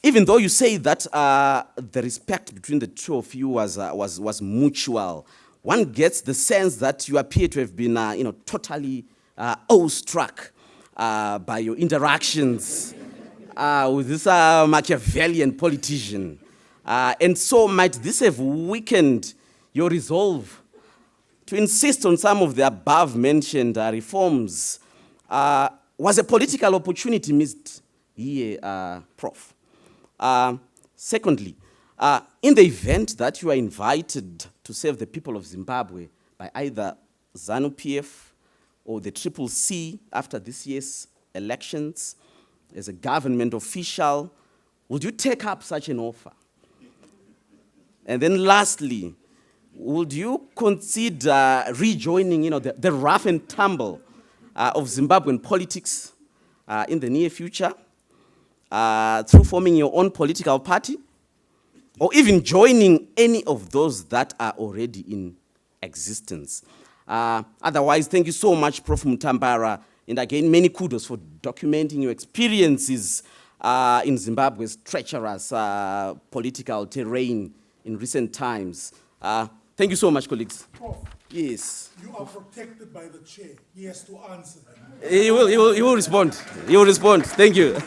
even though you say that the respect between the two of you was mutual, one gets the sense that you appear to have been, totally awestruck by your interactions with this Machiavellian politician. And so might this have weakened your resolve to insist on some of the above-mentioned reforms? Was a political opportunity missed here, Prof? Secondly, in the event that you are invited to serve the people of Zimbabwe by either ZANU-PF or the CCC after this year's elections as a government official, would you take up such an offer? And then lastly, would you consider rejoining the rough and tumble of Zimbabwean politics in the near future through forming your own political party, or even joining any of those that are already in existence? Otherwise, thank you so much, Prof. Mutambara, and again, many kudos for documenting your experiences in Zimbabwe's treacherous political terrain in recent times. Thank you so much, colleagues. Prof, yes. You are protected by the chair. He has to answer them. He will respond. He will respond. Thank you. So,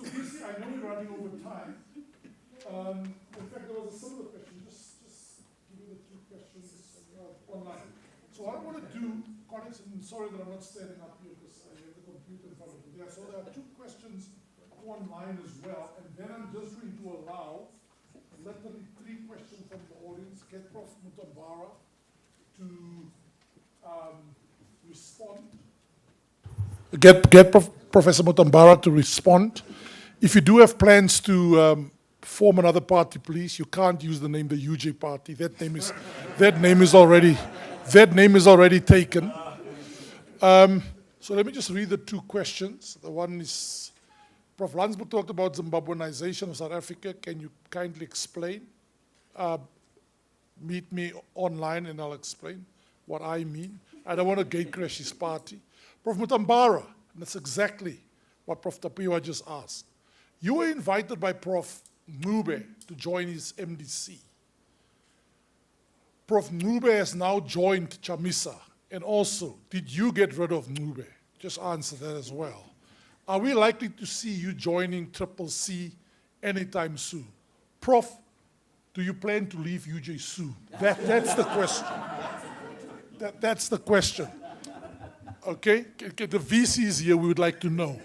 Brucey, I know we're running over time. In fact, there was a similar question. Just give me the two questions online. So what I want to do, colleagues, and sorry that I'm not standing up here because I have the computer in front of me there. So there are two questions online as well, and then I'm just going to allow literally 3 questions from the audience. Get Prof. Mutambara to respond. Get Professor Mutambara to respond. If you do have plans to form another party, please, you can't use the name the UJ party. That name is already taken. So let me just read the 2 questions. The one is, Prof. Landsberg talked about Zimbabweanization of South Africa. Can you kindly explain? Meet me online and I'll explain what I mean. I don't want to gate crash his party. Prof. Mutambara, and that's exactly what Prof. Tapiwa just asked. You were invited by Prof. Nube to join his MDC. Prof. Nube has now joined Chamisa. And also, did you get rid of Nube? Just answer that as well. Are we likely to see you joining CCC anytime soon? Prof, do you plan to leave UJ soon? That's the question. That's the question. Okay? The VCs here, we would like to know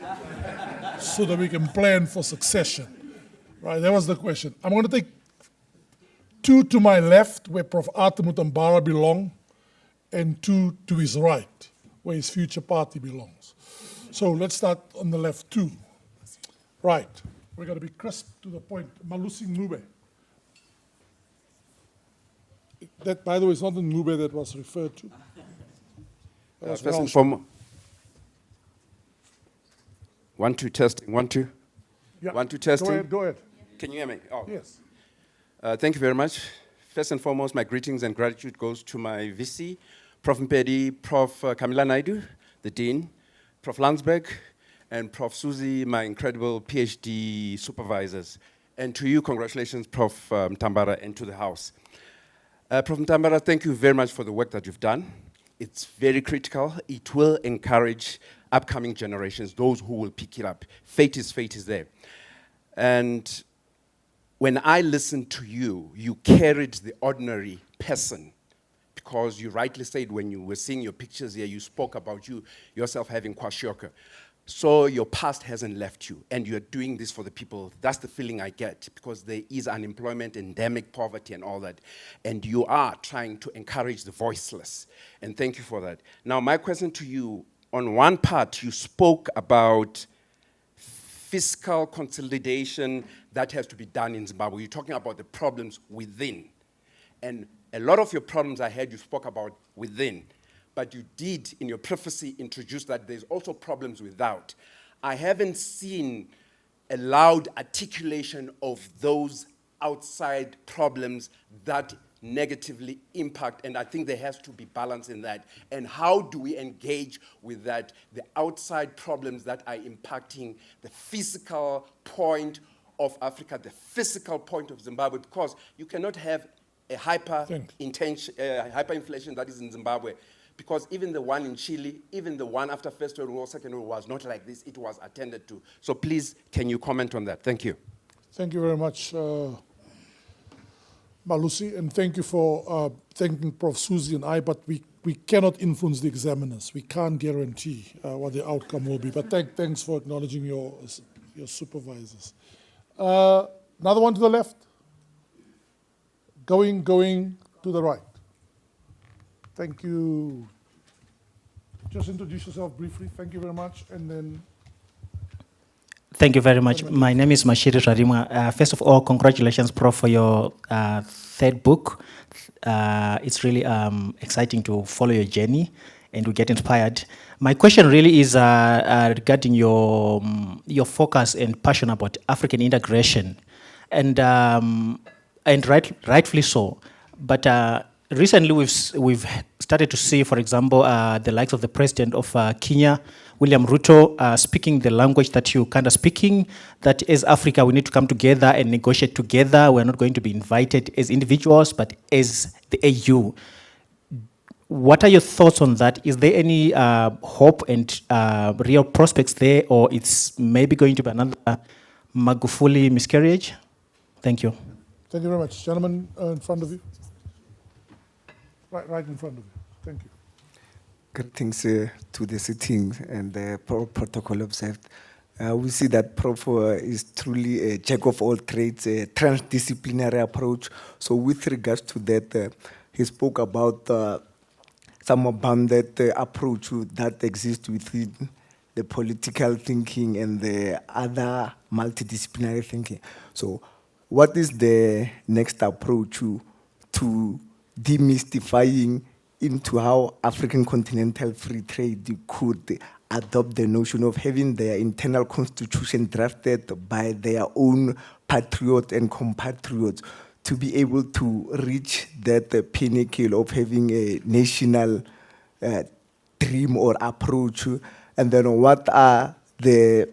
so that we can plan for succession. Right, that was the question. I'm going to take 2 to my left, where Prof. Arthur Mutambara belongs, and 2 to his right, where his future party belongs. So let's start on the left, 2. Right. We're going to be crisp to the point. Malusi Nube. That, by the way, is not the Nube that was referred to. First and foremost, 1, 2, testing. 1, 2. Yeah. 1, 2, testing. Go ahead. Can you hear me? Oh. Yes. Thank you very much. First and foremost, my greetings and gratitude goes to my VC, Prof. Mpedi, Prof. Kamila Naidu, the Dean, Prof. Landsberg, and Prof. Susie, my incredible PhD supervisors. And to you, congratulations, Prof. Mutambara, and to the House. Prof. Mutambara, thank you very much for the work that you've done. It's very critical. It will encourage upcoming generations, those who will pick it up. Fate is there. And when I listened to you, you carried the ordinary person, because you rightly said when you were seeing your pictures here, you spoke about yourself having kwashiorkor. So your past hasn't left you, and you're doing this for the people. That's the feeling I get, because there is unemployment, endemic poverty, and all that. And you are trying to encourage the voiceless. And thank you for that. Now, my question to you, on one part, you spoke about fiscal consolidation that has to be done in Zimbabwe. You're talking about the problems within. And a lot of your problems I heard you spoke about within. But you did, in your prophecy, introduce that there's also problems without. I haven't seen a loud articulation of those outside problems that negatively impact, and I think there has to be balance in that. And how do we engage with that, the outside problems that are impacting the physical point of Africa, the physical point of Zimbabwe, because you cannot have a hyperinflation that is in Zimbabwe, because even the one in Chile, even the one after First World War, Second World War was not like this, it was attended to. So please, can you comment on that? Thank you. Thank you very much, Malusi, and thank you for thanking Prof. Susie and I, but we cannot influence the examiners. We can't guarantee what the outcome will be, but thanks for acknowledging your supervisors. Another one to the left. Going to the right. Thank you. Just introduce yourself briefly. Thank you very much. And then. Thank you very much. My name is Mashiri Radima. First of all, congratulations, Prof, for your third book. It's really exciting to follow your journey and to get inspired. My question really is regarding your focus and passion about African integration, and rightfully so. But recently, we've started to see, for example, the likes of the president of Kenya, William Ruto, speaking the language that you kind of speaking, that as Africa, we need to come together and negotiate together. We're not going to be invited as individuals, but as the AU. What are your thoughts on that? Is there any hope and real prospects there, or it's maybe going to be another Magufuli miscarriage? Thank you. Thank you very much. Gentleman in front of you. Right in front of you. Thank you. Greetings to the sitting and the protocol observed. We see that Prof is truly a jack of all trades, a transdisciplinary approach. So with regards to that, he spoke about some bounded approach that exists within the political thinking and the other multidisciplinary thinking. So what is the next approach to demystifying into how African continental free trade could adopt the notion of having their internal constitution drafted by their own patriots and compatriots to be able to reach that pinnacle of having a national dream or approach? And then what are the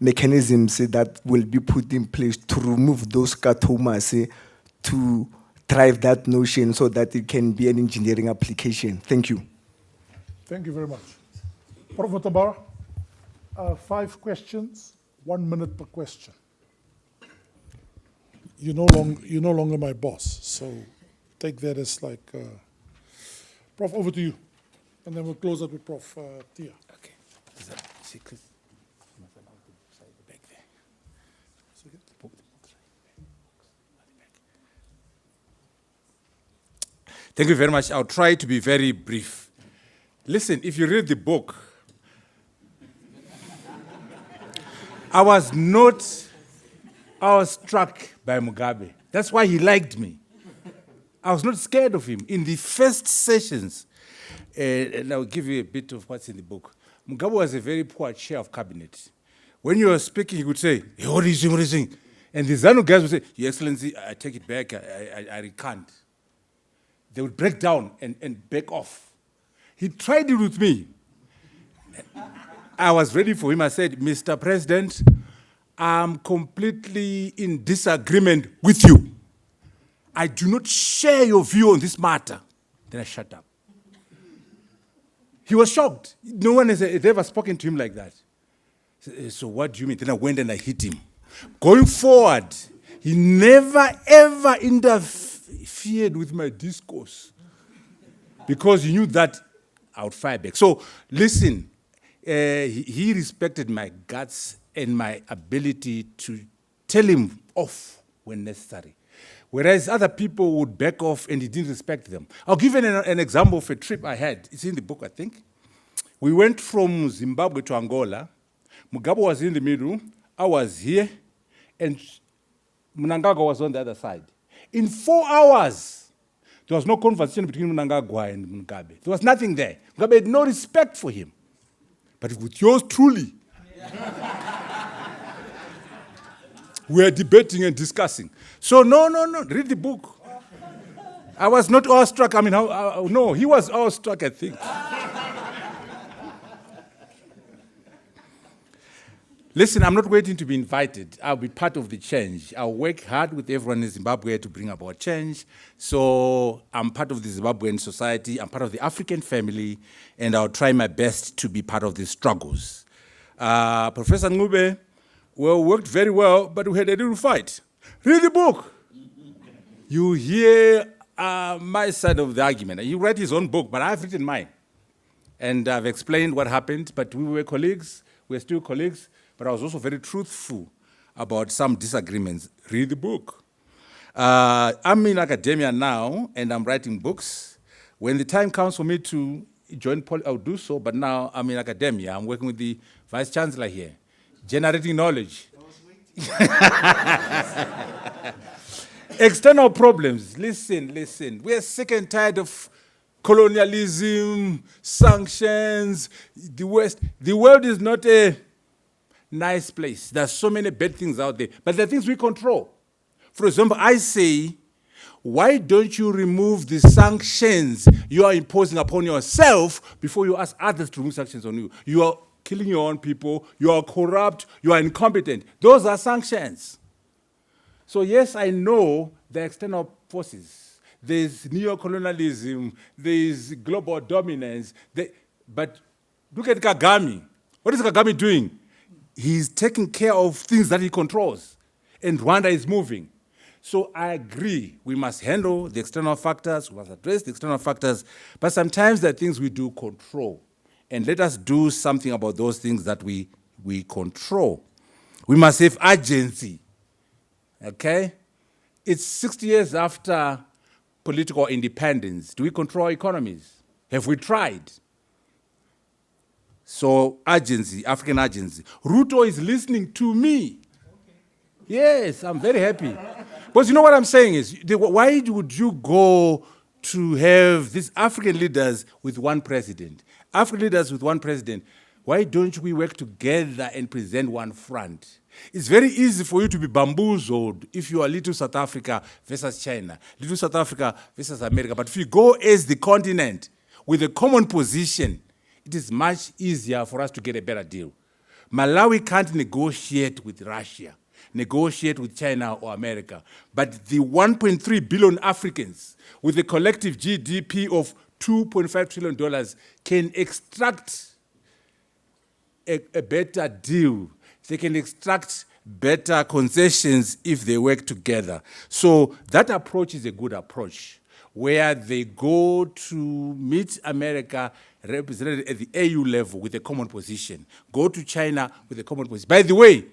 mechanisms that will be put in place to remove those scotomas to drive that notion so that it can be an engineering application? Thank you. Thank you very much. Prof. Mutambara, 5 questions, 1 minute per question. You're no longer my boss, so take that as like, Prof, over to you. And then we'll close up with Prof. Tia. Okay. Is that secret? Back there. Thank you very much. I'll try to be very brief. Listen, if you read the book, I was struck by Mugabe. That's why he liked me. I was not scared of him. In the first sessions, and I'll give you a bit of what's in the book, Mugabe was a very poor chair of cabinet. When you were speaking, he would say, hey, what is he? And the ZANU guys would say, Your Excellency, I take it back, I recant. They would break down and back off. He tried it with me. I was ready for him. I said, Mr. President, I'm completely in disagreement with you. I do not share your view on this matter. Then I shut up. He was shocked. No one has ever spoken to him like that. So what do you mean? Then I went and I hit him. Going forward, he never, ever interfered with my discourse because he knew that I would fire back. So listen, he respected my guts and my ability to tell him off when necessary. Whereas other people would back off and he didn't respect them. I'll give you an example of a trip I had. It's in the book, I think. We went from Zimbabwe to Angola. Mugabe was in the middle. I was here. And Mnangagwa was on the other side. In 4 hours, there was no conversation between Mnangagwa and Mugabe. There was nothing there. Mugabe had no respect for him. But with yours truly, we are debating and discussing. So no, read the book. I was not awestruck. I mean, no, he was awestruck, I think. Listen, I'm not waiting to be invited. I'll be part of the change. I'll work hard with everyone in Zimbabwe to bring about change. So I'm part of the Zimbabwean society. I'm part of the African family, and I'll try my best to be part of these struggles. Professor Ngube, well, worked very well, but we had a little fight. Read the book. You hear my side of the argument. He read his own book, but I've written mine. And I've explained what happened, but we were colleagues. We're still colleagues. But I was also very truthful about some disagreements. Read the book. I'm in academia now, and I'm writing books. When the time comes for me to join I'll do so, but now I'm in academia. I'm working with the Vice Chancellor here, generating knowledge. External problems. Listen. We're sick and tired of colonialism, sanctions, the West. The world is not a nice place. There's so many bad things out there, but there are things we control. For example, I say, why don't you remove the sanctions you are imposing upon yourself before you ask others to remove sanctions on you? You are killing your own people, you are corrupt, you are incompetent. Those are sanctions. So yes, I know the external forces. There's neocolonialism, there's global dominance, but look at Kagame. What is Kagame doing? He's taking care of things that he controls, and Rwanda is moving. So I agree, we must handle the external factors, we must address the external factors, but sometimes there are things we do control, and let us do something about those things that we control. We must have agency, okay? It's 60 years after political independence. Do we control our economies? Have we tried? So agency, African agency. Ruto is listening to me. Yes, I'm very happy. But you know what I'm saying is, why would you go to have these African leaders with one president? African leaders with one president, why don't we work together and present one front? It's very easy for you to be bamboozled if you are little South Africa versus China, little South Africa versus America. But if you go as the continent with a common position, it is much easier for us to get a better deal. Malawi can't negotiate with Russia, negotiate with China or America, but the 1.3 billion Africans with a collective GDP of $2.5 trillion can extract a better deal. They can extract better concessions if they work together. So that approach is a good approach, where they go to meet America represented at the AU level with a common position, go to China with a common position. By the way,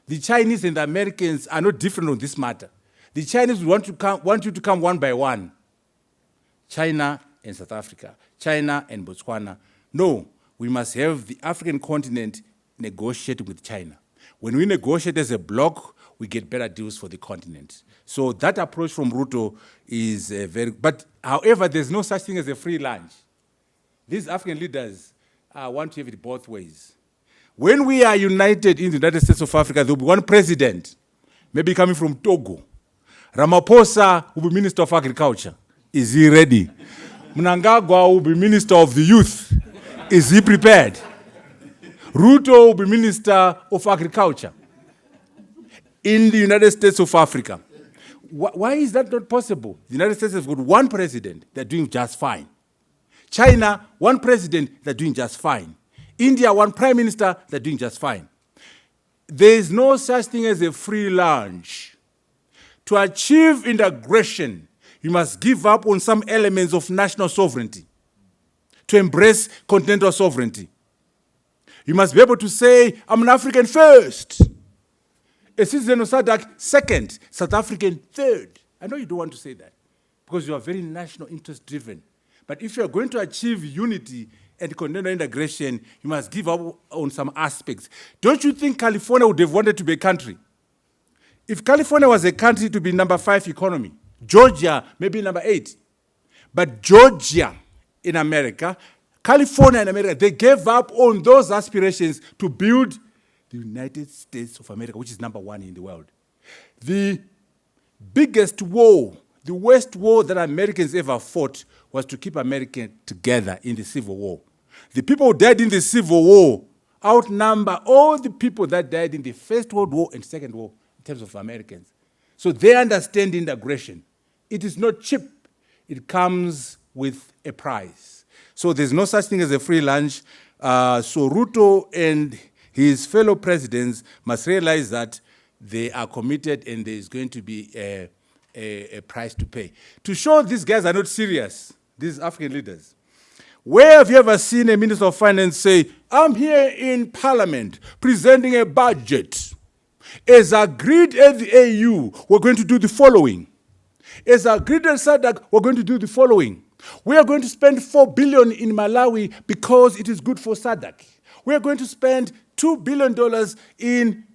the Chinese and the Americans are not different on this matter. The Chinese want you to come one by one. China and South Africa, China and Botswana. No, we must have the African continent negotiate with China. When we negotiate as a bloc, we get better deals for the continent. So that approach from Ruto is but however, there's no such thing as a free lunch. These African leaders want to have it both ways. When we are united in the United States of Africa, there will be one president, maybe coming from Togo. Ramaphosa will be Minister of Agriculture. Is he ready? Mnangagwa will be Minister of the Youth. Is he prepared? Ruto will be Minister of Agriculture in the United States of Africa. Why is that not possible? The United States has got one president, they're doing just fine. China, one president, they're doing just fine. India, one prime minister, they're doing just fine. There is no such thing as a free lunch. To achieve integration, you must give up on some elements of national sovereignty to embrace continental sovereignty. You must be able to say, I'm an African first. A citizen of SADC second, South African third. I know you don't want to say that because you are very national interest driven. But if you are going to achieve unity and continental integration, you must give up on some aspects. Don't you think California would have wanted to be a country? If California was a country to be number 5 economy, Georgia maybe number 8. But Georgia in America, California in America, they gave up on those aspirations to build the United States of America, which is number 1 in the world. The biggest war The worst war that Americans ever fought was to keep America together in the Civil War. The people who died in the Civil War outnumber all the people that died in the First World War and Second War in terms of Americans. So they understand integration. It is not cheap. It comes with a price. So there's no such thing as a free lunch. So Ruto and his fellow presidents must realize that they are committed and there's going to be a price to pay. To show these guys are not serious, these African leaders, where have you ever seen a minister of finance say, I'm here in parliament presenting a budget. As agreed at the AU, we're going to do the following. As agreed at SADC, we're going to do the following. We are going to spend $4 billion in Malawi because it is good for SADC. We are going to spend $2 billion in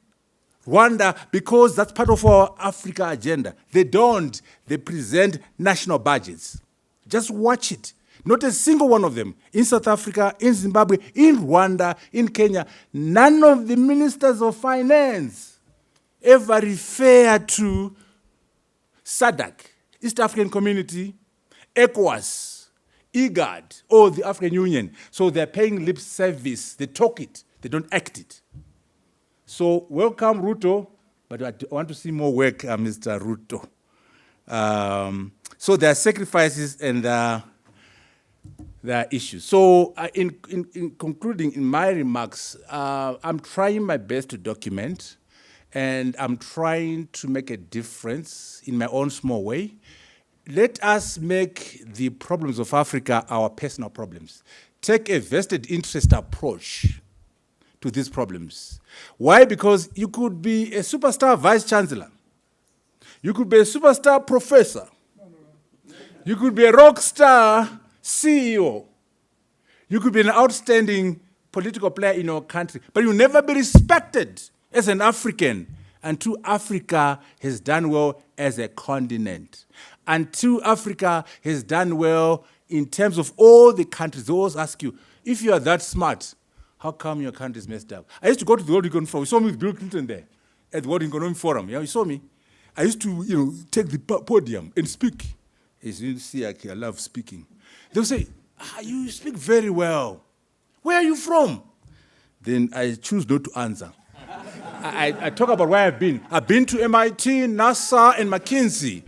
Rwanda because that's part of our Africa agenda. They don't. They present national budgets. Just watch it. Not a single one of them. In South Africa, in Zimbabwe, in Rwanda, in Kenya, none of the ministers of finance ever refer to SADC, East African Community, ECOWAS, IGAD, or the African Union. So they're paying lip service. They talk it. They don't act it. So welcome, Ruto, but I want to see more work, Mr. Ruto. So there are sacrifices and there are issues. So in concluding in my remarks, I'm trying my best to document, and I'm trying to make a difference in my own small way. Let us make the problems of Africa our personal problems. Take a vested interest approach to these problems. Why? Because you could be a superstar vice chancellor. You could be a superstar professor. You could be a rock star CEO. You could be an outstanding political player in your country, but you'll never be respected as an African until Africa has done well as a continent. Until Africa has done well in terms of all the countries. They always ask you, if you are that smart, how come your country is messed up? I used to go to the World Economic Forum. You saw me with Bill Clinton there at the World Economic Forum. Yeah, you saw me. I used to, take the podium and speak. As you see, I love speaking. They'll say, you speak very well. Where are you from? Then I choose not to answer. I talk about where I've been. I've been to MIT, NASA, and McKinsey.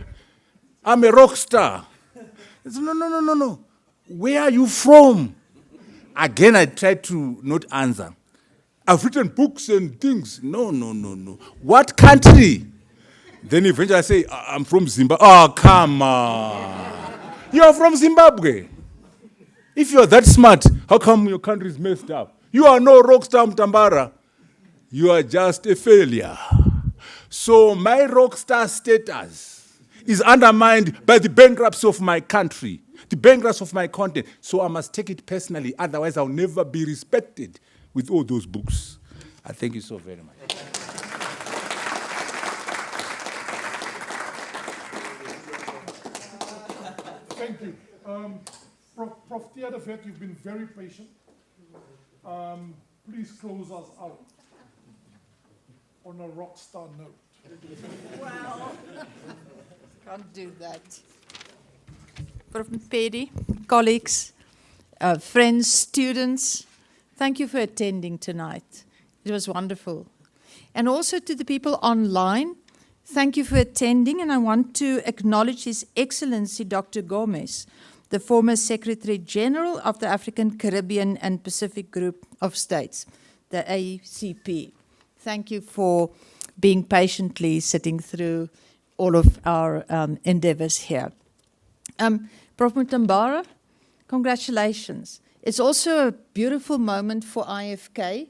I'm a rock star. I said, no. Where are you from? Again, I try to not answer. I've written books and things. No. What country? Then eventually I say, I'm from Zimbabwe. Oh, come on. You are from Zimbabwe. If you are that smart, how come your country is messed up? You are no rockstar, Mutambara. You are just a failure. So my rockstar status is undermined by the bankruptcy of my country, the bankruptcy of my continent. So I must take it personally, otherwise I'll never be respected with all those books. I thank you so very much. Thank you. Prof. Theatervet, you've been very patient. Please close us out on a rock star note. Well, can't do that. Prof. Mpedi, colleagues, friends, students, thank you for attending tonight. It was wonderful. And also to the people online, thank you for attending, and I want to acknowledge His Excellency Dr. Gomez, the former Secretary General of the African, Caribbean and Pacific Group of States, the ACP. Thank you for being patiently sitting through all of our endeavors here. Prof. Mutambara, congratulations. It's also a beautiful moment for IFK,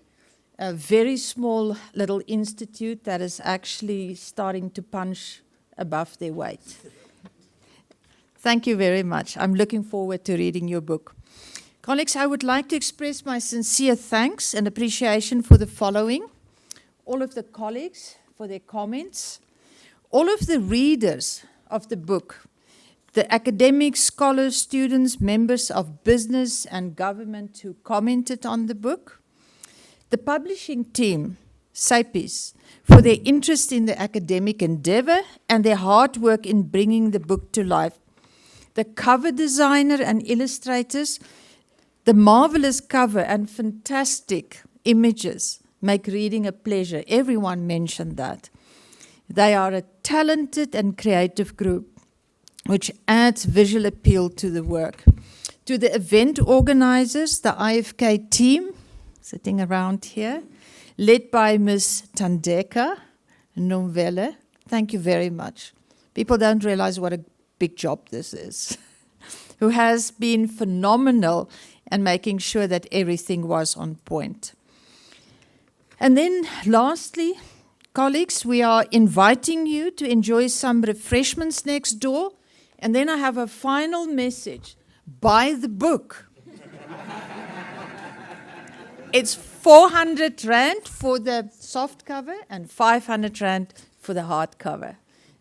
a very small little institute that is actually starting to punch above their weight. Thank you very much. I'm looking forward to reading your book. Colleagues, I would like to express my sincere thanks and appreciation for the following: all of the colleagues for their comments, all of the readers of the book, the academics, scholars, students, members of business and government who commented on the book, the publishing team SAPIs, for their interest in the academic endeavor and their hard work in bringing the book to life. The cover designer and illustrators, the marvelous cover and fantastic images make reading a pleasure. Everyone mentioned that. They are a talented and creative group, which adds visual appeal to the work. To the event organizers, the IFK team, sitting around here, led by Ms. Tandeka Nomvele, thank you very much. People don't realize what a big job this is, who has been phenomenal in making sure that everything was on point. And then lastly, colleagues, we are inviting you to enjoy some refreshments next door. And then I have a final message. Buy the book. It's 400 Rand for the soft cover and 500 Rand for the hard cover.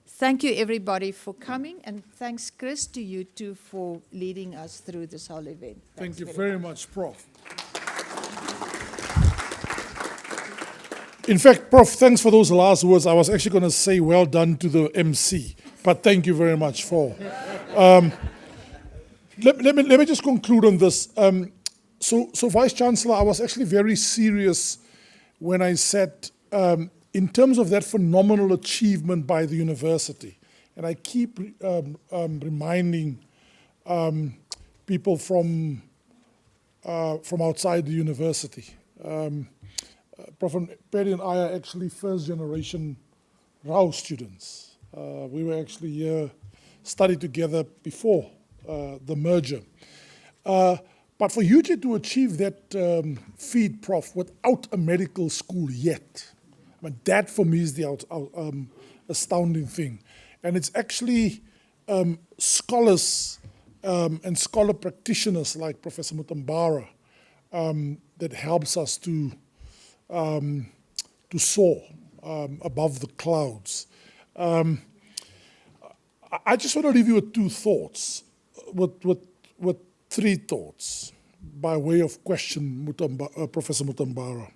Thank you, everybody, for coming. And thanks, Chris, to you too for leading us through this whole event. Thank you very much, Prof. In fact, Prof, thanks for those last words. I was actually going to say well done to the MC, but thank you very much for. Let me just conclude on this. So Vice Chancellor, I was actually very serious when I said, in terms of that phenomenal achievement by the university, and I keep reminding people from outside the university. Prof. Perry and I are actually first-generation Rao students. We were actually here, studied together before the merger. But for you to achieve that feat, Prof, without a medical school yet, I mean, that for me is the astounding thing. And it's actually scholars and scholar practitioners like Professor Mutambara that helps us to soar above the clouds. I just want to leave you with two thoughts, with three thoughts by way of question, Professor Mutambara.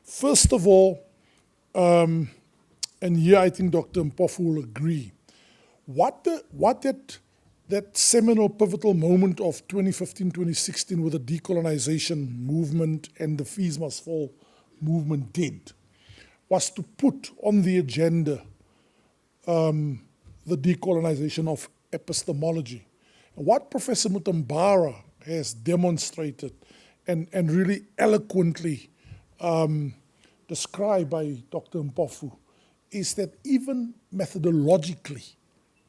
First of all, and here I think Dr. Mpofu will agree, what that seminal pivotal moment of 2015, 2016 with the decolonization movement and the fees must fall movement did was to put on the agenda the decolonization of epistemology. And what Professor Mutambara has demonstrated and really eloquently described by Dr. Mpofu is that even methodologically,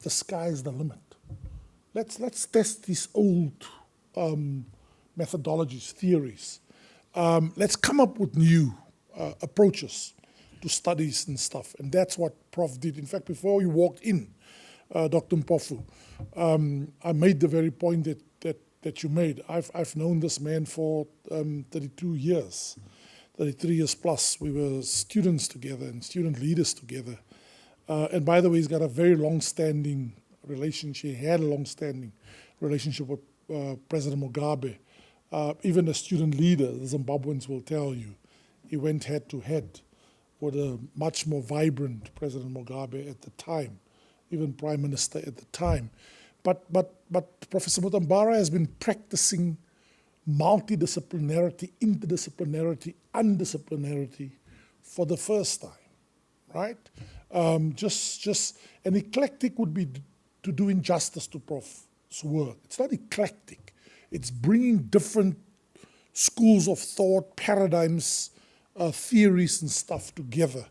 the sky is the limit. Let's test these old methodologies, theories. Let's come up with new approaches to studies and stuff. And that's what Prof did. In fact, before you walked in, Dr. Mpofu, I made the very point that you made. I've known this man for 32 years, 33 years plus. We were students together and student leaders together. And by the way, he's got a very long-standing relationship. He had a long-standing relationship with President Mugabe. Even a student leader, the Zimbabweans will tell you, he went head-to-head with a much more vibrant President Mugabe at the time, even Prime Minister at the time. But Professor Mutambara has been practicing multidisciplinarity, interdisciplinarity, undisciplinarity for the first time, right? And eclectic would be to do injustice to Prof's work. It's not eclectic. It's bringing different schools of thought, paradigms, theories and stuff together.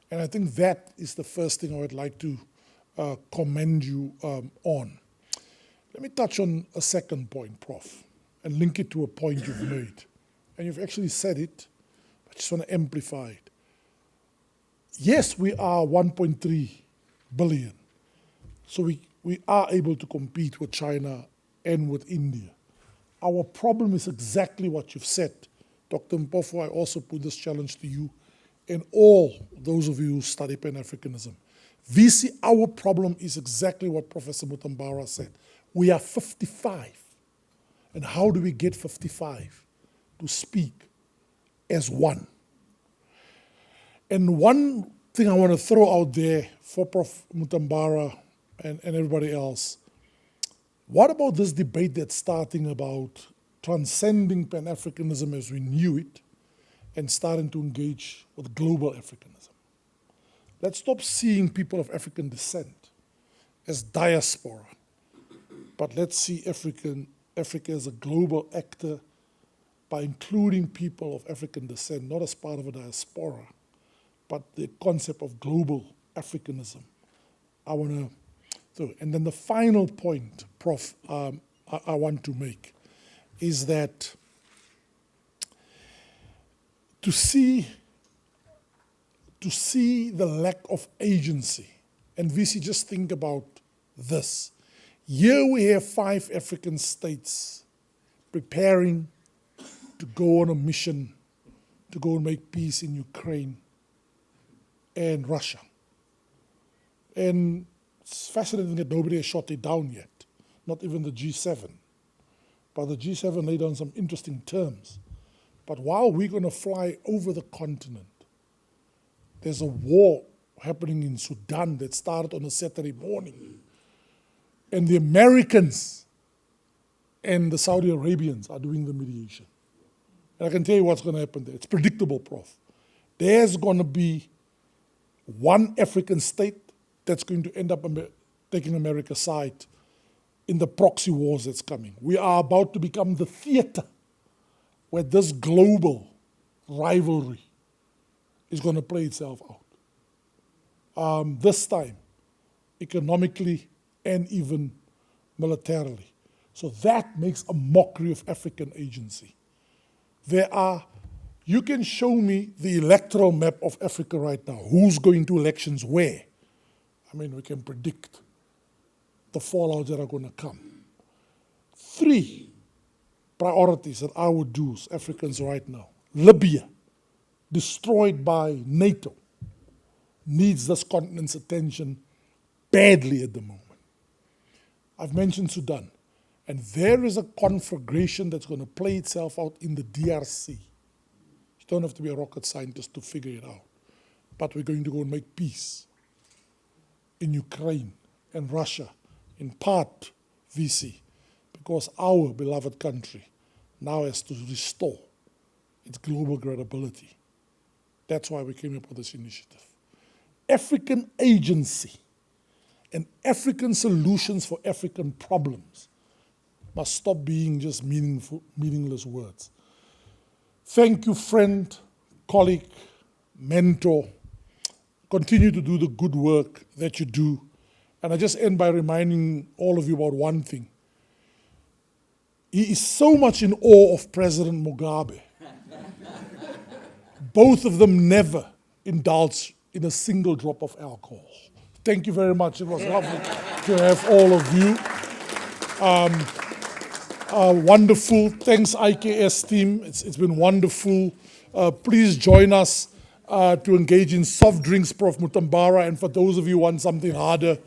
And I think that is the first thing I would like to commend you on. Let me touch on a second point, Prof, and link it to a point you've made. And you've actually said it, but I just want to amplify it. Yes, we are 1.3 billion. So we are able to compete with China and with India. Our problem is exactly what you've said. Dr. Mpofu, I also put this challenge to you and all those of you who study Pan-Africanism. VC, our problem is exactly what Professor Mutambara said. We are 55. And how do we get 55 to speak as one? And one thing I want to throw out there for Prof. Mutambara and everybody else, what about this debate that's starting about transcending Pan-Africanism as we knew it and starting to engage with global Africanism? Let's stop seeing people of African descent as diaspora, but let's see Africa as a global actor by including people of African descent, not as part of a diaspora, but the concept of global Africanism. I want to, and then the final point, Prof, I want to make is that to see the lack of agency, and VC, just think about this. Here we have 5 African states preparing to go on a mission to go and make peace in Ukraine and Russia. And it's fascinating that nobody has shot it down yet, not even the G7. But the G7 laid down some interesting terms. But while we're going to fly over the continent, there's a war happening in Sudan that started on a Saturday morning. And the Americans and the Saudi Arabians are doing the mediation. And I can tell you what's going to happen there. It's predictable, Prof. There's going to be one African state that's going to end up taking America's side in the proxy wars that's coming. We are about to become the theater where this global rivalry is going to play itself out. This time, economically and even militarily. So that makes a mockery of African agency. You can show me the electoral map of Africa right now. Who's going to elections where? I mean, we can predict the fallouts that are going to come. 3 priorities that I would do as Africans right now. Libya, destroyed by NATO, needs this continent's attention badly at the moment. I've mentioned Sudan, and there is a conflagration that's going to play itself out in the DRC. You don't have to be a rocket scientist to figure it out. But we're going to go and make peace in Ukraine and Russia, in part VC, because our beloved country now has to restore its global credibility. That's why we came up with this initiative. African agency and African solutions for African problems must stop being just meaningless words. Thank you, friend, colleague, mentor. Continue to do the good work that you do. And I just end by reminding all of you about one thing. He is so much in awe of President Mugabe. Both of them never indulged in a single drop of alcohol. Thank you very much. It was lovely to have all of you. Wonderful. Thanks, IKS team. It's been wonderful. Please join us to engage in soft drinks, Prof. Mutambara. And for those of you who want something harder,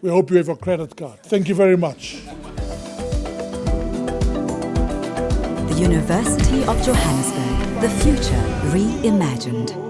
we hope you have a credit card. Thank you very much. The University of Johannesburg, the future reimagined.